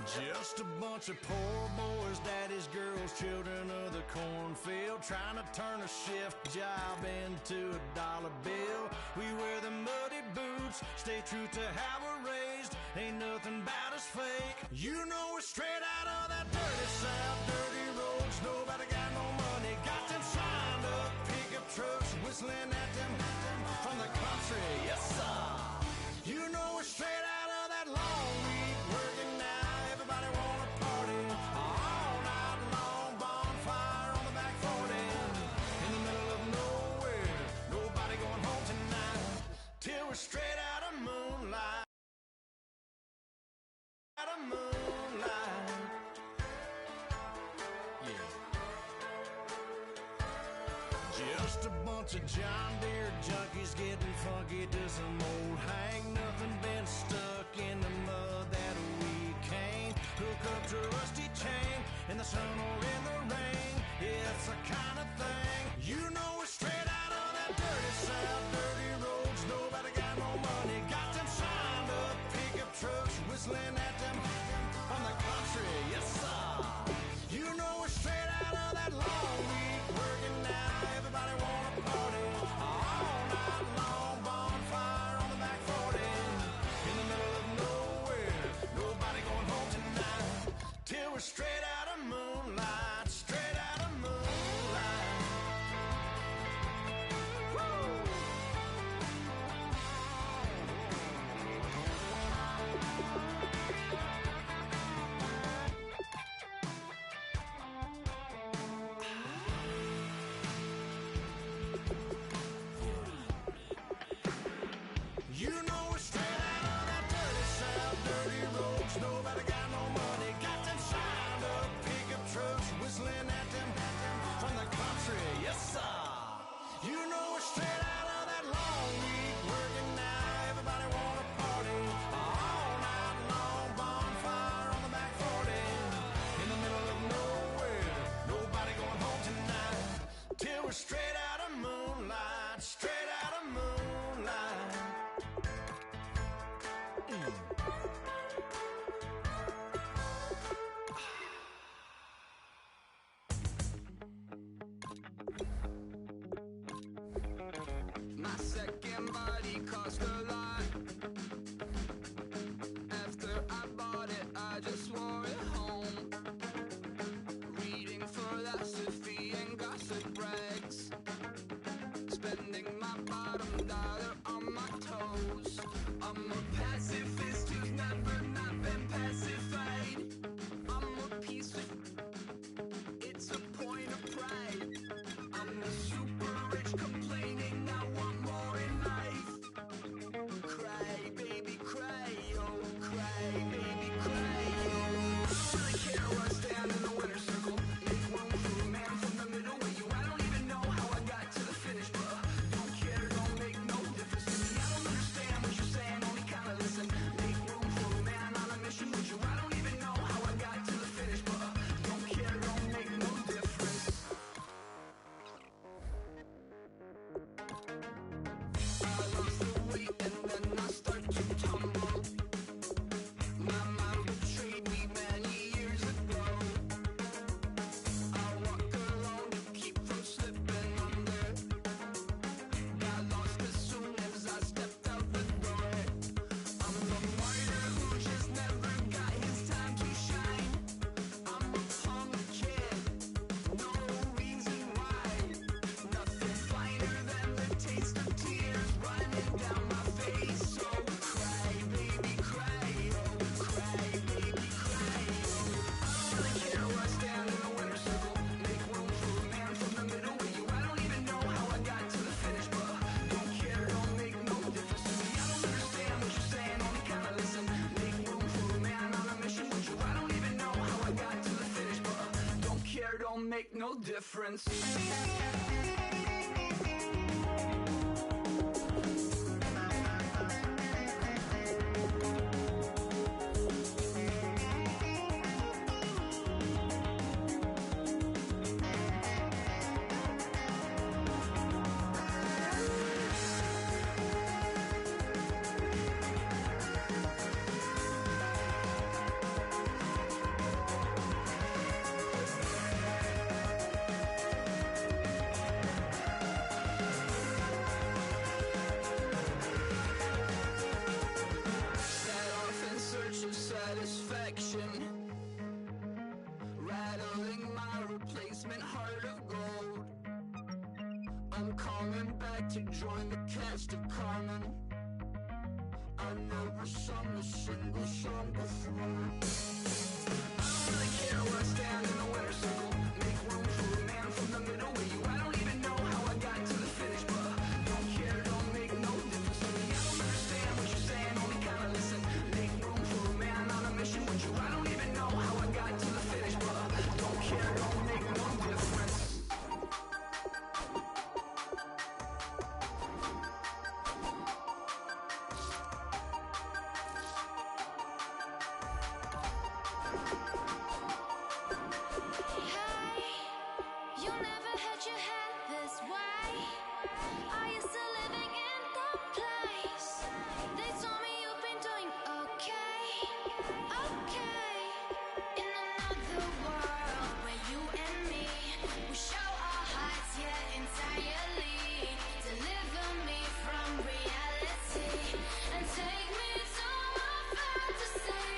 Speaker 1: Just a bunch of poor boys, daddies, girls, children of the cornfield, trying to turn a shift job into a dollar bill. We wear the muddy boots, stay true to how we're raised. Ain't nothing about us fake. You know we're straight out of that dirty south, dirty roads. Nobody got no money, got them signed up pickup trucks, whistling at them from the country. Yes, sir. You know we're straight out of that long week working now. Everybody wanna party all night long. Bonfire on the back 40 in the middle of nowhere. Nobody going home tonight till we're straight out of moonlight. Out of moonlight. Yeah. Just a bunch of John Deere junkies getting funky to some old hang. Nothing been stuck in the mud that we can't hook up to a rusty chain in the sun or in the rain. It's the kind of thing. You know we're straight out of that dirty south, dirty roads. Nobody got no money, got them signed up pickup trucks, whistling at them from the country. Yes, sir. You know we're straight out of that long week working now. Everybody wanna party all night long. Bonfire on the back 40 in the middle of nowhere. Nobody going home tonight till we're straight out of moonlight. Straight out of moonlight. Woo! You know we're straight out of that dirty south, dirty roads. Nobody got no money, got them signed up pickup trucks, whistling at them from the country. Yes, sir. You know we're straight out of that long week working now. Everybody wanna party all night long. Bonfire on the back 40 in the middle of nowhere. Nobody going home tonight till we're straight out of moonlight. Straight out of moonlight.
Speaker 9: My second body cost a lot. After I bought it, I just wore it home. Reading philosophy and gossip rags. Spending my bottom dollar on my toes. I'm a pacifist who's never not been pacified. I'm a piece of... It's a point of pride. I'm the super rich complaining I want more in life. Cry, baby, cry, oh, cry, baby, cry, oh. I don't really care where I stand in the winner's circle. Make room for a man from the middle with you. I don't even know how I got to the finish, but don't care, don't make no difference to me. I don't understand what you're saying, only kinda listen. Make room for a man on a mission with you. I don't even know how I got to the finish, but don't care, don't make no difference. I lost the weight and then I start to tumble. My mom betrayed me many years ago. I walk alone to keep from slipping under. Got lost as soon as I stepped out the door. I'm the martyr who just never got his time to shine. I'm a punk kid, no reason why. Nothing finer than the taste of tears running down my face. So cry, baby, cry, oh, cry, baby, cry, oh. I don't really care where I stand in the winner's circle. Make room for a man from the middle with you. I don't even know how I got to the finish, but don't care, don't make no difference to me. I don't understand what you're saying, only kinda listen. Make room for a man on a mission with you. I don't even know how I got to the finish, but don't care, don't make no difference.
Speaker 16: to join the cast of Carmen. I never sung a single song before. I don't really care where I stand in the winner's circle. Make room for a man from the middle with you. I don't even know how I got to the finish, but don't care, don't make no difference to me. I don't understand what you're saying, only kinda listen. Make room for a man on a mission with you. I don't even know how I got to the finish, but don't care, don't make no difference.
Speaker 17: You never had your head this way. Are you still living in the place? They told me you've been doing okay, okay. In another world where you and me, we show our hearts, yeah, entirely. Deliver me from reality and take me to my fantasy.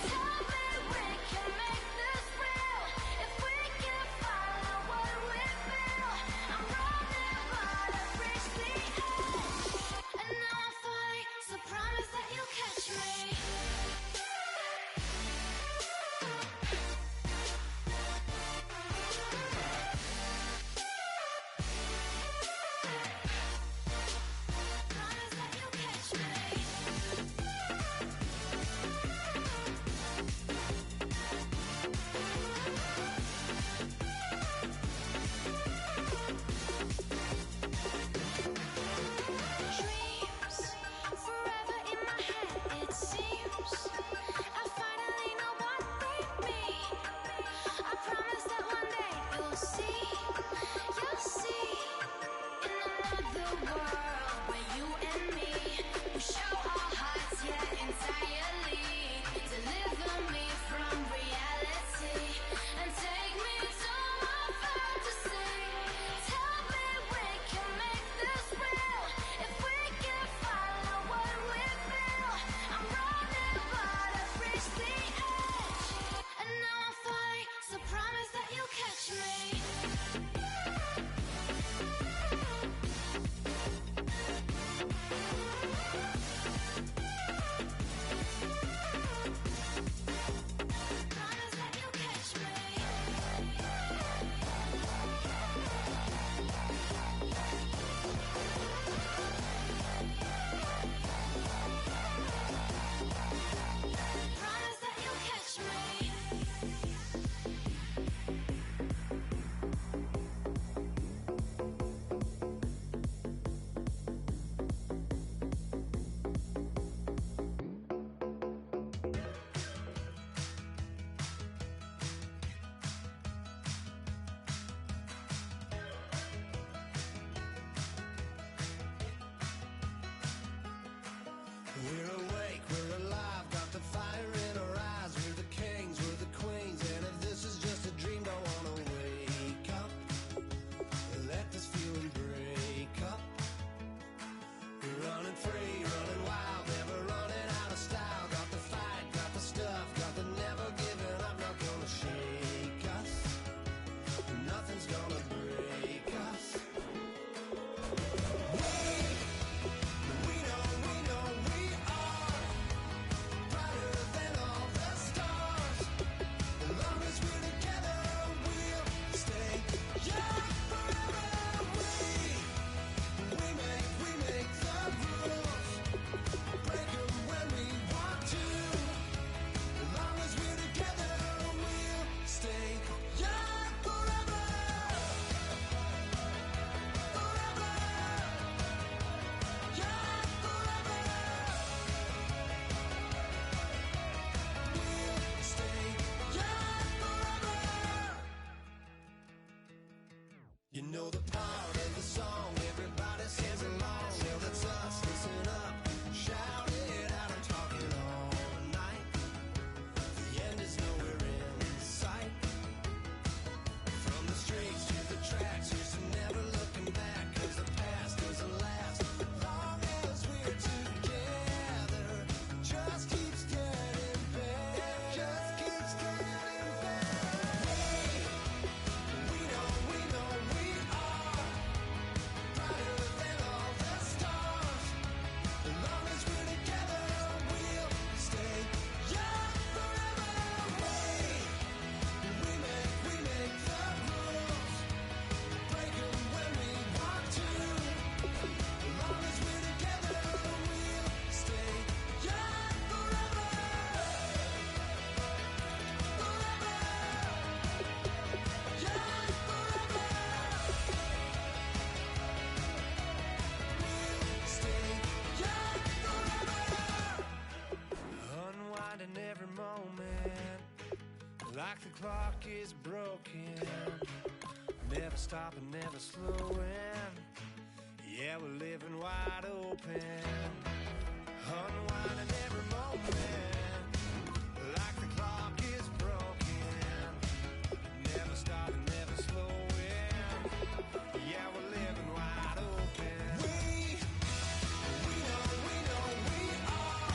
Speaker 17: Tell me we can make this real if we can follow what we feel. I'm running, but I've reached the edge, and now I'm falling. So promise that you'll catch me. Promise that you'll catch me. Dreams forever in my head, it seems. I finally know what they mean. I promise that one day you'll see. In another world where you and me, we show our hearts, yeah, entirely. Deliver me from reality and take me to my fantasy. Tell me we can make this real if we can follow what we feel. I'm running, but I've reached the edge, and now I'm falling. So promise that you'll catch me. Promise that you'll catch me. Promise that you'll catch me.
Speaker 1: We're awake, we're alive, got the fire in our eyes. We're the kings, we're the queens, and if this is just a dream, don't wanna wake up. Let this feeling break up. We're running free, running wild, never running out of style. Got the fight, got the stuff, got the never giving up. Not gonna shake us, nothing's gonna break us. We know we are
Speaker 18: clock is broken, never stopping, never slowing. Yeah, we're living wide open, unwinding every moment. Like the clock is broken, never stopping, never slowing. Yeah, we're living wide open. We know we are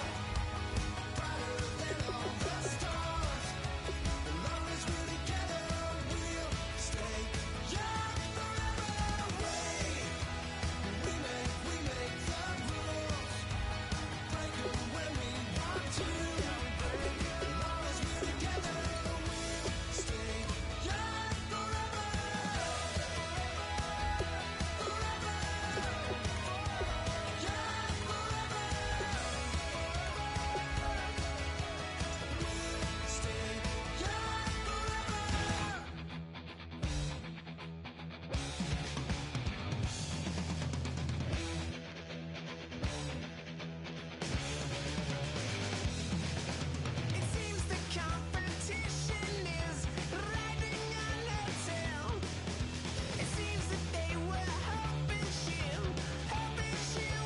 Speaker 18: brighter than all the stars. As long as we're together, we'll stay young forever. We make the rules, break them when we want to. As long as we're together, we'll stay young forever. It seems the competition is riding on her tail. It seems that they were hoping she would fail.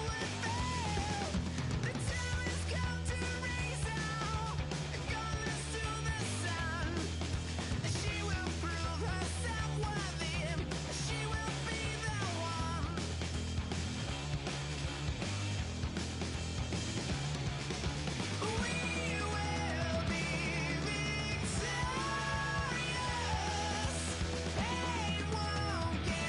Speaker 18: The time has come to raise our guns to the sun. She will prove herself worthy. She will be the one. We will be victorious. They won't get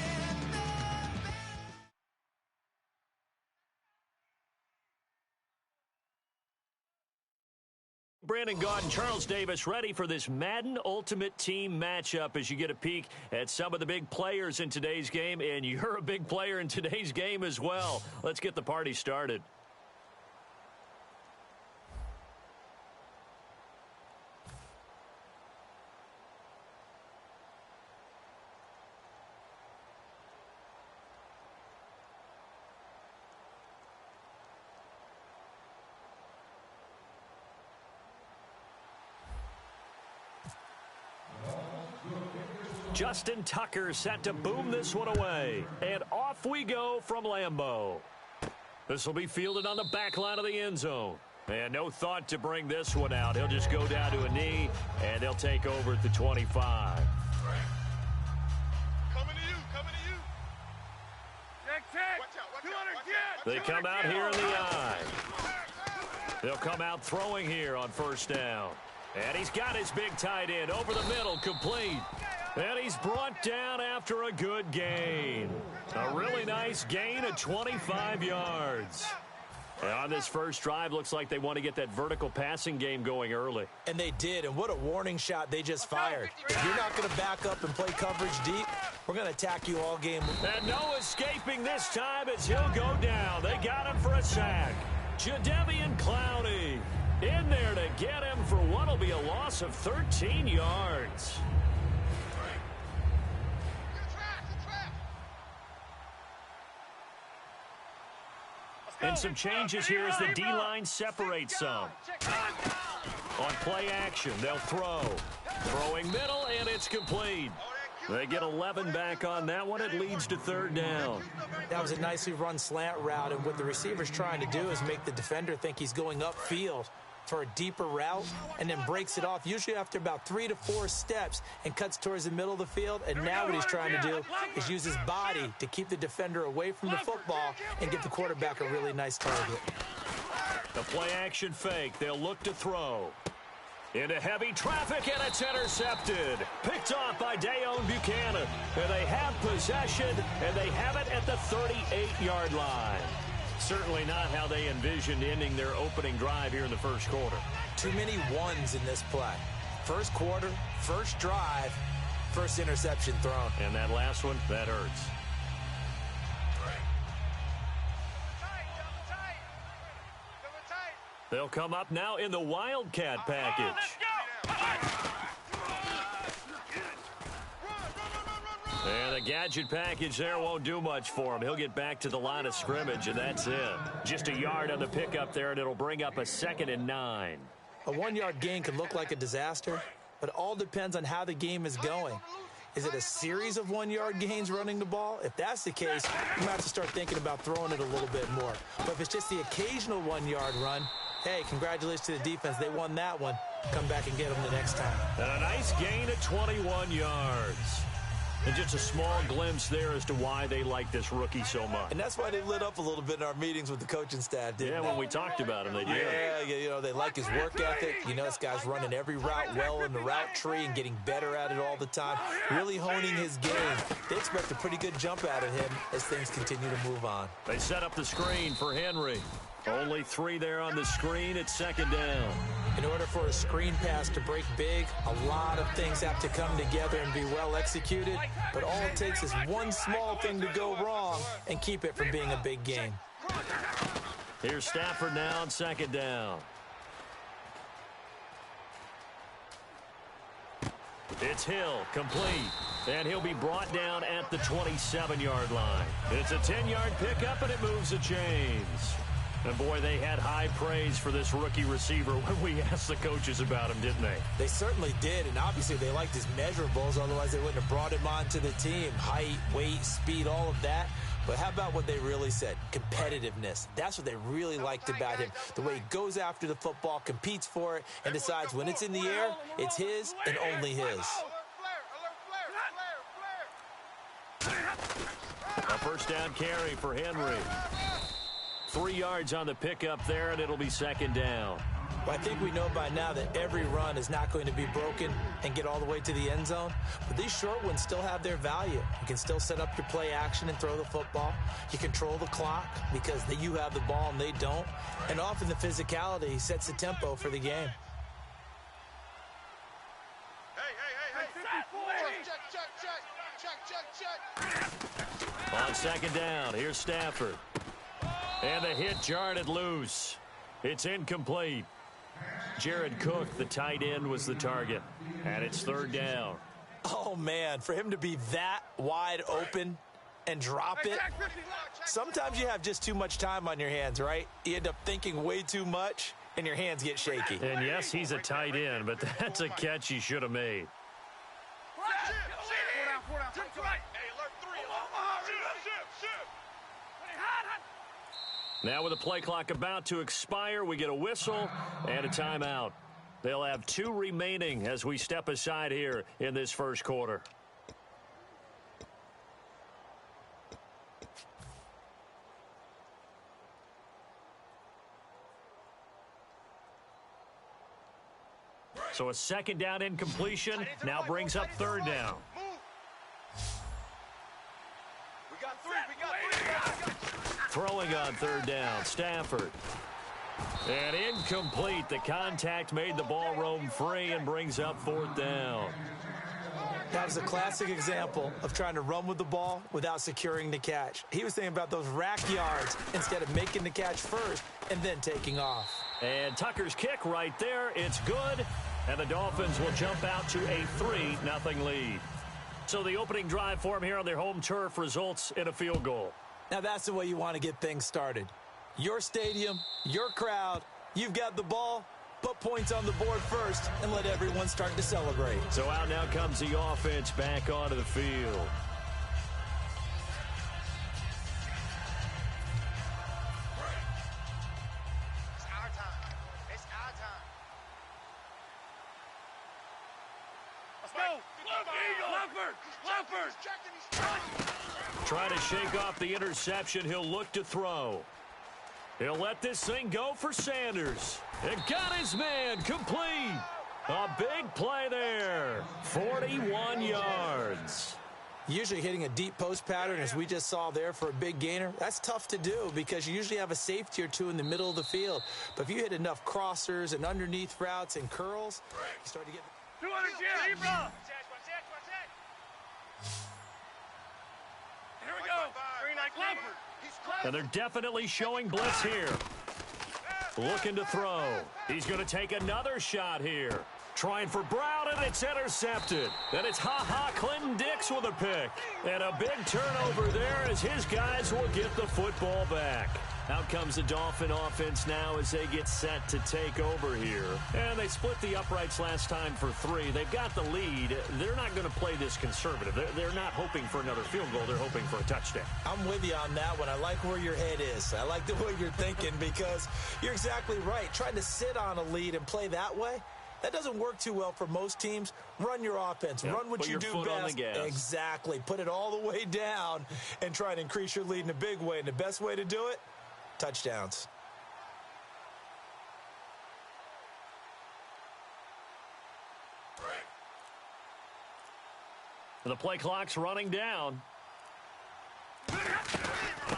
Speaker 18: the
Speaker 3: Brandon Gaud and Charles Davis ready for this Madden Ultimate Team matchup as you get a peek at some of the big players in today's game, and you're a big player in today's game as well. Let's get the party started. Justin Tucker set to boom this one away. And off we go from Lambeau. This will be fielded on the back line of the end zone. And no thought to bring this one out. He'll just go down to a knee, and they'll take over at the 25.
Speaker 5: Coming to you. Check. Watch out. 200, get.
Speaker 3: They come out here in the eye. They'll come out throwing here on first down. And he's got his big tight end over the middle, complete. And he's brought down after a good gain. A really nice gain of 25 yards. And on this first drive, looks like they want to get that vertical passing game going early.
Speaker 4: And they did, and what a warning shot they just fired. If you're not going to back up and play coverage deep, we're going to attack you all game.
Speaker 3: And no escaping this time as he'll go down. They got him for a sack. Jadeveon Clowney in there to get him for what will be a loss of 13 yards. And some changes here as the D-line separates some. On play action, they'll throw. Throwing middle, and it's complete. They get 11 back on that one. It leads to third down.
Speaker 4: That was a nicely run slant route, and what the receiver's trying to do is make the defender think he's going upfield for a deeper route, and then breaks it off, usually after about 3 to 4 steps, and cuts towards the middle of the field. And now what he's trying to do is use his body to keep the defender away from the football and give the quarterback a really nice target.
Speaker 3: The play-action fake. They'll look to throw. Into heavy traffic, and it's intercepted. Picked off by Dayon Buchanan. And they have possession, and they have it at the 38-yard line. Certainly not how they envisioned ending their opening drive here in the first quarter.
Speaker 4: Too many ones in this play. First quarter, first drive, first interception thrown.
Speaker 3: And that last one, that hurts. They'll come up now in the Wildcat package. And the gadget package there won't do much for him. He'll get back to the line of scrimmage, and that's it. Just a yard on the pickup there, and it'll bring up a 2nd and 9.
Speaker 4: A 1-yard gain could look like a disaster, but it all depends on how the game is going. Is it a series of 1-yard gains running the ball? If that's the case, you might have to start thinking about throwing it a little bit more. But if it's just the occasional 1-yard run, hey, congratulations to the defense. They won that one. Come back and get them the next time.
Speaker 3: And a nice gain of 21 yards. And just a small glimpse there as to why they like this rookie so much.
Speaker 4: And that's why they lit up a little bit in our meetings with the coaching staff, didn't they?
Speaker 3: When we talked about him, they did.
Speaker 4: Yeah, you know, they like his work ethic. You know, this guy's running every route well in the route tree and getting better at it all the time, really honing his game. They expect a pretty good jump out of him as things continue to move on.
Speaker 3: They set up the screen for Henry. Only 3 there on the screen. It's second down.
Speaker 4: In order for a screen pass to break big, a lot of things have to come together and be well executed. But all it takes is one small thing to go wrong and keep it from being a big game.
Speaker 3: Here's Stafford now on second down. It's Hill, complete. And he'll be brought down at the 27-yard line. It's a 10-yard pickup, and it moves the chains. And, boy, they had high praise for this rookie receiver when we asked the coaches about him, didn't they?
Speaker 4: They certainly did, and obviously they liked his measurables. Otherwise, they wouldn't have brought him onto the team. Height, weight, speed, all of that. But how about what they really said? Competitiveness. That's what they really liked about him. The way he goes after the football, competes for it, and decides when it's in the air, it's his and only his.
Speaker 3: A first down carry for Henry. 3 yards on the pickup there, and it'll be second down.
Speaker 4: Well, I think we know by now that every run is not going to be broken and get all the way to the end zone. But these short ones still have their value. You can still set up your play action and throw the football. You control the clock because you have the ball and they don't. And often the physicality sets the tempo for the game.
Speaker 3: On second down, here's Stafford. And the hit jarred loose. It's incomplete. Jared Cook, the tight end, was the target. And it's third down.
Speaker 4: Oh, man, for him to be that wide open and drop it. Sometimes you have just too much time on your hands, right? You end up thinking way too much, and your hands get shaky.
Speaker 3: And, yes, he's a tight end, but that's a catch he should have made. Now with the play clock about to expire, we get a whistle and a timeout. They'll have 2 remaining as we step aside here in this first quarter. So a second down incompletion now brings up third down. Throwing on third down, Stafford. And incomplete. The contact made the ball roam free and brings up fourth down.
Speaker 4: That was a classic example of trying to run with the ball without securing the catch. He was thinking about those rack yards instead of making the catch first and then taking off.
Speaker 3: And Tucker's kick right there. It's good. And the Dolphins will jump out to a 3-0 lead. So the opening drive for them here on their home turf results in a field goal.
Speaker 4: Now that's the way you want to get things started. Your stadium, your crowd, you've got the ball, put points on the board first, and let everyone start to celebrate.
Speaker 3: So out now comes the offense back onto the field.
Speaker 5: It's our time. It's our time. Let's go. Leopard.
Speaker 3: Try to shake off the interception. He'll look to throw. He'll let this thing go for Sanders. And got his man complete. A big play there. 41 yards.
Speaker 4: Usually hitting a deep post pattern, as we just saw there, for a big gainer, that's tough to do because you usually have a safety or two in the middle of the field. But if you hit enough crossers and underneath routes and curls, you start to get...
Speaker 5: 200 Jerry, bro. Here we go. Green light, Leopard.
Speaker 3: And they're definitely showing blitz here. Looking to throw. He's going to take another shot here. Trying for Brown, and it's intercepted. And it's Clinton Dix with a pick. And a big turnover there as his guys will get the football back. Out comes the Dolphin offense now as they get set to take over here. And they split the uprights last time for 3. They've got the lead. They're not going to play this conservative. They're not hoping for another field goal. They're hoping for a touchdown.
Speaker 4: I'm with you on that one. I like where your head is. I like the way you're thinking because you're exactly right. Trying to sit on a lead and play that way, that doesn't work too well for most teams. Run your offense. Run what you do best.
Speaker 3: On the gas.
Speaker 4: Exactly. Put it all the way down and try to increase your lead in a big way. And the best way to do it, touchdowns.
Speaker 3: The play clock's running down.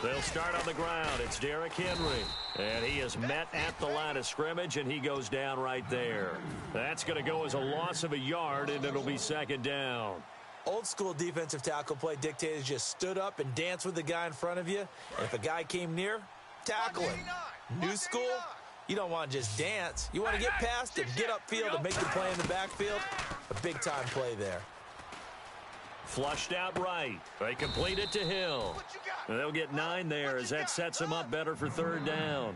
Speaker 3: They'll start on the ground. It's Derrick Henry. And he is met at the line of scrimmage, and he goes down right there. That's going to go as a loss of a yard, and it'll be second down.
Speaker 4: Old school defensive tackle play dictated just stood up and danced with the guy in front of you. And if a guy came near, tackle him. New school, you don't want to just dance. You want to get past him, get upfield, and make the play in the backfield. A big-time play there.
Speaker 3: Flushed out right. They complete it to Hill. And they'll get 9 there as that sets them up better for third down.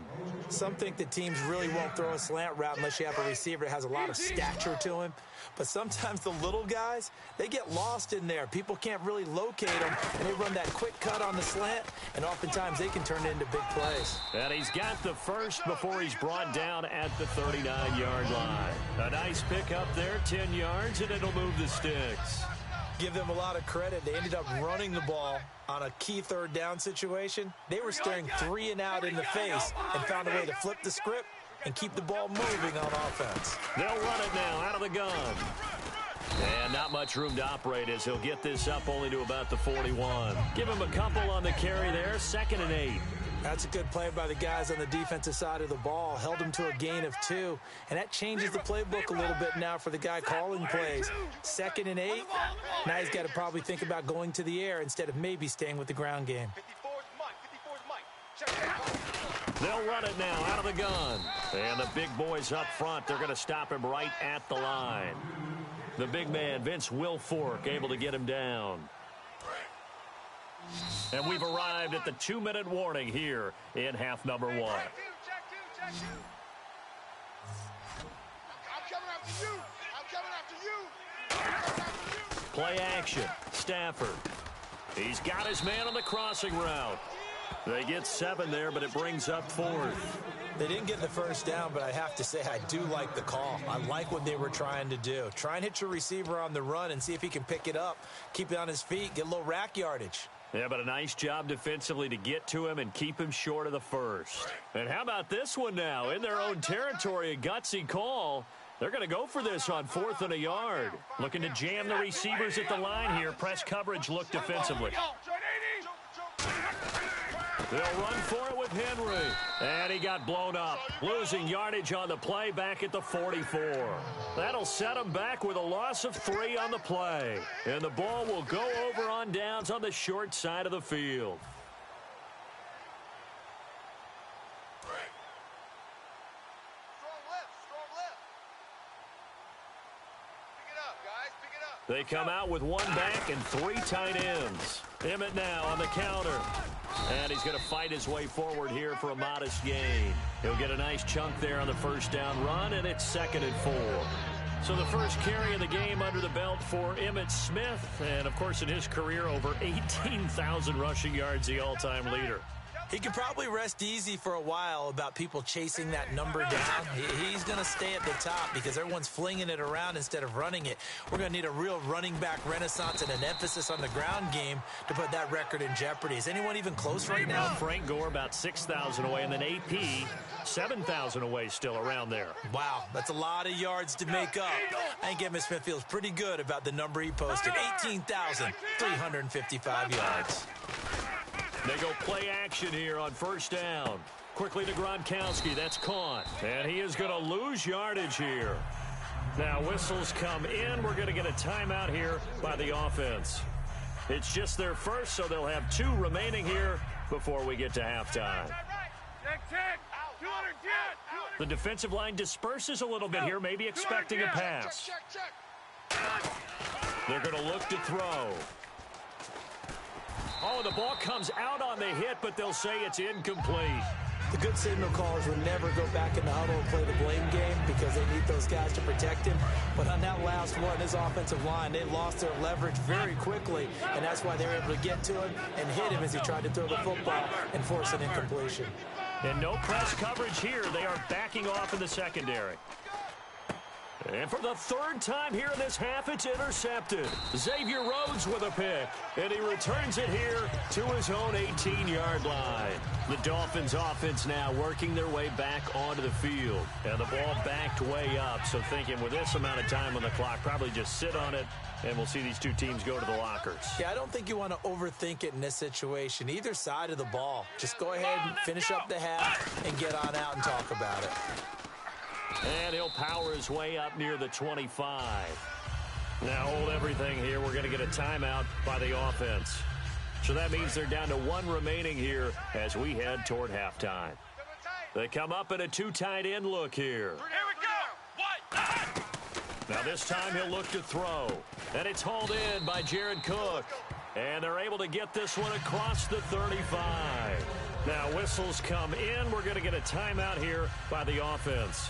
Speaker 4: Some think that teams really won't throw a slant route unless you have a receiver that has a lot of stature to him. But sometimes the little guys, they get lost in there. People can't really locate them, and they run that quick cut on the slant, and oftentimes they can turn it into big plays.
Speaker 3: And he's got the first before he's brought down at the 39-yard line. A nice pick up there, 10 yards, and it'll move the sticks.
Speaker 4: Give them a lot of credit. They ended up running the ball on a key third down situation. They were staring 3 and out in the face and found a way to flip the script and keep the ball moving on offense.
Speaker 3: They'll run it now out of the gun. And not much room to operate as he'll get this up only to about the 41. Give him a couple on the carry there, 2nd and 8.
Speaker 4: That's a good play by the guys on the defensive side of the ball. Held him to a gain of 2. And that changes the playbook a little bit now for the guy calling plays. 2nd and 8. Now he's got to probably think about going to the air instead of maybe staying with the ground game.
Speaker 3: They'll run it now out of the gun. And the big boys up front, they're going to stop him right at the line. The big man, Vince Wilfork, able to get him down. And we've arrived at the 2-minute warning here in half number 1.
Speaker 5: I'm coming after you. I'm coming after you.
Speaker 3: Play action. Stafford. He's got his man on the crossing route. They get 7 there, but it brings up 4th.
Speaker 4: They didn't get the first down, but I have to say I do like the call. I like what they were trying to do. Try and hit your receiver on the run and see if he can pick it up, keep it on his feet, get a little rack yardage.
Speaker 3: Yeah, but a nice job defensively to get to him and keep him short of the first. And how about this one now? In their own territory, a gutsy call. They're going to go for this on 4th and a yard. Looking to jam the receivers at the line here. Press coverage look defensively. They'll run for it with Henry. And he got blown up. Losing yardage on the play back at the 44. That'll set him back with a loss of 3 on the play. And the ball will go over on downs on the short side of the field. They come out with 1 back and 3 tight ends. Emmett now on the counter. And he's going to fight his way forward here for a modest gain. He'll get a nice chunk there on the first down run, and it's 2nd and 4. So the first carry of the game under the belt for Emmitt Smith. And, of course, in his career, over 18,000 rushing yards, the all-time leader.
Speaker 4: He could probably rest easy for a while about people chasing that number down. He's going to stay at the top because everyone's flinging it around instead of running it. We're going to need a real running back renaissance and an emphasis on the ground game to put that record in jeopardy. Is anyone even close right now?
Speaker 3: Frank Gore about 6,000 away, and then AP 7,000 away still around there.
Speaker 4: Wow, that's a lot of yards to make up. I think Emmitt Smith feels pretty good about the number he posted, 18,355 yards.
Speaker 3: They go play action here on first down. Quickly to Gronkowski. That's caught. And he is going to lose yardage here. Now whistles come in. We're going to get a timeout here by the offense. It's just their first, so they'll have 2 remaining here before we get to halftime. The defensive line disperses a little bit here, maybe expecting a pass. They're going to look to throw. Oh, the ball comes out on the hit, but they'll say it's incomplete.
Speaker 4: The good signal callers would never go back in the huddle and play the blame game because they need those guys to protect him. But on that last one, his offensive line, they lost their leverage very quickly, and that's why they were able to get to him and hit him as he tried to throw the football and force an incompletion.
Speaker 3: And no press coverage here. They are backing off in the secondary. And for the third time here in this half, it's intercepted. Xavier Rhodes with a pick, and he returns it here to his own 18-yard line. The Dolphins offense now working their way back onto the field. And the ball backed way up, so thinking with this amount of time on the clock, probably just sit on it, and we'll see these two teams go to the lockers.
Speaker 4: Yeah, I don't think you want to overthink it in this situation. Either side of the ball. Just go ahead and finish up the half and get on out and talk about it.
Speaker 3: And he'll power his way up near the 25. Now hold everything here. We're going to get a timeout by the offense. So that means they're down to one remaining here as we head toward halftime. They come up in a two tight end look here.
Speaker 5: Here we go.
Speaker 3: Now this time he'll look to throw. And it's hauled in by Jared Cook. And they're able to get this one across the 35. Now whistles come in. We're going to get a timeout here by the offense.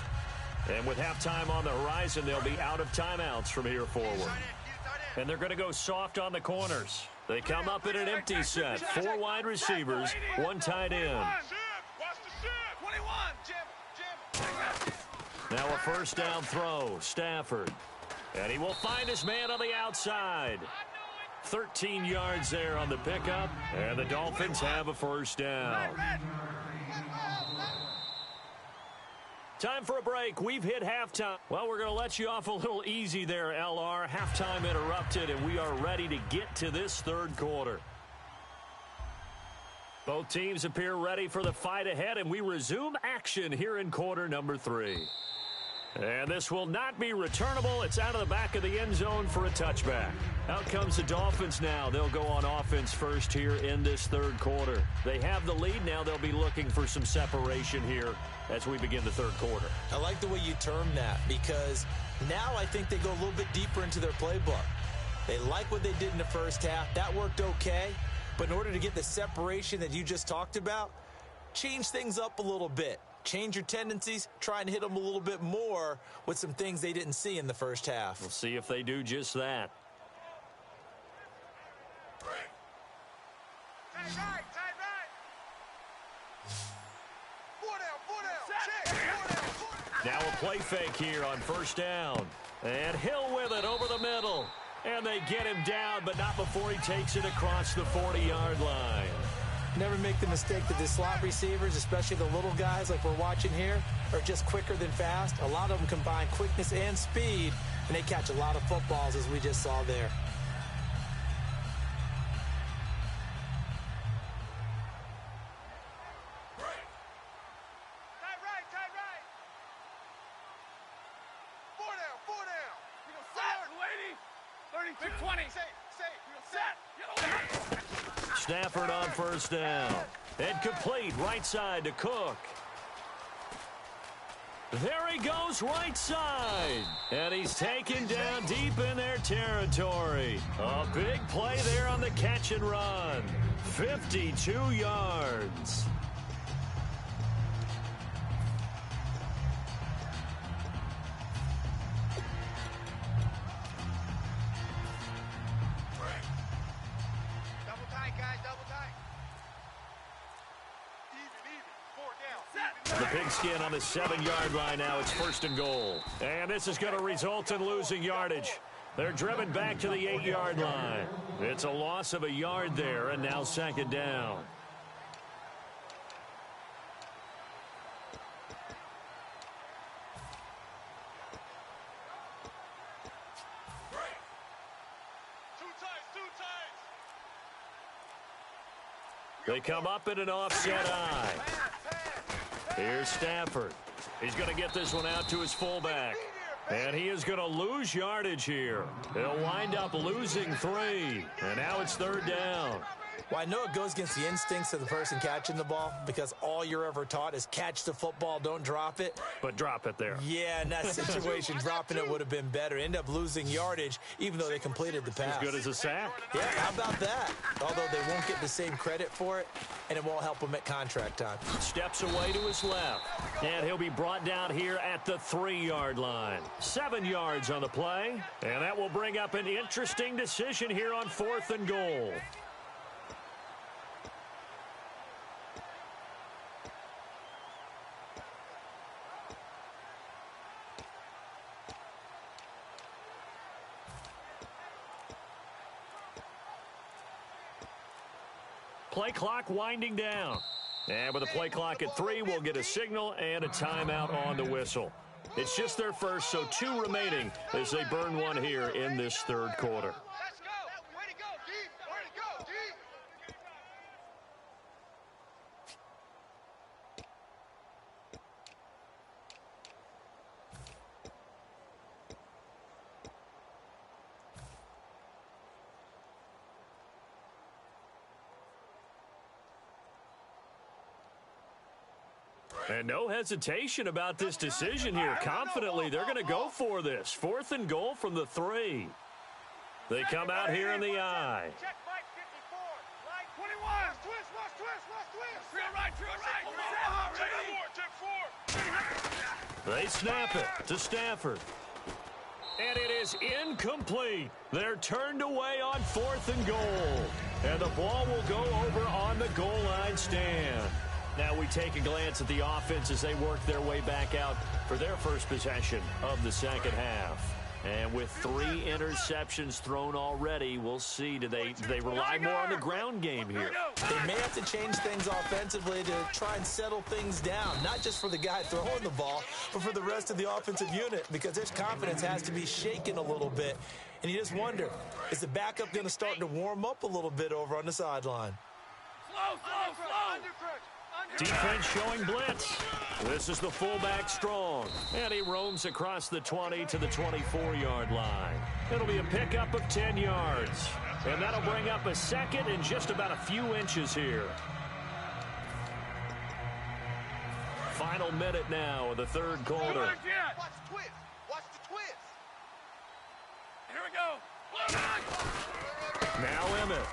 Speaker 3: And with halftime on the horizon, they'll be out of timeouts from here forward. And they're going to go soft on the corners. They come up in an empty set. 4 wide receivers, 1 tight end. Now a first down throw, Stafford. And he will find his man on the outside. 13 yards there on the pickup, and the Dolphins have a first down. Time for a break. We've hit halftime. Well, we're going to let you off a little easy there, LR. Halftime interrupted, and we are ready to get to this third quarter. Both teams appear ready for the fight ahead, and we resume action here in quarter number 3. And this will not be returnable. It's out of the back of the end zone for a touchback. Out comes the Dolphins now. They'll go on offense first here in this third quarter. They have the lead. Now they'll be looking for some separation here as we begin the third quarter.
Speaker 4: I like the way you term that because now I think they go a little bit deeper into their playbook. They like what they did in the first half. That worked okay. But in order to get the separation that you just talked about, change things up a little bit. Change your tendencies, try and hit them a little bit more with some things they didn't see in the first half.
Speaker 3: We'll see if they do just that. Now a play fake here on first down. And Hill with it over the middle. And they get him down, but not before he takes it across the 40-yard line.
Speaker 4: Never make the mistake that the slot receivers, especially the little guys like we're watching here, are just quicker than fast. A lot of them combine quickness and speed, and they catch a lot of footballs, as we just saw there.
Speaker 3: Stafford on first down. And complete right side to Cook. There he goes right side. And he's taken down deep in their territory. A big play there on the catch and run. 52 yards. The pigskin on the 7-yard line now. It's first and goal. And this is going to result in losing yardage. They're driven back to the 8-yard line. It's a loss of a yard there, and now second down. They come up in an offset eye. Here's Stafford. He's going to get this one out to his fullback. And he is going to lose yardage here. He'll wind up losing 3. And now it's third down.
Speaker 4: Well, I know it goes against the instincts of the person catching the ball because all you're ever taught is catch the football, don't drop it.
Speaker 3: But drop it there.
Speaker 4: Yeah, in that situation, dropping it would have been better. End up losing yardage, even though they completed the pass.
Speaker 3: As good as a sack.
Speaker 4: Yeah, how about that? Although they won't get the same credit for it, and it won't help them at contract time.
Speaker 3: Steps away to his left. And he'll be brought down here at the 3-yard line. 7 yards on the play. And that will bring up an interesting decision here on 4th and goal. Play clock winding down. And with the play clock at 3, we'll get a signal and a timeout on the whistle. It's just their first, so 2 remaining as they burn one here in this 3rd quarter.
Speaker 5: Let's go. Way to go, D. Way to go, D.
Speaker 3: And no hesitation about this decision here. Confidently, they're going to go for this. 4th and goal from the 3. They come out here in the I.
Speaker 5: Check Mike 54. Line 21. Twist, watch twist, watch twist. Feel right,
Speaker 3: Check 4. They snap it to Stafford. And it is incomplete. They're turned away on 4th and goal. And the ball will go over on the goal line stand. Now we take a glance at the offense as they work their way back out for their first possession of the second half. And with 3 interceptions thrown already, we'll see, do they rely more on the ground game here?
Speaker 4: They may have to change things offensively to try and settle things down, not just for the guy throwing the ball, but for the rest of the offensive unit, because their confidence has to be shaken a little bit. And you just wonder, is the backup going to start to warm up a little bit over on the sideline?
Speaker 5: Slow.
Speaker 3: Defense showing blitz. This is the fullback Strong. And he roams across the 20 to the 24-yard line. It'll be a pickup of 10 yards. And that'll bring up a second and just about a few inches here. Final minute now of the 3rd quarter.
Speaker 5: Watch the twist. Watch the twist. Here we go.
Speaker 3: Now Emmett.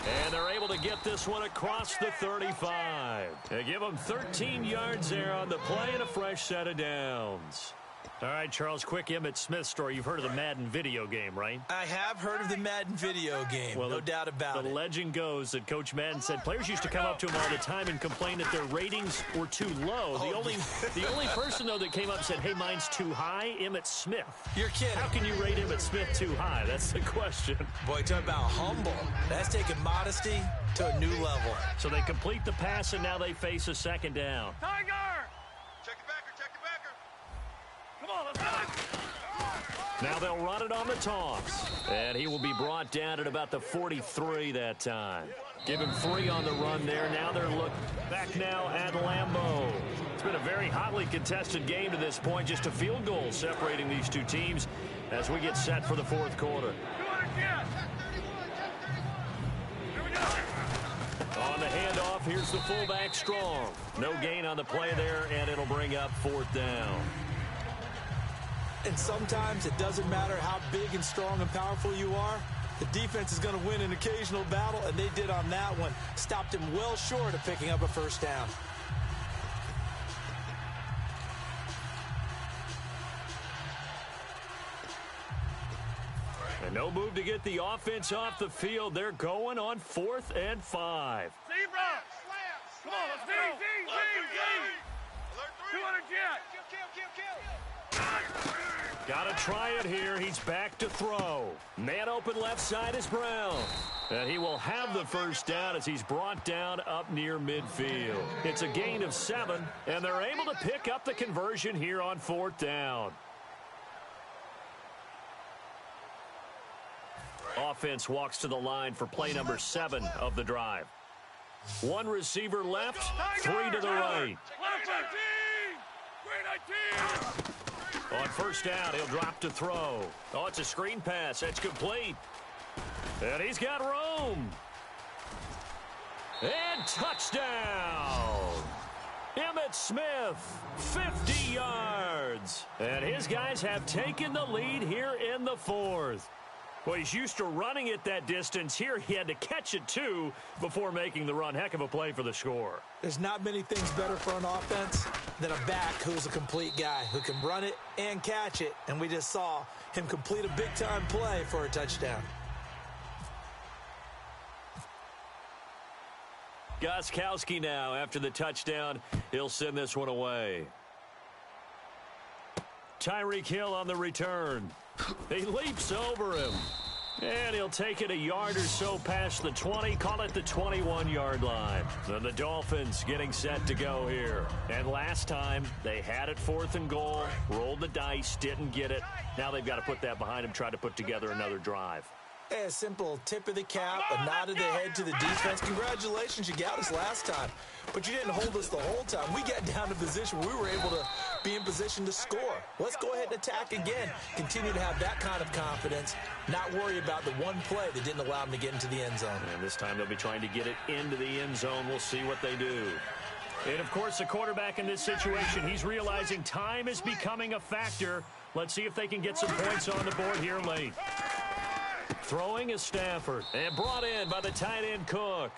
Speaker 3: And they're able to get this one across the 35. They give them 13 yards there on the play and a fresh set of downs. All right, Charles, quick Emmitt Smith story. You've heard of the Madden video game, right?
Speaker 4: I have heard of the Madden video game, well, no doubt about it.
Speaker 3: The legend goes that Coach Madden said players used to come up to him all the time and complain that their ratings were too low. The only person, though, that came up and said, hey, mine's too high, Emmitt Smith.
Speaker 4: You're kidding.
Speaker 3: How can you rate Emmitt Smith too high? That's the question.
Speaker 4: Boy, talk about humble. That's taking modesty to a new level.
Speaker 3: So they complete the pass, and now they face a second down.
Speaker 5: Tiger! Check the backer, check the backer. Come on, let's go.
Speaker 3: Now they'll run it on the toss. And he will be brought down at about the 43 that time. Give him 3 on the run there. Now they're back now at Lambeau. It's been a very hotly contested game to this point. Just a field goal separating these two teams as we get set for the 4th quarter. On the handoff, here's the fullback Strong. No gain on the play there, and it'll bring up 4th down.
Speaker 4: And sometimes it doesn't matter how big and strong and powerful you are. The defense is going to win an occasional battle, and they did on that one. Stopped him well short of picking up a first down.
Speaker 3: And no move to get the offense off the field. They're going on 4th and 5.
Speaker 5: Zebra! Come on, let's go! D! 200 jet! Kill!
Speaker 3: Got to try it here. He's back to throw. Man open left side is Brown. And he will have the first down as he's brought down up near midfield. It's a gain of 7, and they're able to pick up the conversion here on 4th down. Offense walks to the line for play number 7 of the drive. 1 receiver left, 3 to the right. On first down, he'll drop to throw. Oh, it's a screen pass. That's complete. And he's got room. And touchdown. Emmitt Smith, 50 yards. And his guys have taken the lead here in the fourth. Well, he's used to running it that distance. Here he had to catch it, too, before making the run. Heck of a play for the score.
Speaker 4: There's not many things better for an offense than a back who's a complete guy, who can run it and catch it. And we just saw him complete a big-time play for a touchdown.
Speaker 3: Gostkowski now after the touchdown. He'll send this one away. Tyreek Hill on the return. He leaps over him. And he'll take it a yard or so past the 20, call it the 21-yard line. And the Dolphins getting set to go here. And last time, they had it 4th and goal, rolled the dice, didn't get it. Now they've got to put that behind them, try to put together another drive.
Speaker 4: A simple tip of the cap, a nod of the head to the defense. Congratulations, you got us last time. But you didn't hold us the whole time. We got down to position where we were able to be in position to score. Let's go ahead and attack again. Continue to have that kind of confidence, not worry about the one play that didn't allow them to get into the end zone.
Speaker 3: And this time they'll be trying to get it into the end zone. We'll see what they do. And, of course, the quarterback in this situation, he's realizing time is becoming a factor. Let's see if they can get some points on the board here late. Throwing is Stafford, and brought in by the tight end Cook.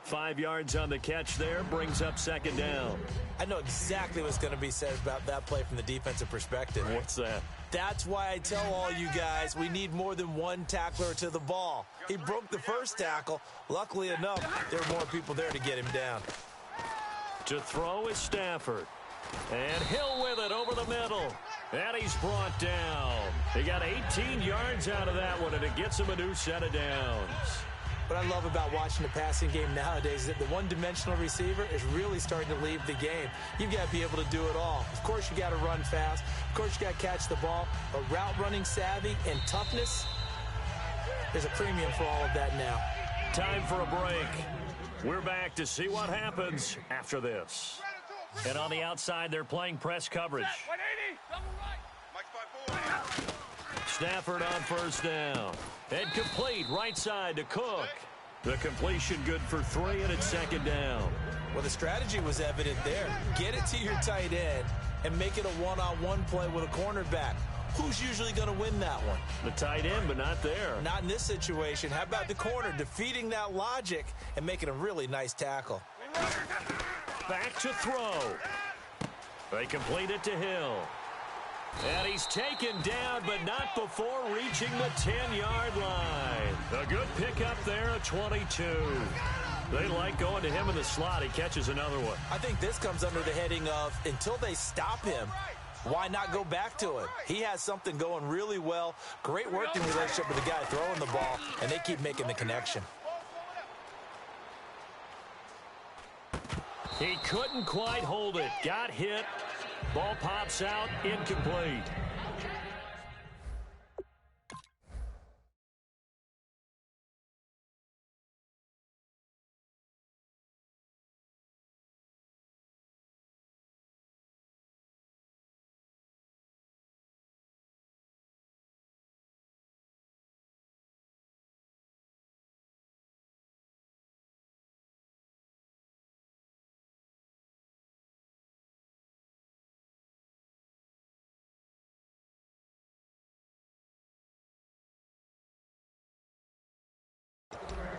Speaker 3: 5 yards on the catch there, brings up 2nd down.
Speaker 4: I know exactly what's going to be said about that play from the defensive perspective.
Speaker 3: What's that?
Speaker 4: That's why I tell all you guys we need more than one tackler to the ball. He broke the first tackle. Luckily enough, there were more people there to get him down.
Speaker 3: To throw is Stafford. And Hill with it over the middle. And he's brought down. He got 18 yards out of that one, and it gets him a new set of downs.
Speaker 4: What I love about watching the passing game nowadays is that the one-dimensional receiver is really starting to leave the game. You've got to be able to do it all. Of course, you got to run fast. Of course, you got to catch the ball. But route running savvy and toughness, there's a premium for all of that now.
Speaker 3: Time for a break. We're back to see what happens after this. And on the outside, they're playing press coverage.
Speaker 5: 180, double right.
Speaker 3: Stafford on 1st down. And complete right side to Cook. The completion good for 3, and it's 2nd down.
Speaker 4: Well, the strategy was evident there. Get it to your tight end and make it a one-on-one play with a cornerback. Who's usually going to win that one?
Speaker 3: The tight end, but not there.
Speaker 4: Not in this situation. How about the corner defeating that logic and making a really nice tackle?
Speaker 3: Back to throw. They complete it to Hill. And he's taken down, but not before reaching the 10-yard line. A good pickup there at 22. They like going to him in the slot. He catches another one.
Speaker 4: I think this comes under the heading of until they stop him, why not go back to it? He has something going really well. Great working relationship with the guy throwing the ball, and they keep making the connection.
Speaker 3: He couldn't quite hold it. Got hit. Ball pops out, incomplete.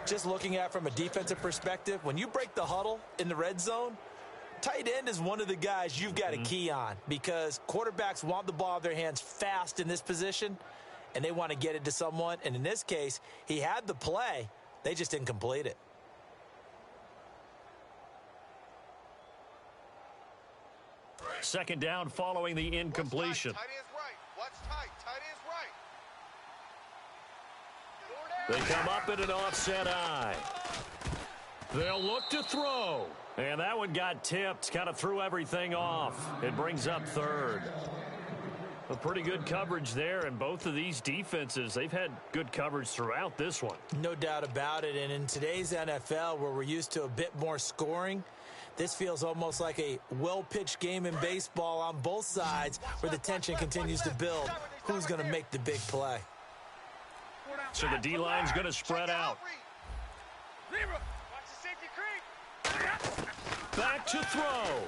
Speaker 4: Just looking at from a defensive perspective, when you break the huddle in the red zone, tight end is one of the guys you've got to key on because quarterbacks want the ball in their hands fast in this position, and they want to get it to someone. And in this case, he had the play. They just didn't complete it.
Speaker 3: Second down following the incompletion.
Speaker 5: Tight end's right. Watch tight. Tight end's right.
Speaker 3: They come up in an offset eye. They'll look to throw. And that one got tipped, kind of threw everything off. It brings up 3rd. A pretty good coverage there, and both of these defenses, they've had good coverage throughout this one.
Speaker 4: No doubt about it, and in today's NFL, where we're used to a bit more scoring, this feels almost like a well-pitched game in baseball on both sides where the tension continues to build. Who's going to make the big play?
Speaker 5: 4 down.
Speaker 3: So the D-line's going to spread out.
Speaker 5: Zebra. Watch the safety creep.
Speaker 3: Back to throw.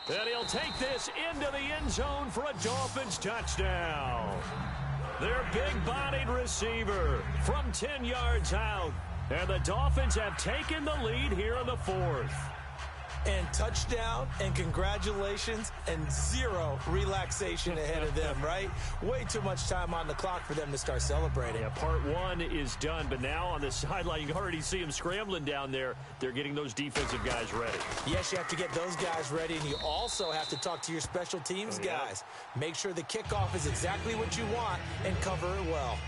Speaker 3: And he'll take this into the end zone for a Dolphins touchdown. Their big-bodied receiver from 10 yards out. And the Dolphins have taken the lead here in the fourth.
Speaker 4: And touchdown, and congratulations, and zero relaxation ahead of them, right? Way too much time on the clock for them to start celebrating.
Speaker 3: Yeah, part one is done, but now on the sideline, you can already see them scrambling down there. They're getting those defensive guys ready.
Speaker 4: Yes, you have to get those guys ready, and you also have to talk to your special teams guys. Make sure the kickoff is exactly what you want and cover it well.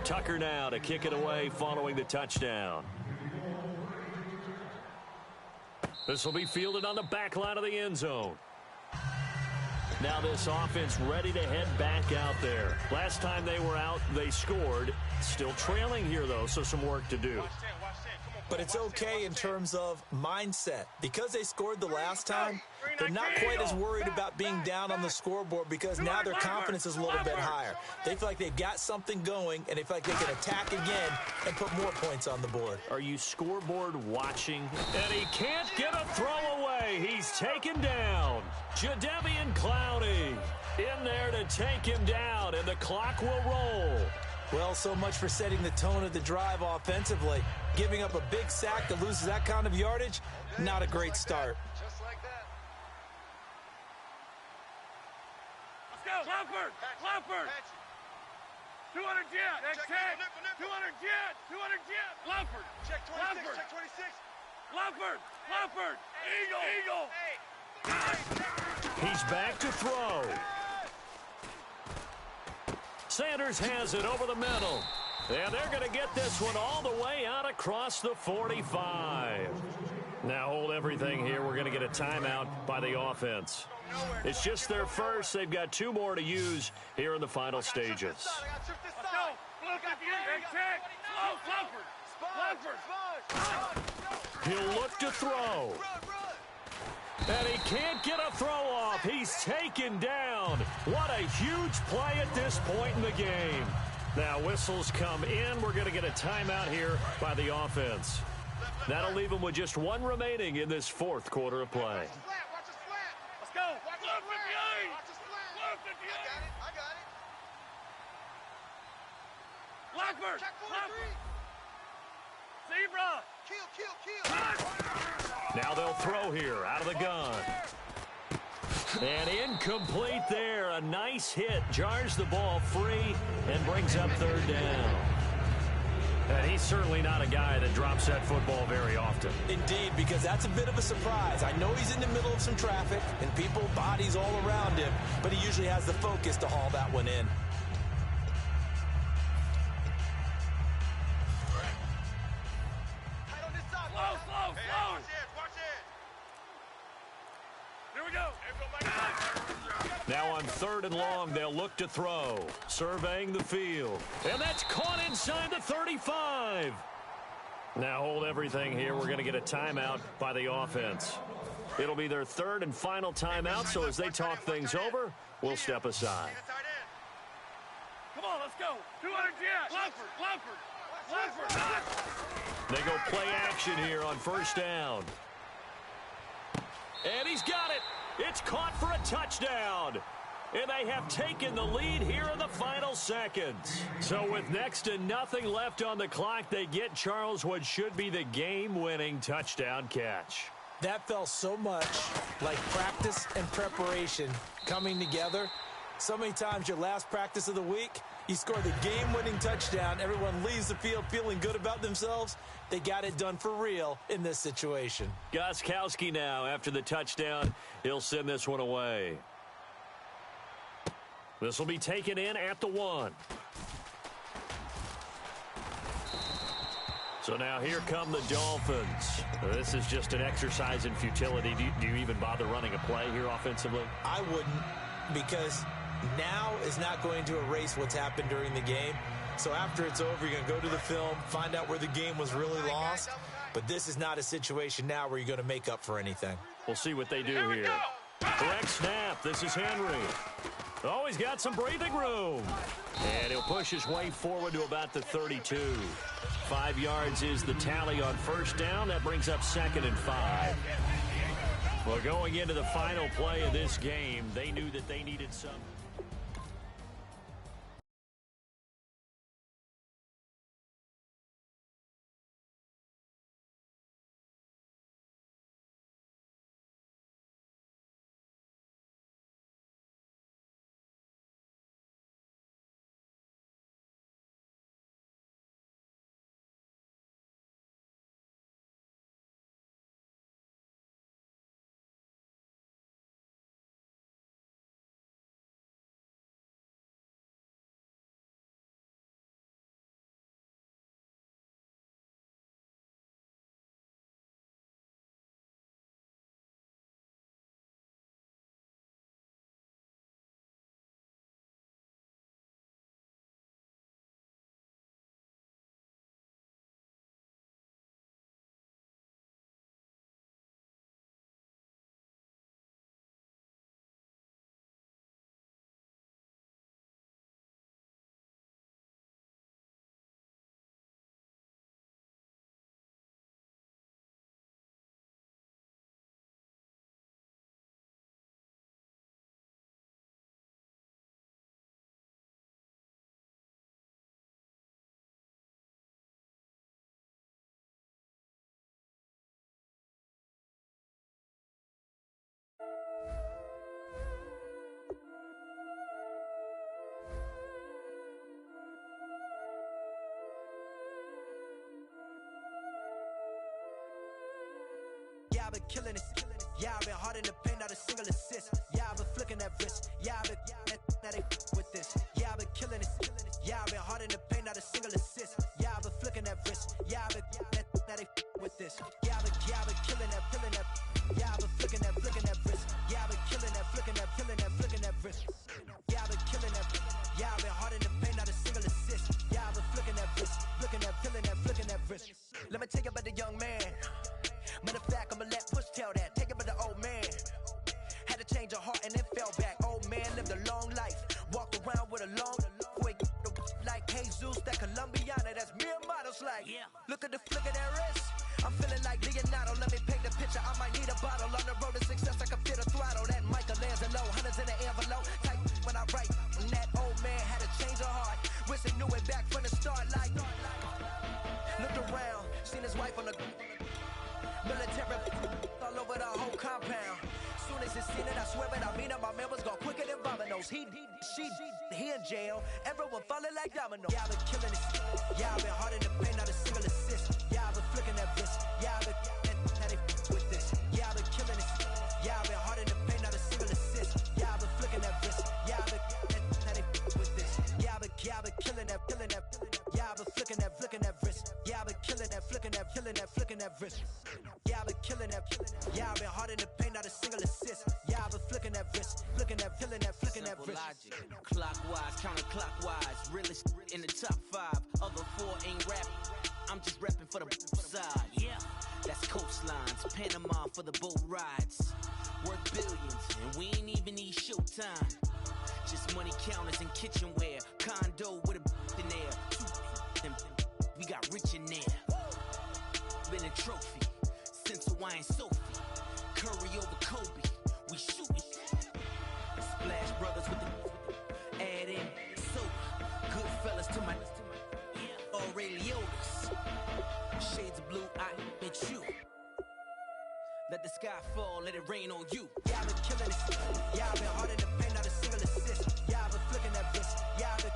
Speaker 3: Tucker now to kick it away following the touchdown. This will be fielded on the back line of the end zone. Now this offense ready to head back out there. Last time they were out, they scored. Still trailing here, though, so some work to do.
Speaker 4: But it's okay in terms of mindset. Because they scored the last time, they're not quite as worried about being down on the scoreboard because now their confidence is a little bit higher. They feel like they've got something going, and they feel like they can attack again and put more points on the board.
Speaker 3: Are you scoreboard watching? And he can't get a throw away. He's taken down. Jadeveon Clowney in there to take him down, and the clock will roll.
Speaker 4: Well, so much for setting the tone of the drive offensively. Giving up a big sack that loses that kind of yardage, not a great start.
Speaker 5: Just like that. Let's go. Clownford. Clownford. 200 jet. Check. 200 jet. 200 jet. Clownford. Check 26. Check 26. Clownford. Clownford. Eagle.
Speaker 3: He's back to throw. Sanders has it over the middle. And they're going to get this one all the way out across the 45. Now hold everything here. We're going to get a timeout by the offense. It's just their first. They've got two more to use here in the final stages. He'll look to throw. And he can't get a throw off. He's taken down. What a huge play at this point in the game. Now whistles come in. We're going to get a timeout here by the offense. That'll leave them with just one remaining in this fourth quarter of play.
Speaker 5: Let's go. Watch 58. I got it. Blackbird. Zebra.
Speaker 3: Now they'll throw here out of the gun. And incomplete there. A nice hit. Jars the ball free and brings up third down. And he's certainly not a guy that drops that football very often.
Speaker 4: Indeed, because that's a bit of a surprise. I know he's in the middle of some traffic and people, bodies all around him, but he usually has the focus to haul that one in.
Speaker 3: Now on third and long, they'll look to throw. Surveying the field. And that's caught inside the 35. Now hold everything here. We're going to get a timeout by the offense. It'll be their third and final timeout, so as they talk things over, we'll step aside.
Speaker 5: Come on, let's go. 200 jet. Langford.
Speaker 3: They go play action here on first down. And he's got it. It's caught for a touchdown. And they have taken the lead here in the final seconds. So with next to nothing left on the clock, they get Charles what should be the game-winning touchdown catch.
Speaker 4: That felt so much like practice and preparation coming together. So many times your last practice of the week, you score the game-winning touchdown. Everyone leaves the field feeling good about themselves. They got it done for real in this situation.
Speaker 3: Gostkowski now, after the touchdown, he'll send this one away. This will be taken in at the 1. So now here come the Dolphins. This is just an exercise in futility. Do you even bother running a play here offensively?
Speaker 4: I wouldn't, because now is not going to erase what's happened during the game. So after it's over, you're going to go to the film, find out where the game was really lost. But this is not a situation now where you're going to make up for anything.
Speaker 3: We'll see what they do here. Correct snap. This is Henry. Oh, he's got some breathing room. And he'll push his way forward to about the 32. 5 yards is the tally on first down. That brings up 2nd and 5. Well, going into the final play of this game, they knew that they needed some.
Speaker 19: Yeah, I've been killing it. Yeah, I've been hard in the paint, not a single assist. Yeah, I've been flicking that wrist. Yeah, I've been now they with this. Yeah, I've been killing it. Yeah, I've been hard in the paint, not a single assist. Yeah, I've been flicking that wrist. Yeah, I've been now they with this. Yeah, I've been killing that. Yeah, I've been flicking that wrist. Yeah, I've been killing that, flicking that wrist. Yeah, I've been killing that. Yeah, I've been hard in the paint, not a single assist. Yeah, I've been flicking that wrist, flicking that wrist. Let me tell you about the young man. Matter of fact, I'ma let Push tell that. Take it about the old man. Had to change her heart and then fell back. Old man lived a long life. Walked around with a long quick like Jesus, that Colombiana. That's mere models like. Look at the flick of that wrist. I'm feeling like Leonardo. Let me paint the picture. I might need a bottle. On the road to success, I can fit a throttle. That Michelangelo, hundreds in the envelope. Type when I write. And that old man had to change her heart. Wish he knew it back from the start. Like looked around, seen his wife on the military all over the whole compound. Soon as he seen it, I swear it, I mean it, my man was gone quicker than dominoes. He in jail, everyone falling like dominoes. Yeah, I've been killing it. Yeah, I've been hard in the paint, not a single assist. Yeah, I've been flicking that wrist. Yeah, I've been now they with this. Yeah, I've been killing it. Yeah, I've been hard in the paint, not a single assist. Yeah, I've been flicking that wrist. Yeah, I've been now they with this. Yeah, I've been killing that. Yeah, I've been flicking that wrist. Yeah, I've been killing that, flicking that wrist. Yeah, I've been killing that. Yeah, I've been hard in the paint, not a single assist. Yeah, I've been flicking that wrist, flicking that wrist.
Speaker 9: Logic. Clockwise, counterclockwise. Realest in the top 5. Other 4 ain't rapping. I'm just repping for the side. Yeah, that's coastlines. Panama for the boat rides. Worth billions, and we ain't even need showtime. Just money counters and kitchenware. Condo with a in there. We got rich in there. Been a trophy since Hawaiian Sophie. Curry over Kobe. We shooting. Splash Brothers with the add in soda. Good fellas to my Aureliotis. Shades of blue, I bet you. Let the sky fall, let it rain on you.
Speaker 19: Yeah, I've been killing it. Yeah, I've been hard in the paint, not a single assist. Yeah, I've been flicking that wrist. Yeah, I've been